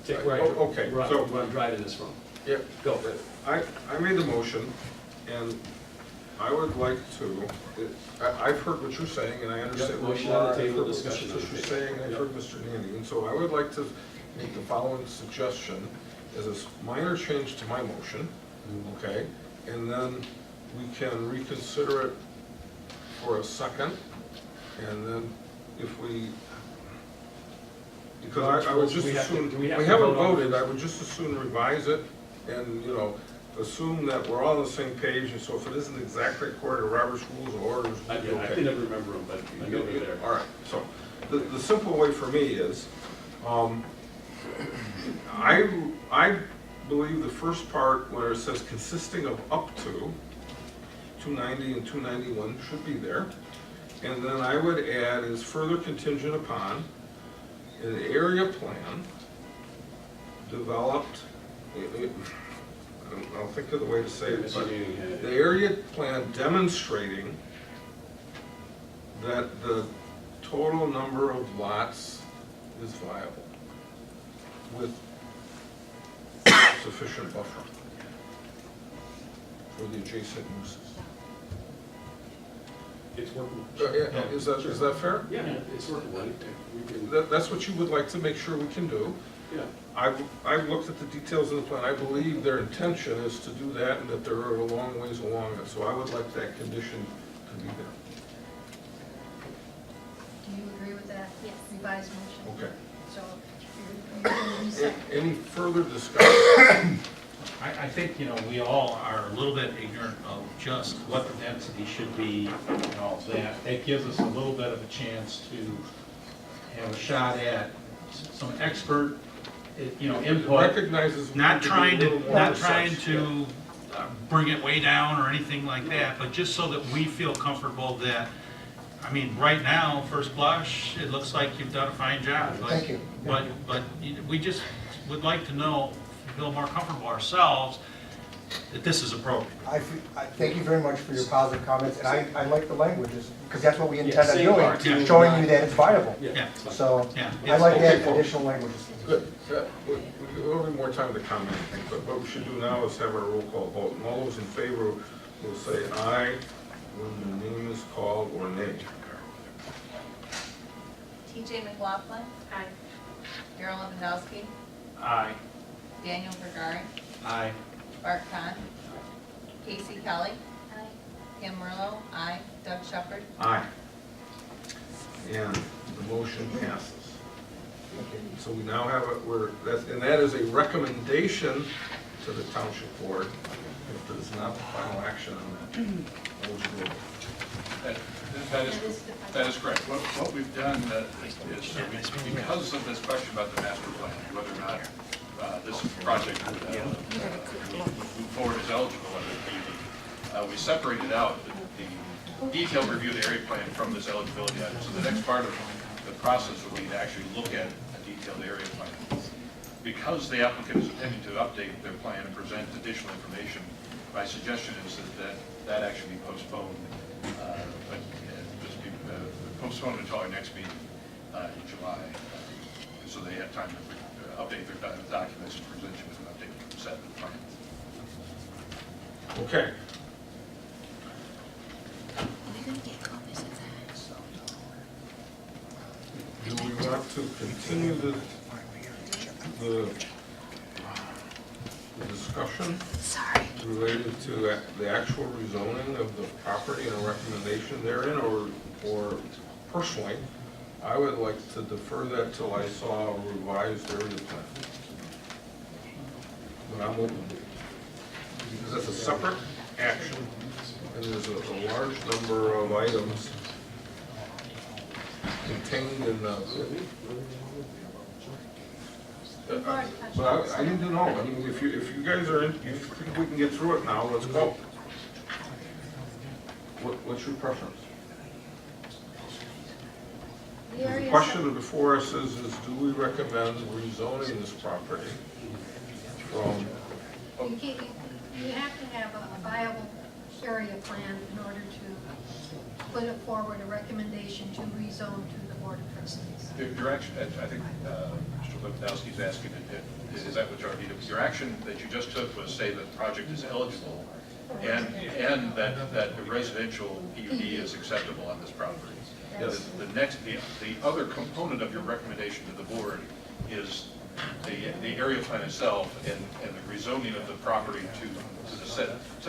take where Okay, so- I'm driving this from. Yeah, Go. I made the motion, and I would like to, I've heard what you're saying, and I understand Yep, what motion you on are. the I've table, heard what discussion Mr. on the Fisher's table. saying, and I've Yep. heard Mr. Nandy, and so I would like to make the following suggestion as a minor change to my motion, okay? And then we can reconsider it for a second, and then if we, because I would just We have to- assume, do we we have to haven't vote on voted, it? I would just as soon revise it and, you know, assume that we're all on the same page, and so if it isn't exactly according to Robert's Rules of Orders, I we'll be okay. can never remember them, but I know they're there. All right, so the simple way for me is, I believe the first part where it says consisting of up to 290 and 291 should be there. And then I would add is further contingent upon an area plan developed, I'll think of the way to say it, but the area plan demonstrating that the total number of lots is viable with sufficient buffer for the adjacent uses. It's workable. Is that fair? Yeah, it's workable. That's what you would like to make sure we can do. Yeah. I've looked at the details of the plan. I believe their intention is to do that and that they're a long ways along it. So I would like that condition to be there. Do you agree with that? Yes. Revised motion? Okay. So you're going to reset. Any further discussion? I think, we all are a little bit ignorant of just what the density should be and all that. It gives us a little bit of a chance to have a shot at some expert, input. Recognizes. Not trying to Yeah. bring it way down or anything like that, but just so that we feel comfortable that, right now, first blush, it looks like you've done a fine job. But- Thank you. But we just would like to know, feel more comfortable ourselves that this is appropriate. I thank you very much for your positive comments, and I like the languages, because that's what we intend on same part, doing, too. showing you that it's viable. Yeah. So, Yeah. I like Okay, that folks. additional languages. Good. We'll have more time to comment, I think, but what we should do now is have our roll call vote. And all those in favor will say aye when the name is called, or nay. TJ McLaughlin. Aye. Darrell Lewandowski. Aye. Daniel Vergari. Aye. Bart Kahn. Casey Kelly. Aye. Kim Merlo. Aye. Doug Shepard. Aye. And the motion passes. So we now have and that is a recommendation to the township board, if there's not final action on that eligibility. That is correct. What we've done is, because of this question about the master plan, whether or not this project move forward as eligible under the PUD, we separated out the detailed review of the area plan from this eligibility item. So the next part of the process will be to actually look at a detailed area plan. Because the applicant is intending to update their plan and present additional information, my suggestion is that actually be postponed, but just be postponed until our next meeting in July, so they have time to update their documents and present you with an updated set of plans. Okay. Do we want to continue the discussion related to the actual rezoning of the property and a recommendation therein, or personally, I would like to defer that till I saw a revised area plan. But I'm open, because that's a separate action, and there's a large number of items contained in the. But I need to know, I mean, if you guys are in, you think we can get through it now, let's go. What's your preference? The question before us is do we recommend rezoning this property from? You have to have a viable area plan in order to put it forward, a recommendation to rezone to the Board of Trustees. Your action, I think Mr. Lewandowski's asking, is that what your action that you just took was say that the project is eligible and that the residential PUD is acceptable on this property. The other component of your recommendation to the board is the area plan itself and the rezoning of the property to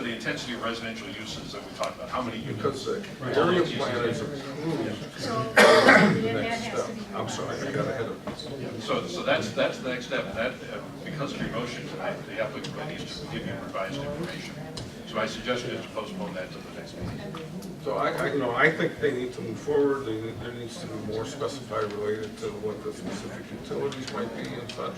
the intensity of residential uses that we talked about. How many units? Because the area plan is approved. So The next that has step. to be I'm sorry, I got ahead of you. So that's the next step, and that, because of your motion tonight, the applicant needs to give you revised information. So my suggestion is to postpone that to the next meeting. So I think they need to move forward. There needs to be more specified related to what the specific utilities might be and such.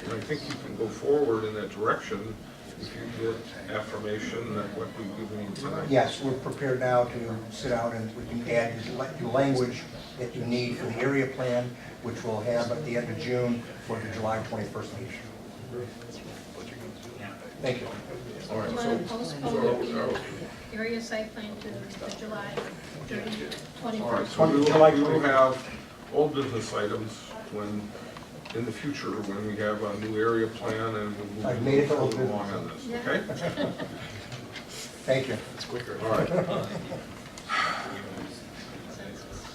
And I think you can go forward in that direction if you get affirmation that what we've given you tonight. Yes, we're prepared now to sit down and we can add the language that you need for the area plan, which we'll have at the end of June for the July 21st meeting. Thank you. All right, You so, want to postpone the area site plan to the July 30, all right, 21st? so we will have old business items in the future when we have a new area plan and we'll I've made it to old move along on this, okay? Thank you. It's quicker. All right.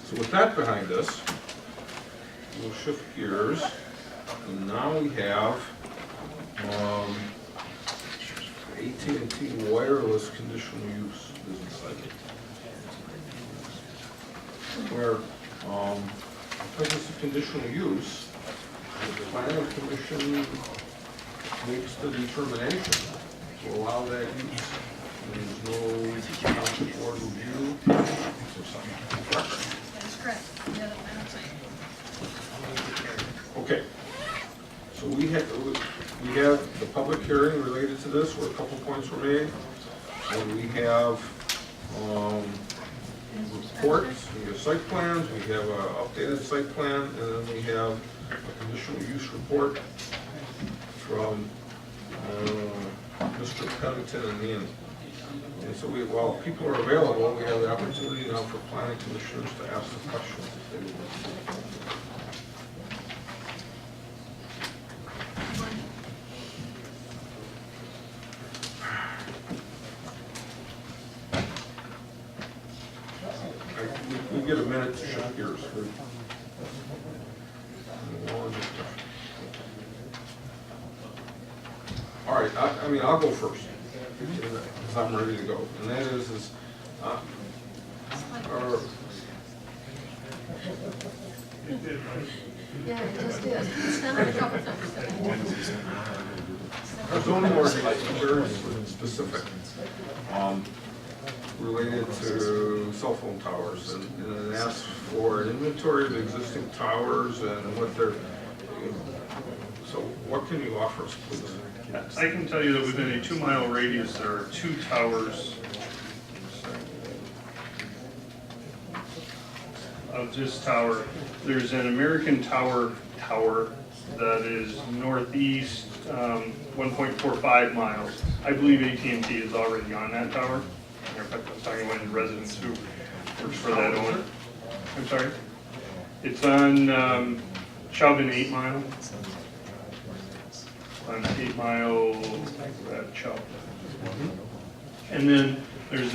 So with that behind us, we'll shift gears. And now we have AT&T wireless conditional use business site. Where, because it's a conditional use, the planning commission makes the determination to allow that use. There's no township board review or something. That's correct. Yeah, the final site. Okay. So we have the public hearing related to this, where a couple points were made. And we have reports, we have site plans, we have an updated site plan, and then we have a conditional use report from Mr. Pennington and me. And so while people are available, we have the opportunity now for planning commissioners to ask the questions if they would. We get a minute to shift gears. All right, I mean, I'll go first, because I'm ready to go. And that is our, Yeah, it just is. It's done it a couple times. our zoning ordinance is very specific, related to cell phone towers, and it asks for an inventory of existing towers and what they're, so what can you offer us, please? I can tell you that within a 2-mile radius, there are 2 towers of this tower. There's an American tower that is northeast 1.45 miles. I believe AT&T is already on that tower. In fact, I was talking to one of the residents who works for that owner. I'm sorry? It's on Chubb 8 Mile. On 8 Mile at Chubb. And then there's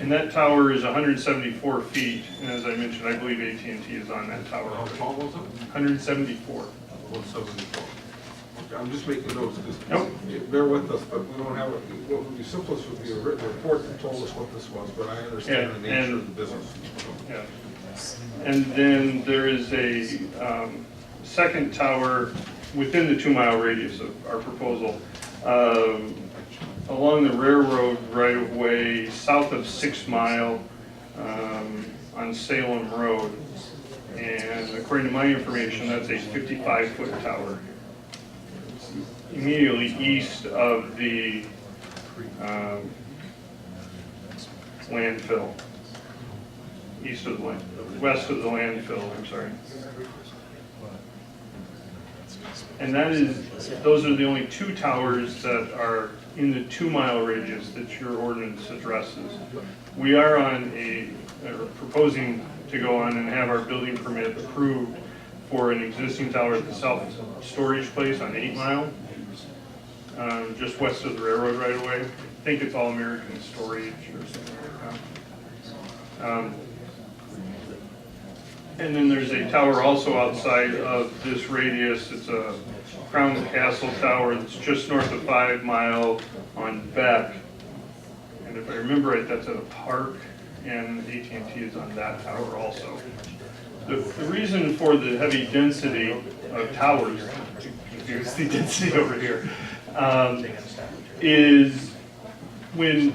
and that tower is 174 feet, and as I mentioned, I believe AT&T is on that tower. How tall was it? 174. 174. Okay, I'm just making notes, because Nope. bear with us, but we don't have, what would be simplest would be a written report that told us what this was, but I understand the nature of the business. Yeah. And then there is a second tower within the 2-mile radius of our proposal, along the railroad right-of-way south of 6 Mile on Salem Road. And according to my information, that's a 55-foot tower. It's immediately east of the landfill. East of the west of the landfill, I'm sorry. And those are the only 2 towers that are in the 2-mile radius that your ordinance addresses. We are proposing to go on and have our building permit approved for an existing tower at the self-storage place on 8 Mile, just west of the railroad right away. I think it's All American Storage or something like that. And then there's a tower also outside of this radius. It's a Crown Castle Tower that's just north of 5 Mile on Beck. And if I remember right, that's at a park, and AT&T is on that tower also. The reason for the heavy density of towers, confuse the density over here, is when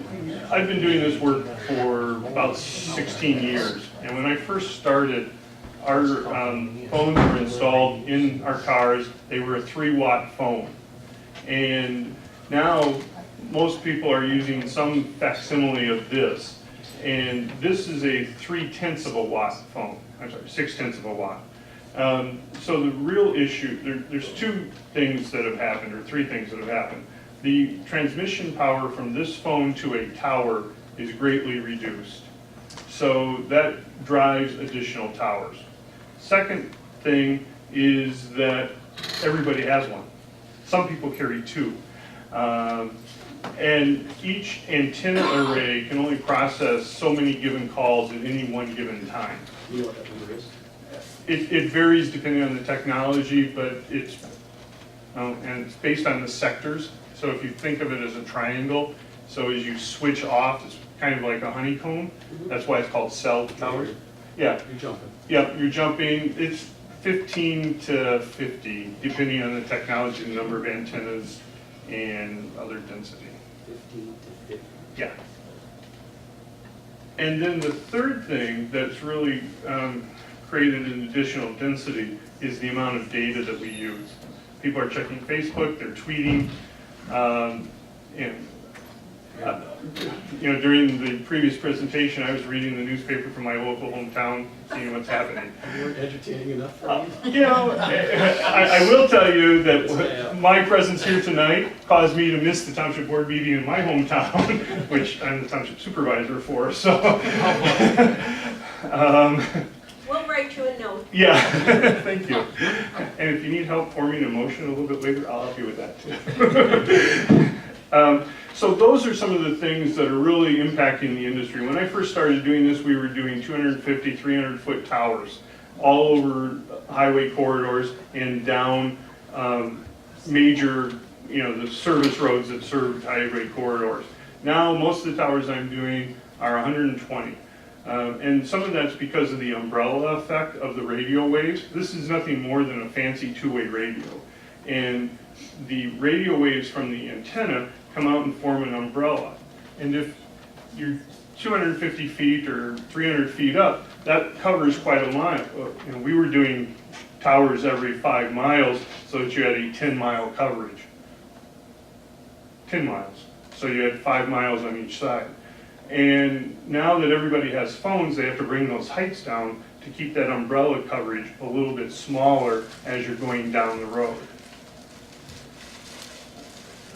I've been doing this work for about 16 years, and when I first started, our phones were installed in our cars. They were a 3-watt phone. And now most people are using some facsimile of this. And this is a 0.3 of a watt phone. I'm sorry, 0.6 of a watt. So the real issue, there's 2 things that have happened, or 3 things that have happened. The transmission power from this phone to a tower is greatly reduced. So that drives additional towers. Second thing is that everybody has one. Some people carry 2. And each antenna array can only process so many given calls at any one given time. You know what that number is? It varies depending on the technology, but it's based on the sectors. So if you think of it as a triangle, so as you switch off, it's kind of like a honeycomb. That's why it's called cell towers. Yeah. You're jumping. Yeah, you're jumping. It's 15 to 50, depending on the technology, the number of antennas, and other density. 15 to 50. Yeah. And then the third thing that's really created an additional density is the amount of data that we use. People are checking Facebook, they're tweeting, and during the previous presentation, I was reading the newspaper from my local hometown, seeing what's happening. You weren't entertaining enough for me? I will tell you that my presence here tonight caused me to miss the township board meeting in my hometown, which I'm the township supervisor for, so. We'll write you a note. Yeah, thank you. And if you need help forming a motion a little bit later, I'll help you with that too. So those are some of the things that are really impacting the industry. When I first started doing this, we were doing 250, 300-foot towers all over highway corridors and down major, the service roads that serve highway corridors. Now, most of the towers I'm doing are 120. And some of that's because of the umbrella effect of the radio waves. This is nothing more than a fancy two-way radio. And the radio waves from the antenna come out and form an umbrella. And if you're 250 feet or 300 feet up, that covers quite a mile. We were doing towers every 5 miles so that you had a 10-mile coverage. 10 miles. So you had 5 miles on each side. And now that everybody has phones, they have to bring those heights down to keep that umbrella coverage a little bit smaller as you're going down the road.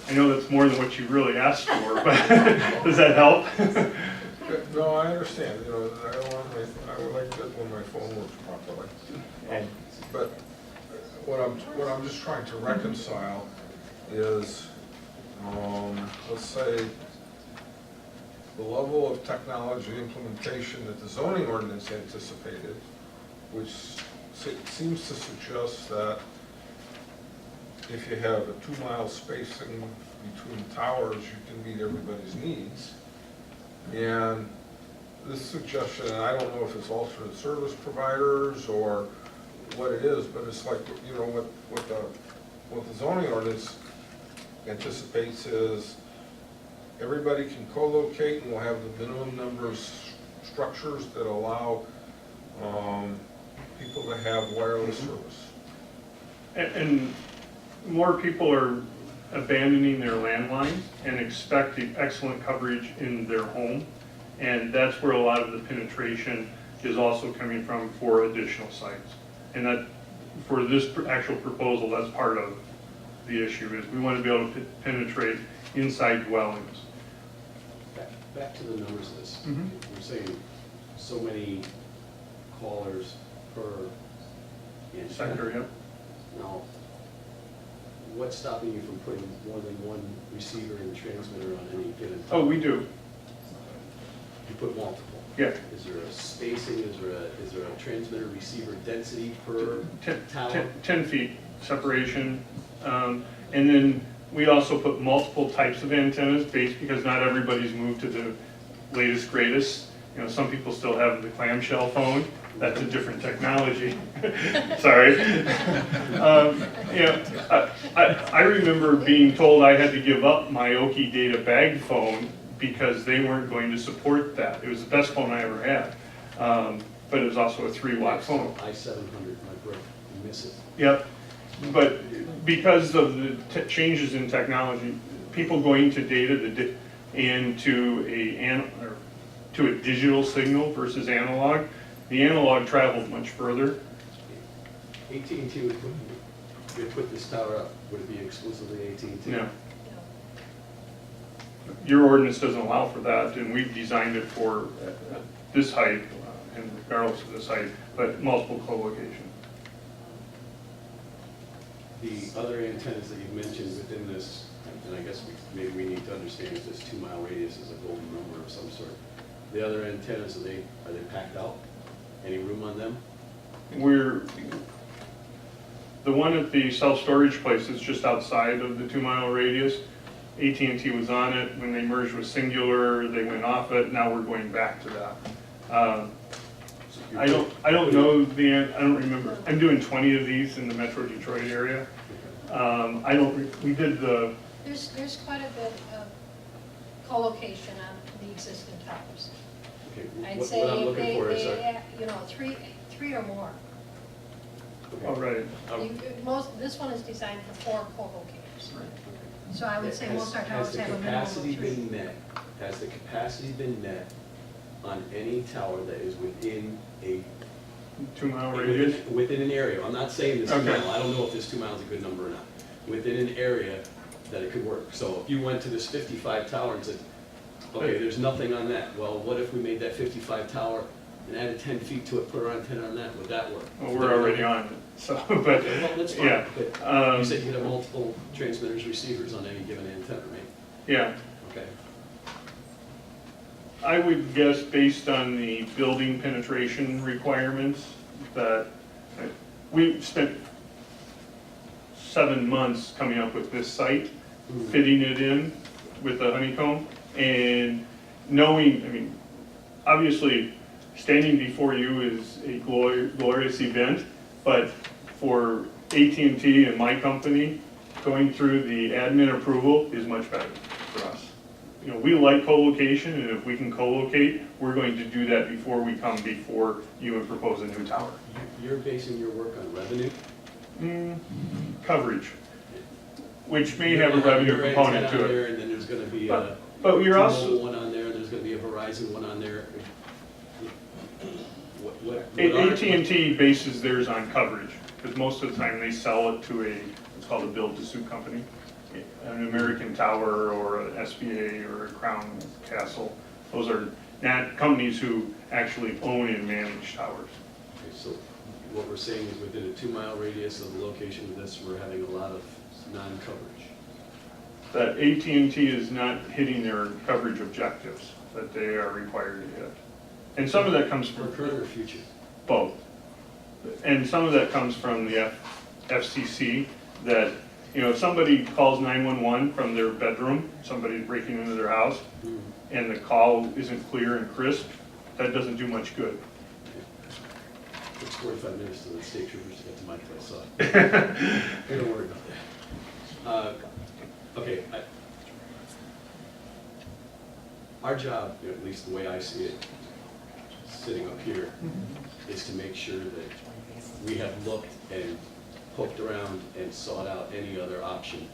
I know that's more than what you really asked for, but does that help? No, I understand, I would like that when my phone works properly. But what I'm just trying to reconcile is, let's say, the level of technology implementation that the zoning ordinance anticipated, which seems to suggest that if you have a 2-mile spacing between towers, you can meet everybody's needs. And this suggestion, and I don't know if it's alternate service providers or what it is, but it's like, what the zoning ordinance anticipates is everybody can co-locate, and we'll have the minimum number of structures that allow people to have wireless service. And more people are abandoning their landlines and expecting excellent coverage in their home. And that's where a lot of the penetration is also coming from for additional sites. And that, for this actual proposal, that's part of the issue, is we want to be able to penetrate inside dwellings. Back to the numbers of this. We're saying so many callers per antenna. Sector, yep. Now, what's stopping you from putting more than one receiver and transmitter on any given tower? Oh, we do. You put multiple? Yeah. Is there a spacing, is there a transmitter receiver density per tower? 10 feet separation. And then we also put multiple types of antennas because not everybody's moved to the latest, greatest. Some people still have the clamshell phone. That's a different technology. Sorry. I remember being told I had to give up my Oki Data bag phone because they weren't going to support that. It was the best phone I ever had, but it was also a 3-watt phone. I-700, my brother, you miss it. Yep, but because of the changes in technology, people going to data and to a digital signal versus analog, the analog traveled much further. AT&T would put this tower up, would it be exclusively AT&T? No. Your ordinance doesn't allow for that, and we've designed it for this height, and regardless of this height, but multiple co-location. The other antennas that you mentioned within this, and I guess maybe we need to understand if this 2-mile radius is a golden number of some sort. The other antennas, are they packed out? Any room on them? The one at the self-storage place is just outside of the 2-mile radius. AT&T was on it. When they merged with Singular, they went off it. Now we're going back to that. I don't know I don't remember. I'm doing 20 of these in the Metro Detroit area. We did the. There's quite a bit of co-location on the existing towers. Okay, I'd say what I'm if looking for is three or more. Oh, right. This one is designed for 4 co-locators. So I would say most our towers have a minimum of 3. Has the capacity been met on any tower that is within a 2-mile radius? Within an area. I'm not saying this 2 Okay. mile. I don't know if this 2 miles is a good number or not. within an area that it could work. So if you went to this 55 tower and said, okay, there's nothing on that, well, what if we made that 55 tower and added 10 feet to it, put our antenna on that, would that work? Well, we're already on it, so, but, Okay, well, that's fine. yeah. But you said you could have multiple transmitters, receivers on any given antenna, right? Yeah, Okay. I would guess based on the building penetration requirements that we spent 7 months coming up with this site, fitting it in with the honeycomb, and knowing, I mean, obviously, standing before you is a glorious event, but for AT&T and my company, going through the admin approval is much better for us. You know, we like co-location, and if we can co-locate, we're going to do that before we come before you and propose a new tower. You're basing your work on revenue? Coverage, which may have a revenue component to it. And then there's gonna be a But you're also, T-Mobile one on there, and there's gonna be a Verizon one on there. AT&T bases theirs on coverage, because most of the time they sell it to it's called a build-to-suit company, an American Tower or an SBA or a Crown Castle. Those are not companies who actually own and manage towers. Okay, so what we're saying is within a 2-mile radius of the location of this, we're having a lot of non-coverage. That AT&T is not hitting their coverage objectives that they are required to hit. And some of that comes from For current or future? both. And some of that comes from the FCC, that, you know, if somebody calls 911 from their bedroom, somebody's breaking into their house, and the call isn't clear and crisp, that doesn't do much good. It's 45 minutes to the state troopers to get to my place, so don't worry about that. Okay, our job, at least the way I see it, sitting up here, is to make sure that we have looked and poked around and sought out any other option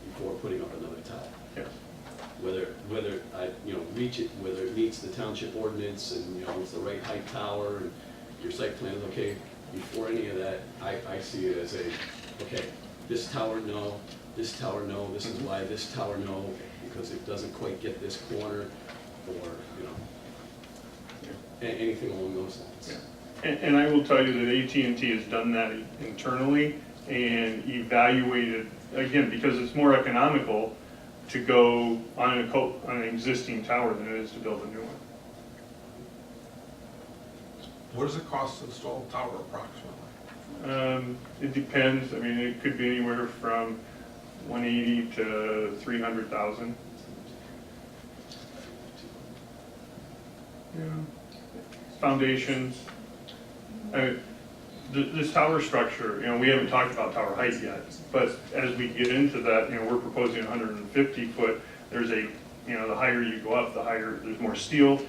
before putting up another tower. Yes. Whether I, reach it, whether it meets the township ordinance and, it's the right height tower and your site plan is okay. Before any of that, I see it as okay, this tower, no, this tower, no, this is why this tower, no, because it doesn't quite get this corner, or, anything along those lines. Yeah. And I will tell you that AT&T has done that internally and evaluated, again, because it's more economical to go on an existing tower than it is to build a new one. What does it cost to install a tower approximately? It depends. I mean, it could be anywhere from 180 to 300,000. Yeah. Foundations. This tower structure, we haven't talked about tower height yet, but as we get into that, we're proposing 150 foot. There's the higher you go up, the higher, there's more steel,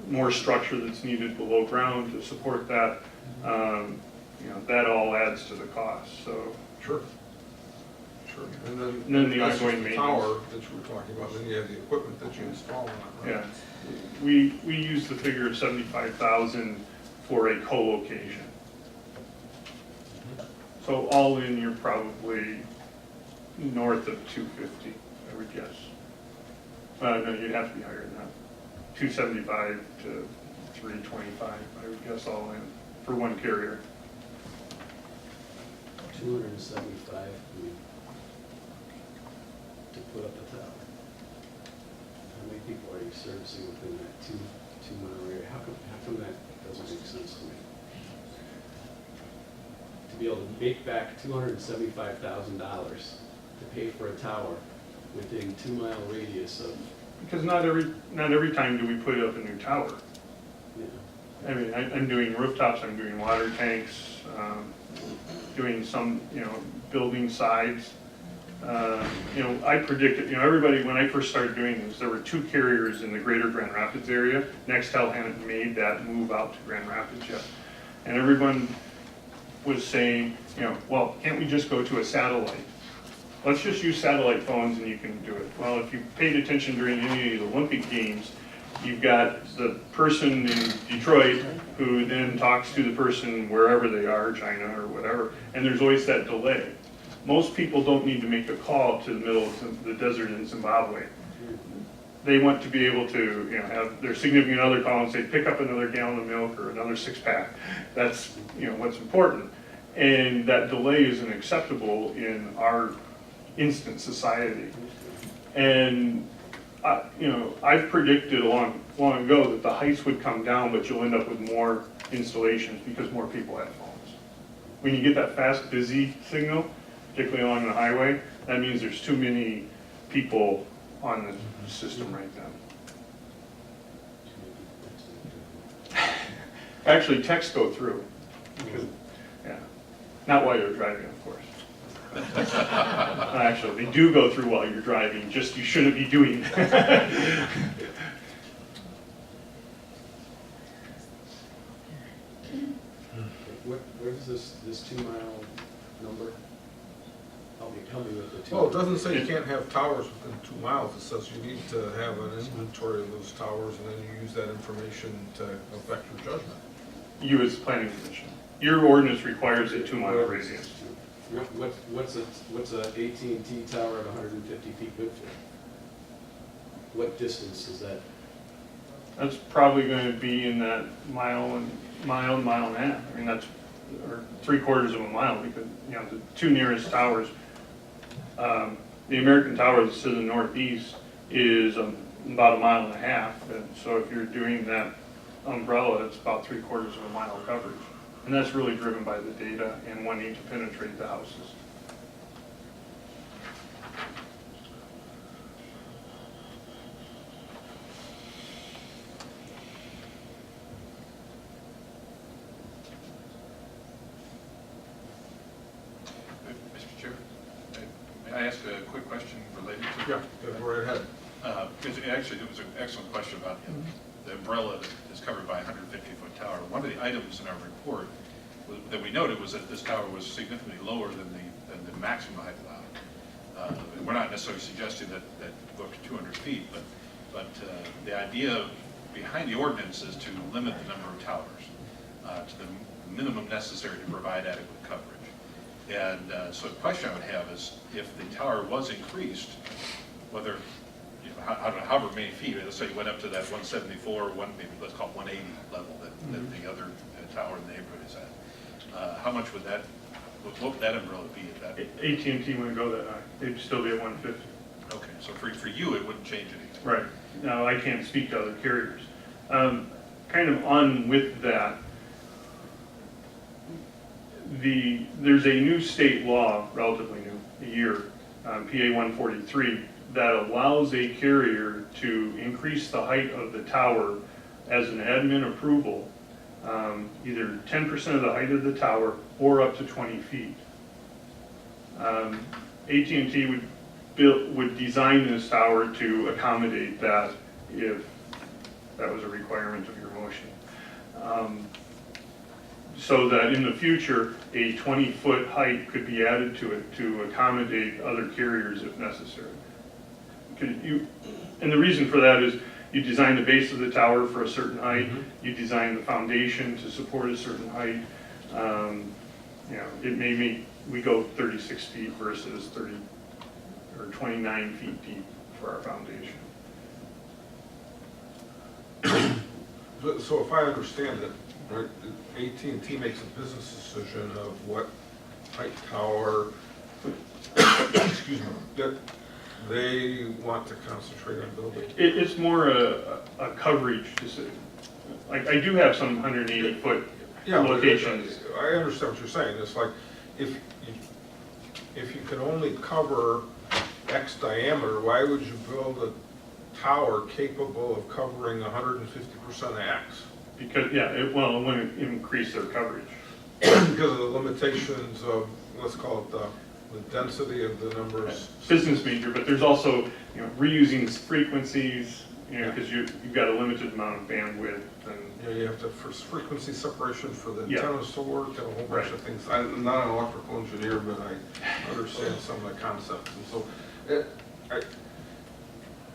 more structure that's needed below ground to support that. That all adds to the cost, so. Sure. Sure. And then the that's just ongoing the maintenance. tower that you were talking about, then you have the equipment that you install on it, right? Yeah, we use the figure of 75,000 for a co-location. So all in, you're probably north of 250, I would guess. No, you'd have to be higher than that. 275 to 325, I would guess, all in, for one carrier. 275 to put up a tower. How many people are you servicing within that two-mile area? How come that doesn't make sense to me? To be able to make back $275,000 to pay for a tower within 2-mile radius of. Because not every time do we put up a new tower. Yeah. I mean, I'm doing rooftops, I'm doing water tanks, doing some, building sides. I predicted, everybody, when I first started doing this, there were 2 carriers in the greater Grand Rapids area. Nextel hadn't made that move out to Grand Rapids yet. And everyone was saying, well, can't we just go to a satellite? Let's just use satellite phones and you can do it. Well, if you paid attention during any of the Olympic Games, you've got the person in Detroit who then talks to the person wherever they are, China or whatever, and there's always that delay. most people don't need to make a call to the middle of the desert in Zimbabwe. They want to be able to, have their significant other call and say, pick up another gallon of milk or another 6-pack. That's, what's important. And that delay isn't acceptable in our instant society. And, I've predicted long ago that the heights would come down, but you'll end up with more installations because more people have phones. When you get that fast, busy signal, particularly along the highway, that means there's too many people on the system right now. Actually, texts go through. Because, not while you're driving, of course. Actually, they do go through while you're driving, just you shouldn't be doing that. Where does this 2-mile number? Help me with the 2. Well, it doesn't say you can't have towers within 2 miles. It says you need to have an inventory of those towers, and then you use that information to affect your judgment. You as planning commission. Your ordinance requires a 2-mile radius. What's a AT&T tower at 150 feet good for? What distance is that? That's probably going to be in that mile and a half. I mean, that's or 3/4 of a mile, because the 2 nearest towers. The American Tower that's to the northeast is about 1.5 miles, and so if you're doing that umbrella, it's about 3/4 of a mile coverage, and that's really driven by the data and wanting to penetrate the houses. Mr. Chair, may I ask a quick question related to? Yeah, go right ahead. Actually, it was an excellent question about the umbrella that is covered by a 150-foot tower. One of the items in our report that we noted was that this tower was significantly lower than the maximum height allowed. We're not necessarily suggesting that go up to 200 feet, but the idea behind the ordinance is to limit the number of towers to the minimum necessary to provide adequate coverage. And so the question I would have is, if the tower was increased, whether, however many feet, let's say you went up to that 174, maybe let's call it 180 level that the other tower in the neighborhood is at, how much would that, what would that umbrella be at that? AT&T wouldn't go that high. They'd still be at 150. Okay, so for you, it wouldn't change anything. Right. Now, I can't speak to other carriers. Kind of on with that, there's a new state law, relatively new, a year, PA 143, that allows a carrier to increase the height of the tower as an admin approval, either 10% of the height of the tower or up to 20 feet. AT&T would design this tower to accommodate that if that was a requirement of your motion. So that in the future, a 20-foot height could be added to it to accommodate other carriers if necessary. And the reason for that is you design the base of the tower for a certain height, you design the foundation to support a certain height. It may make, we go 36 feet versus 30 or 29 feet deep for our foundation. So if I understand it, right, AT&T makes a business decision of what height tower, excuse me, that they want to concentrate on building. It's more a coverage decision. Like, I do have some 180-foot locations. I understand what you're saying. It's like, if you can only cover X diameter, why would you build a tower capable of covering 150% X? Because, it wouldn't increase their coverage. Because of the limitations of, let's call it the density of the numbers. Business major, but there's also, reusing frequencies, because you've got a limited amount of bandwidth. And you have to, for frequency separation for the antennas to work and a whole bunch of things. I'm not an electrical engineer, but I understand some of the concepts. And so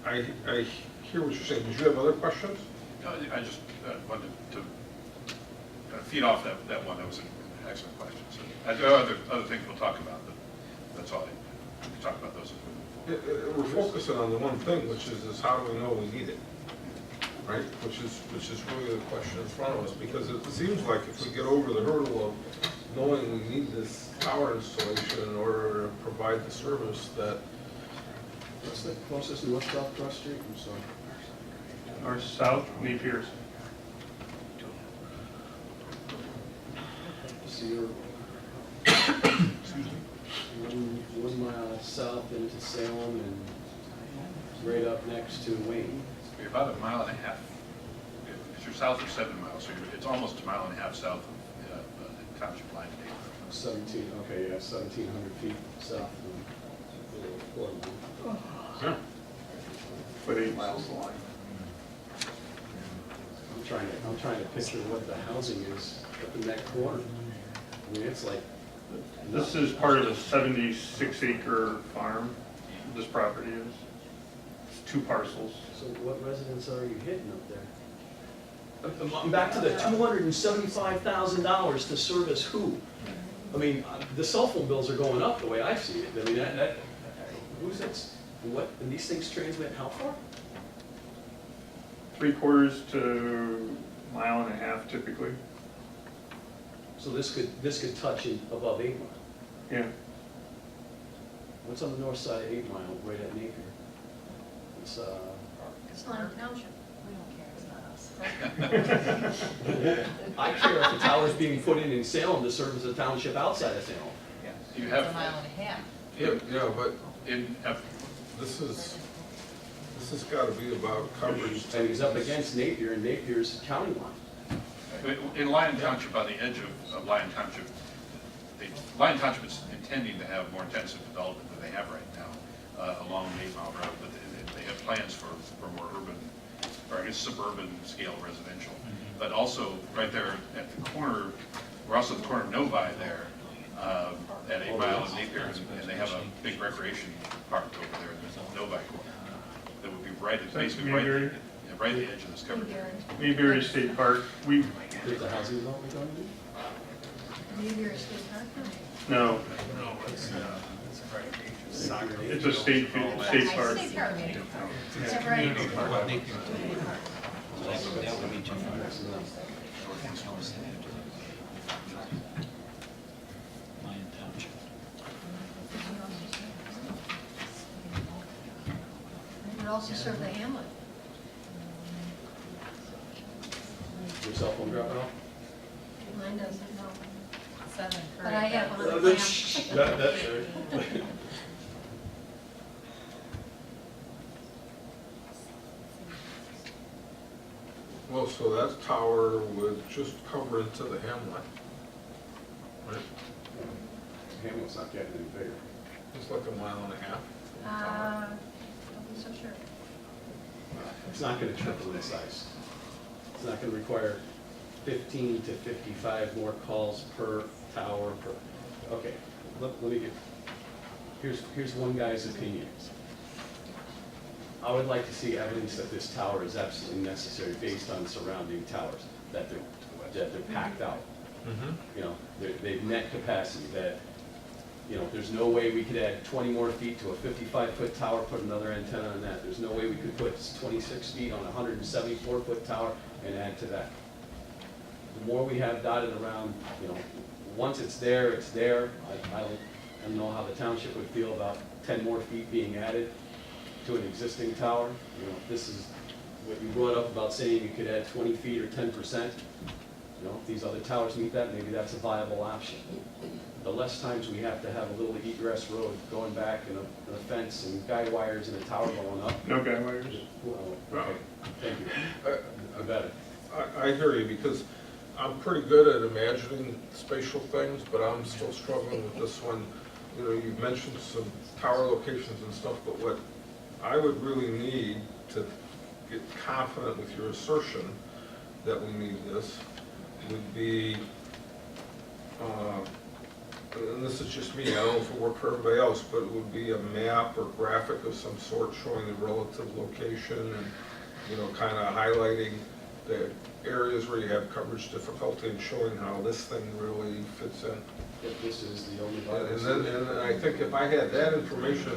I hear what you're saying. Did you have other questions? I just wanted to feed off that one. That was an excellent question. So, other things we'll talk about, but that's all. We can talk about those as we move forward. We're focusing on the one thing, which is how do we know we need it? Right, which is really the question in front of us, because it seems like if we get over the hurdle of knowing we need this tower installation in order to provide the service, that What's the closest north-south cross street? I'm sorry. North-south, Napier's. So you're one mile south into Salem and right up next to Wayne. You're about a mile and a half. If you're south of 7 miles, so it's almost a mile and a half south of the township line. 17, okay, yeah, 1,700 feet south of the Yeah. But 8 miles long. I'm trying to picture what the housing is up in that corner. I mean, it's like. This is part of the 76-acre farm, this property is. It's 2 parcels. So what residents are you hitting up there? I'm back to the $275,000 to service who? I mean, the cell phone bills are going up the way I see it. I mean, who's that? What, and these things transmit how far? 3/4 to a mile and a half typically. So this could touch in above 8 Mile. Yeah. What's on the north side of 8 Mile, right at Napier? It's Lime Township. I care if the tower's being put in Salem to service a township outside of Salem. You have. It's a mile and a half. yeah, but In, this has got to be about coverage. And he's up against Napier, and Napier's county line. in Lyon Township, on the edge of Lyon Township, Lyon Township is intending to have more intensive development than they have right now along 8 Mile Road, but they have plans for more urban, or I guess suburban scale residential. But also, right there at the corner, we're also at the corner of Novi there, at 8 Mile and Napier, and they have a big recreation park over there, there's a Novi corner. That would be right, basically Mayberry? right at the edge of this coverage area. Mayberry State Park. There's a housing development going to do? Maybe you're a state park No, It's it's a state park. State park. Yeah, right. That would be too far. Lyon Township. It would also serve the hamlet. Your cell phone dropping off? Mine doesn't, no. 7. But I have one on the map. Well, so that tower would just cover into the hamlet, right? Hamlet's not getting any bigger. It's like a mile and a half. Don't be so sure. It's not going to triple in size. It's not going to require 15 to 55 more calls per tower per. Okay, let me get. Here's one guy's opinion. I would like to see evidence that this tower is absolutely necessary based on surrounding towers, that they're packed out. You know, they've net capacity, that, you know, there's no way we could add 20 more feet to a 55-foot tower, put another antenna on that. There's no way we could put 26 feet on a 174-foot tower and add to that. The more we have dotted around, you know, once it's there, it's there. I don't know how the township would feel about 10 more feet being added to an existing tower. You know, this is what you brought up about saying you could add 20 feet or 10%. You know, if these other towers meet that, maybe that's a viable option. The less times we have to have a little egress road going back and a fence and guy wires and a tower going up. No guy wires. Well, okay, thank you. I bet it. I hear you, because I'm pretty good at imagining spatial things, but I'm still struggling with this one. You know, you've mentioned some tower locations and stuff, but what I would really need to get confident with your assertion that we need this would be, and this is just me, I don't know if it worked for everybody else, but it would be a map or graphic of some sort showing the relative location and, you know, kind of highlighting the areas where you have coverage difficulty and showing how this thing really fits in. If this is the only And viable then, and I think if I had that information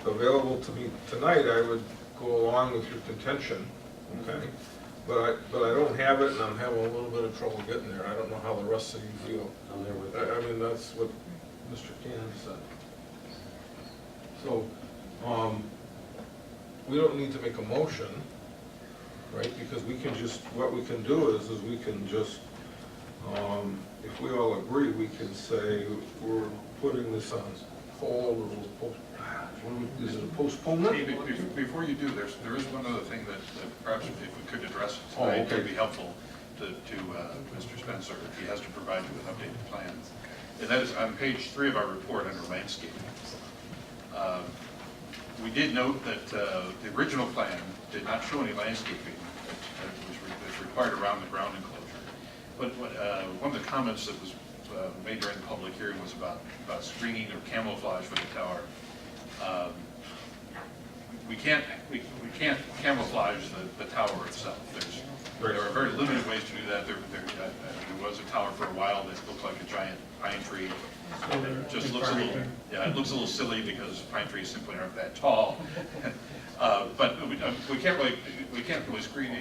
available to me tonight, I would go along with your contention, okay? But I don't have it, and I'm having a little bit of trouble getting there. I don't know how the rest of you feel. I'm there with I mean, that's what Mr. Can said. So, we don't need to make a motion, right? Because we can just, what we can do is we can just, if we all agree, we can say we're putting this on hold, or is it a postponement? Steve, before you do, there is one other thing that perhaps if we could address Oh, tonight, okay. it would be helpful to Mr. Spencer, if he has to provide you with updated plans. And that is on page 3 of our report under landscaping. We did note that the original plan did not show any landscaping which required around the ground enclosure. But one of the comments that was made during the public hearing was about screening or camouflage for the tower. We can't camouflage the tower itself. There are very limited ways to do that. There was a tower for a while that looked like a giant pine tree. It just looks a little, it looks a little silly because pine trees simply aren't that tall. But we can't really screen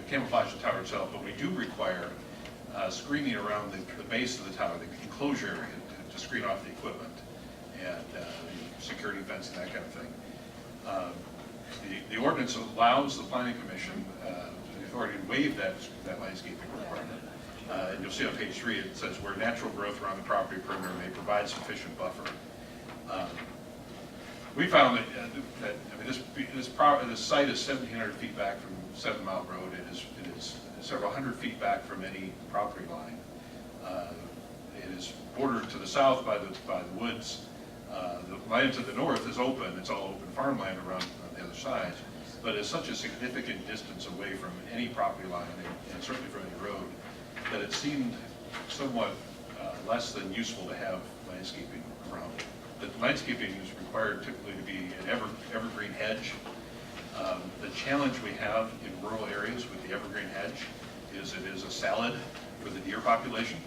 camouflage the tower itself, but we do require screening around the base of the tower, the enclosure area, to screen off the equipment and security fence and that kind of thing. The ordinance allows the planning commission the authority to waive that landscaping requirement. And you'll see on page 3 it says where natural growth around the property perimeter may provide sufficient buffer. We found that, this site is 1,700 feet back from 7 Mile Road. It is several hundred feet back from any property line. It is bordered to the south by the woods. The land to the north is open. It's all open farmland around on the other side. But it's such a significant distance away from any property line, and certainly from any road, that it seemed somewhat less than useful to have landscaping around it. The landscaping is required typically to be an evergreen hedge. The challenge we have in rural areas with the evergreen hedge is it is a salad for the deer population,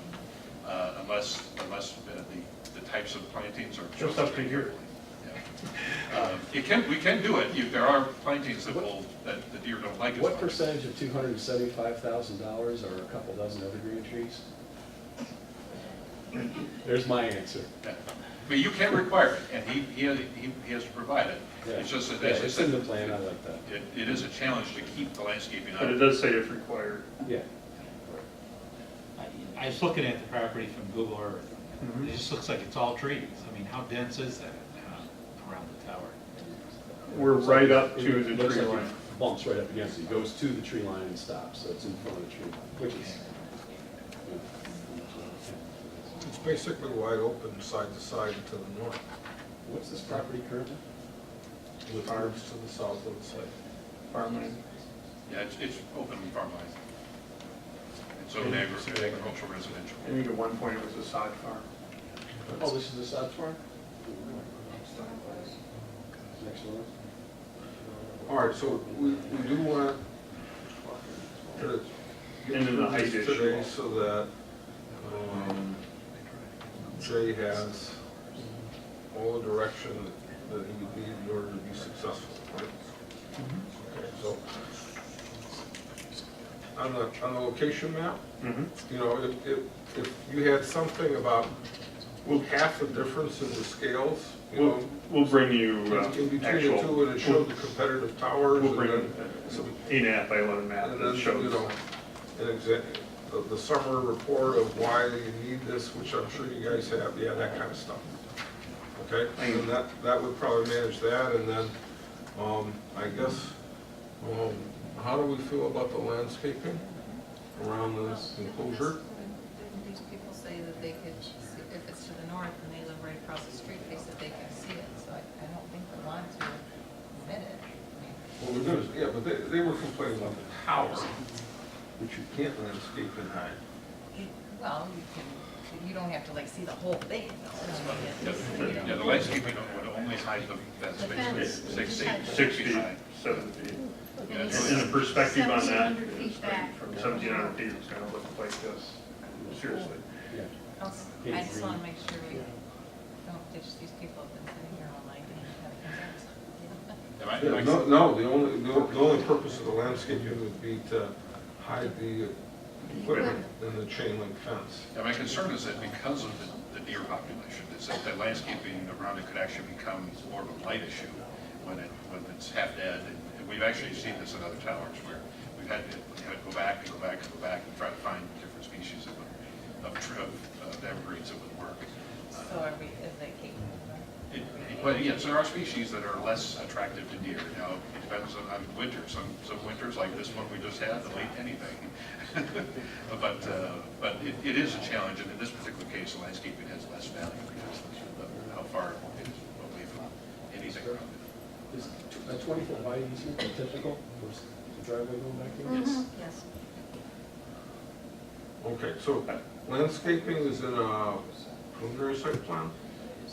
unless the types of plantings are Just up to here. We can do it. There are plantings that the deer don't like as much. What percentage of $275,000 are a couple dozen evergreen trees? There's my answer. Yeah. But you can require it, and he has to provide it. Yeah. It's just that, Yeah, as I it's said, in the plan, I like that. It is a challenge to keep the landscaping But it up. does say it's required. Yeah. I was looking at the property from Google Earth. Mhm. It just looks like it's all trees. I mean, how dense is that around the tower? We're right up to It the looks tree like line. it bumps right up against it, goes to the tree line and stops, so it's in front of the tree line, which is, It's basically wide open side to side to the north, what's this property currently? with arms to the south of the site. Farmland. Yeah, it's open farmland. It's open agricultural residential. I think at one point it was a sod farm. Oh, this is the sod farm? Next one. All right, so we do want to get And then the through height this issue. today so that Jay has all the direction that he would need in order to be successful, right? Okay, so on the location map, you know, if you had something about half the difference in the scales, you know, We'll bring you in between the actual. two, and it showed the competitive towers. We'll and bring then an 8.5 by 11 map And that then, shows. you know, the summer report of why you need this, which I'm sure you guys have, yeah, that kind of stuff. Okay, and that would probably manage that, and then, I guess, how do we feel about the landscaping around this enclosure? Didn't these people say that they could, if it's to the north and they live right across the street, they said they can see it, so I don't think the lines were permitted. Well, we're gonna, yeah, but they were complaining about the tower, which you can't landscape in high. Well, you don't have to like see the whole thing, though. Yeah, the landscaping would only hide that The space fence. 6 feet. 6 feet, 7 feet. And in a perspective on that, 1,700 feet back. from 1,700 feet, it's gonna look like this, seriously. Okay. I just want to make sure we don't ditch these people who've been sitting here all night and have concerns. No, the only purpose of the landscaping would be to hide the equipment in the chain link fence. Yeah, my concern is that because of the deer population, is that the landscaping around it could actually become more of a light issue when it's half dead. And we've actually seen this in other towers where we've had to go back and go back and go back and try to find different species of evergreens that would work. So are we, is that Kate? Well, yes, there are species that are less attractive to deer. Now, it depends on winter. Some winters, like this one we just had, they'll eat anything. but it is a challenge, and in this particular case, the landscaping has less value because of how far it is away from anything around it. Is a 20-foot wide easement typical for the driveway going back there? Yes. Yes. Okay, so landscaping is in a preliminary site plan?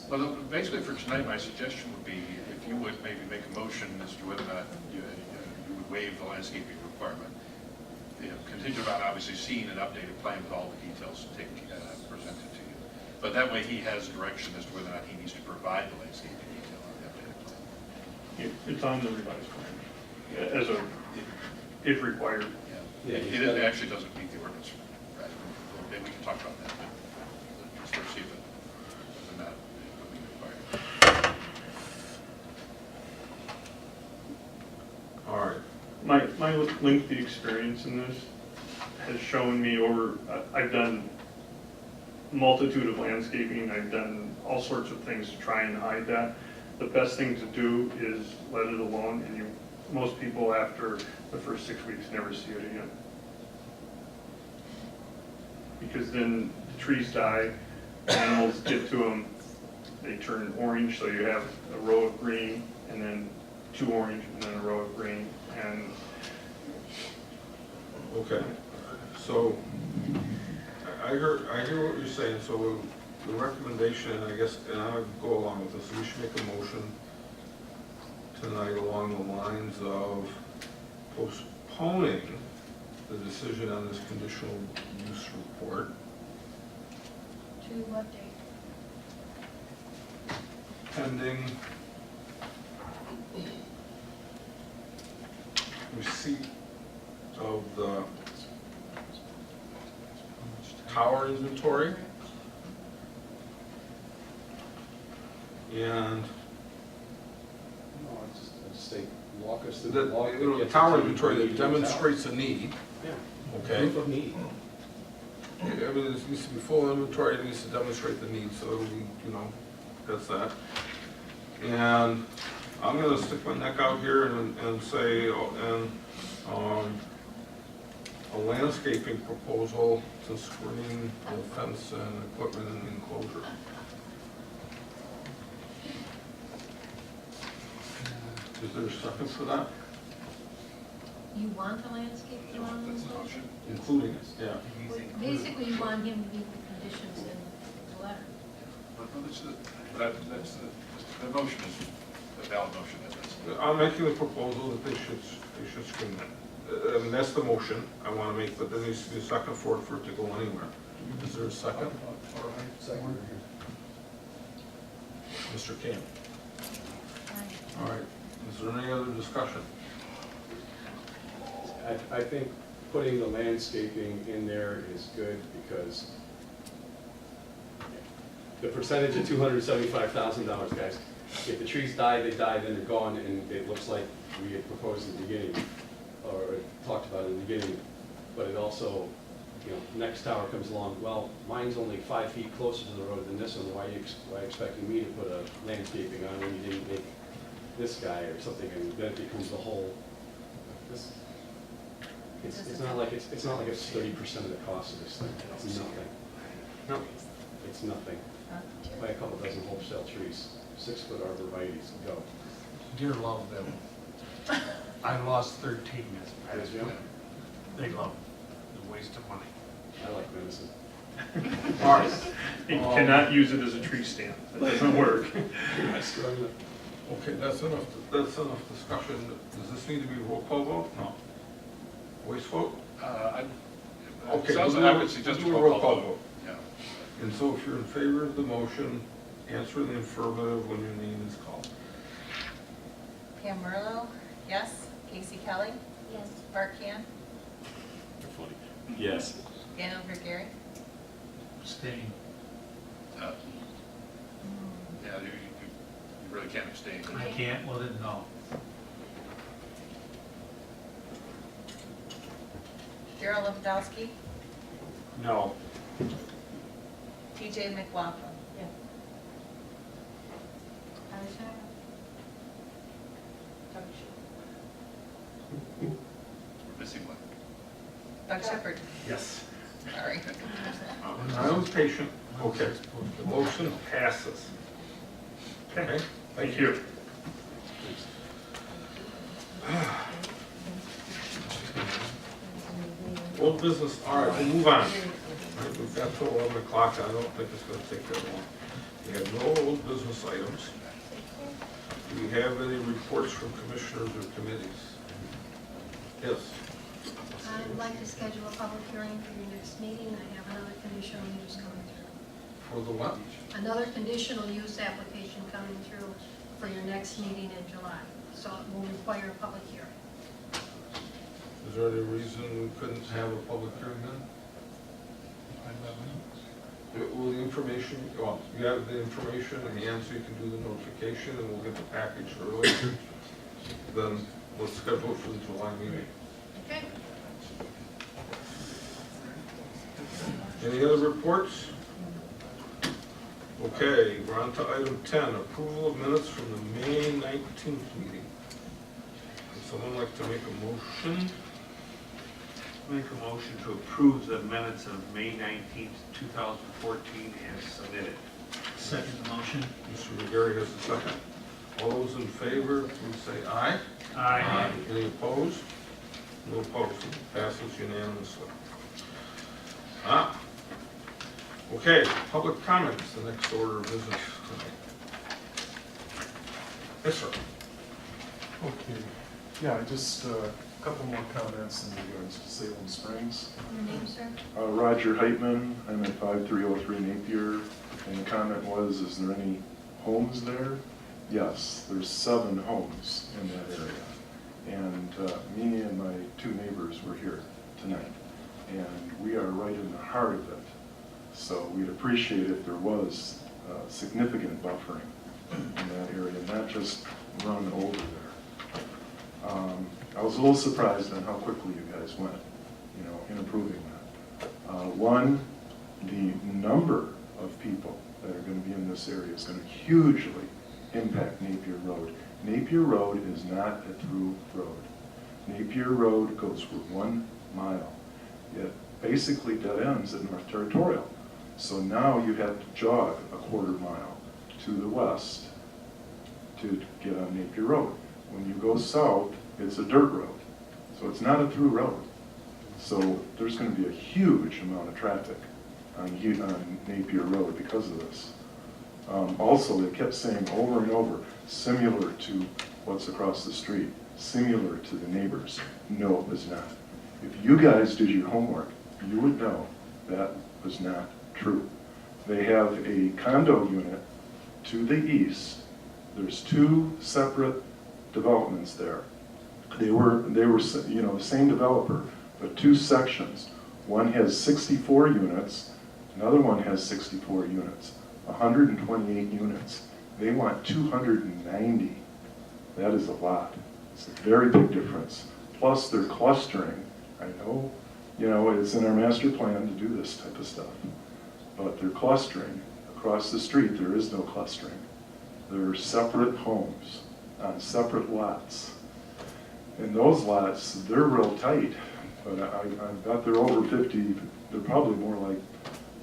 Well, basically for tonight, my suggestion would be if you would maybe make a motion as to whether or not you would waive the landscaping requirement. Contingent on obviously seeing an updated plan with all the details presented to you. But that way he has direction as to whether or not he needs to provide the landscaping detail on the updated plan. It's on the revised plan, as a, if required. Yeah, it actually doesn't meet the ordinance. Right? Maybe we can talk about that, but let's first see if it doesn't matter. All right. My lengthy experience in this has shown me I've done multitude of landscaping, I've done all sorts of things to try and hide that. The best thing to do is let it alone, and most people after the first 6 weeks never see it again. Because then the trees die, animals get to them, they turn orange, so you have a row of green, and then 2 orange, and then a row of green, and Okay, so I hear what you're saying. So the recommendation, I guess, and I would go along with this, we should make a motion tonight along the lines of postponing the decision on this conditional use report To what date? pending receipt of the tower inventory and No, I just say, walk us through the, the walk. the tower inventory that demonstrates a need. Yeah. Okay. Proof of need. I mean, there needs to be full inventory, it needs to demonstrate the need, so we, that's that. And I'm gonna stick my neck out here and say, a landscaping proposal to screen the fence and equipment in the enclosure. Is there a second for that? You want the landscape along this motion? Including it, yeah. Basically, you want him to meet the conditions in the letter. The motion is a valid motion. I'm making the proposal that they should screen that. I mean, that's the motion I want to make, but there needs to be a second for it to go anywhere. Is there a second? Second. Mr. Camp. All right. Is there any other discussion? I think putting the landscaping in there is good because the percentage of $275,000, guys. If the trees die, they die, then they're gone, and it looks like we had proposed in the beginning, or talked about in the beginning. But it also, next tower comes along, well, mine's only 5 feet closer to the road than this one. Why are you expecting me to put a landscaping on when you didn't make this guy or something? And then it becomes the whole. It's not like it's 30% of the cost of this thing. It's nothing. No, it's nothing. Buy a couple dozen wholesale trees, 6-foot arborvitaes, go. Deer love them. I lost 13 this past year. They love them. The waste of money. I like venison. All right. you cannot use it as a tree stand. That doesn't work. I struggle. Okay, that's enough discussion. Does this need to be a roll call vote? No. Voice vote? Okay, Sounds we'll like I do would suggest a we'll do roll call vote. Yeah. And so if you're in favor of the motion, answer in the affirmative when your name is called. Pam Merlo, yes. Casey Kelly, Yes. Bart Can, Funny. Yes. Daniel Gregary. Abstain. Yeah, you really can't abstain. I can't, well then, no. Daryl Lewandowski, No. TJ McLaughlin. We're missing one. Doug Shepherd. Yes. Sorry. I was patient. Okay, the motion passes. Okay, thank you. Old business, all right, we'll move on. All right, we've got till 11 o'clock, I don't think it's gonna take that long. We have no old business items. Do we have any reports from commissioners or committees? Yes. I'd like to schedule a public hearing for your next meeting. I have another conditional use coming through. For the what? Another conditional use application coming through for your next meeting in July. So it will require a public hearing. Is there any reason we couldn't have a public hearing then? Will the information, well, you have the information in hand so you can do the notification and we'll get the package early. Then let's schedule it for the July meeting. Okay? Any other reports? Okay, we're on to item 10, approval of minutes from the May 19th meeting. Would someone like to make a motion? Make a motion to approve the minutes of May 19th, 2014 as submitted. Second the motion. Mr. McGarry has a second. All those in favor, please say aye. Aye. Any opposed? No opposed. It passes unanimously. Okay, public comments, the next order of business tonight. Yes, sir. Okay, yeah, just a couple more comments in regards to Salem Springs. Your name, sir? Roger Heitman, I'm at 5303 Napier, and the comment was, is there any homes there? Yes, there's 7 homes in that area. And me and my 2 neighbors were here tonight, and we are right in the heart of it. So we'd appreciate if there was significant buffering in that area, not just run over there. I was a little surprised on how quickly you guys went, in approving that. One, the number of people that are going to be in this area is going to hugely impact Napier Road. Napier Road is not a through road. Napier Road goes for 1 mile. It basically dead ends at North Territorial. So now you have to jog a 1/4 mile to the west to get on Napier Road. When you go south, it's a dirt road. So it's not a through road. So there's going to be a huge amount of traffic on Napier Road because of this. Also, they kept saying over and over, similar to what's across the street, similar to the neighbors. No, it was not. If you guys did your homework, you would know that was not true. They have a condo unit to the east. There's 2 separate developments there. They were the same developer, but 2 sections. One has 64 units, another one has 64 units, 128 units. They want 290. That is a lot. It's a very big difference. Plus they're clustering. I know, it's in our master plan to do this type of stuff, but they're clustering. Across the street, there is no clustering. There are separate homes on separate lots. And those lots, they're real tight, but I bet they're over 50, they're probably more like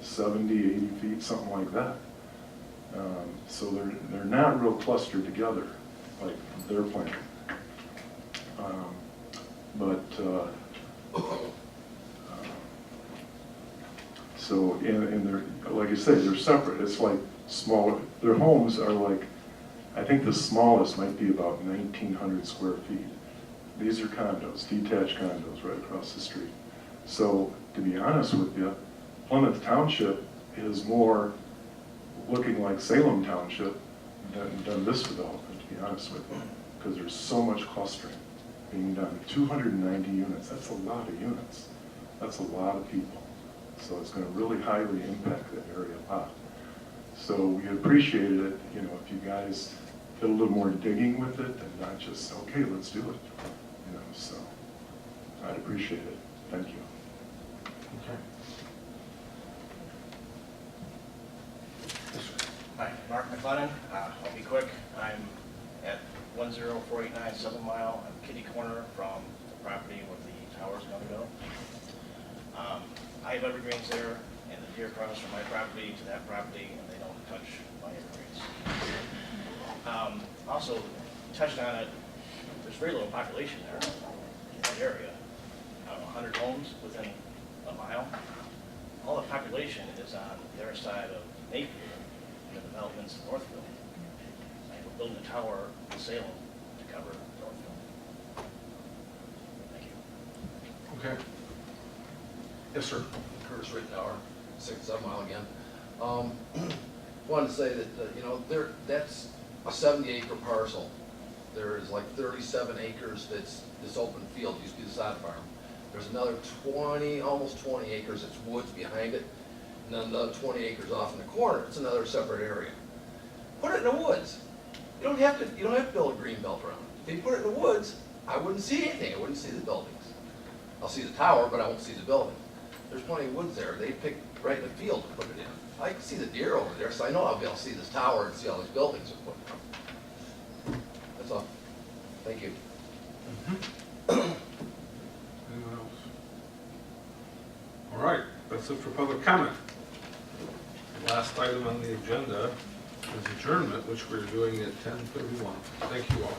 70, 80 feet, something like that. So they're not real clustered together like they're planning. And they're, like I say, they're separate. It's like smaller, their homes are like, I think the smallest might be about 1,900 square feet. These are condos, detached condos right across the street. So to be honest with you, Plymouth Township is more looking like Salem Township than this development, to be honest with you, because there's so much clustering being done. 290 units, that's a lot of units. That's a lot of people. So it's going to really highly impact that area a lot. So we appreciated it, you know, if you guys did a little more digging with it and not just, okay, let's do it. You know, so I'd appreciate it. Thank you. Okay. Hi, Mark McLennan. I'll be quick. I'm at 10489 7 Mile. I'm kitty corner from the property where the tower's going to go. I have evergreens there, and the deer cross from my property to that property, and they don't touch my evergreens. Also, touched on it, there's very little population there in that area. 100 homes within a mile. All the population is on their side of Napier, the developments in Northville. And we're building a tower in Salem to cover Northville. Thank you. Okay. Yes, sir. Curtis Rittenauer, 6 Mile again. Wanted to say that, you know, that's a 70-acre parcel. There is like 37 acres that's this open field, used to be the sod farm. There's another 20, almost 20 acres that's woods behind it, and then another 20 acres off in the corner. It's another separate area. Put it in the woods. You don't have to build a green belt around it. If you put it in the woods, I wouldn't see anything. I wouldn't see the buildings. I'll see the tower, but I won't see the building. There's plenty of woods there. They picked right in the field to put it in. I can see the deer over there, so I know I'll be able to see this tower and see all these buildings are put in. That's all. Thank you. Anyone else? All right, that's it for public comment. The last item on the agenda is adjournment, which we're doing at 10:31. Thank you all.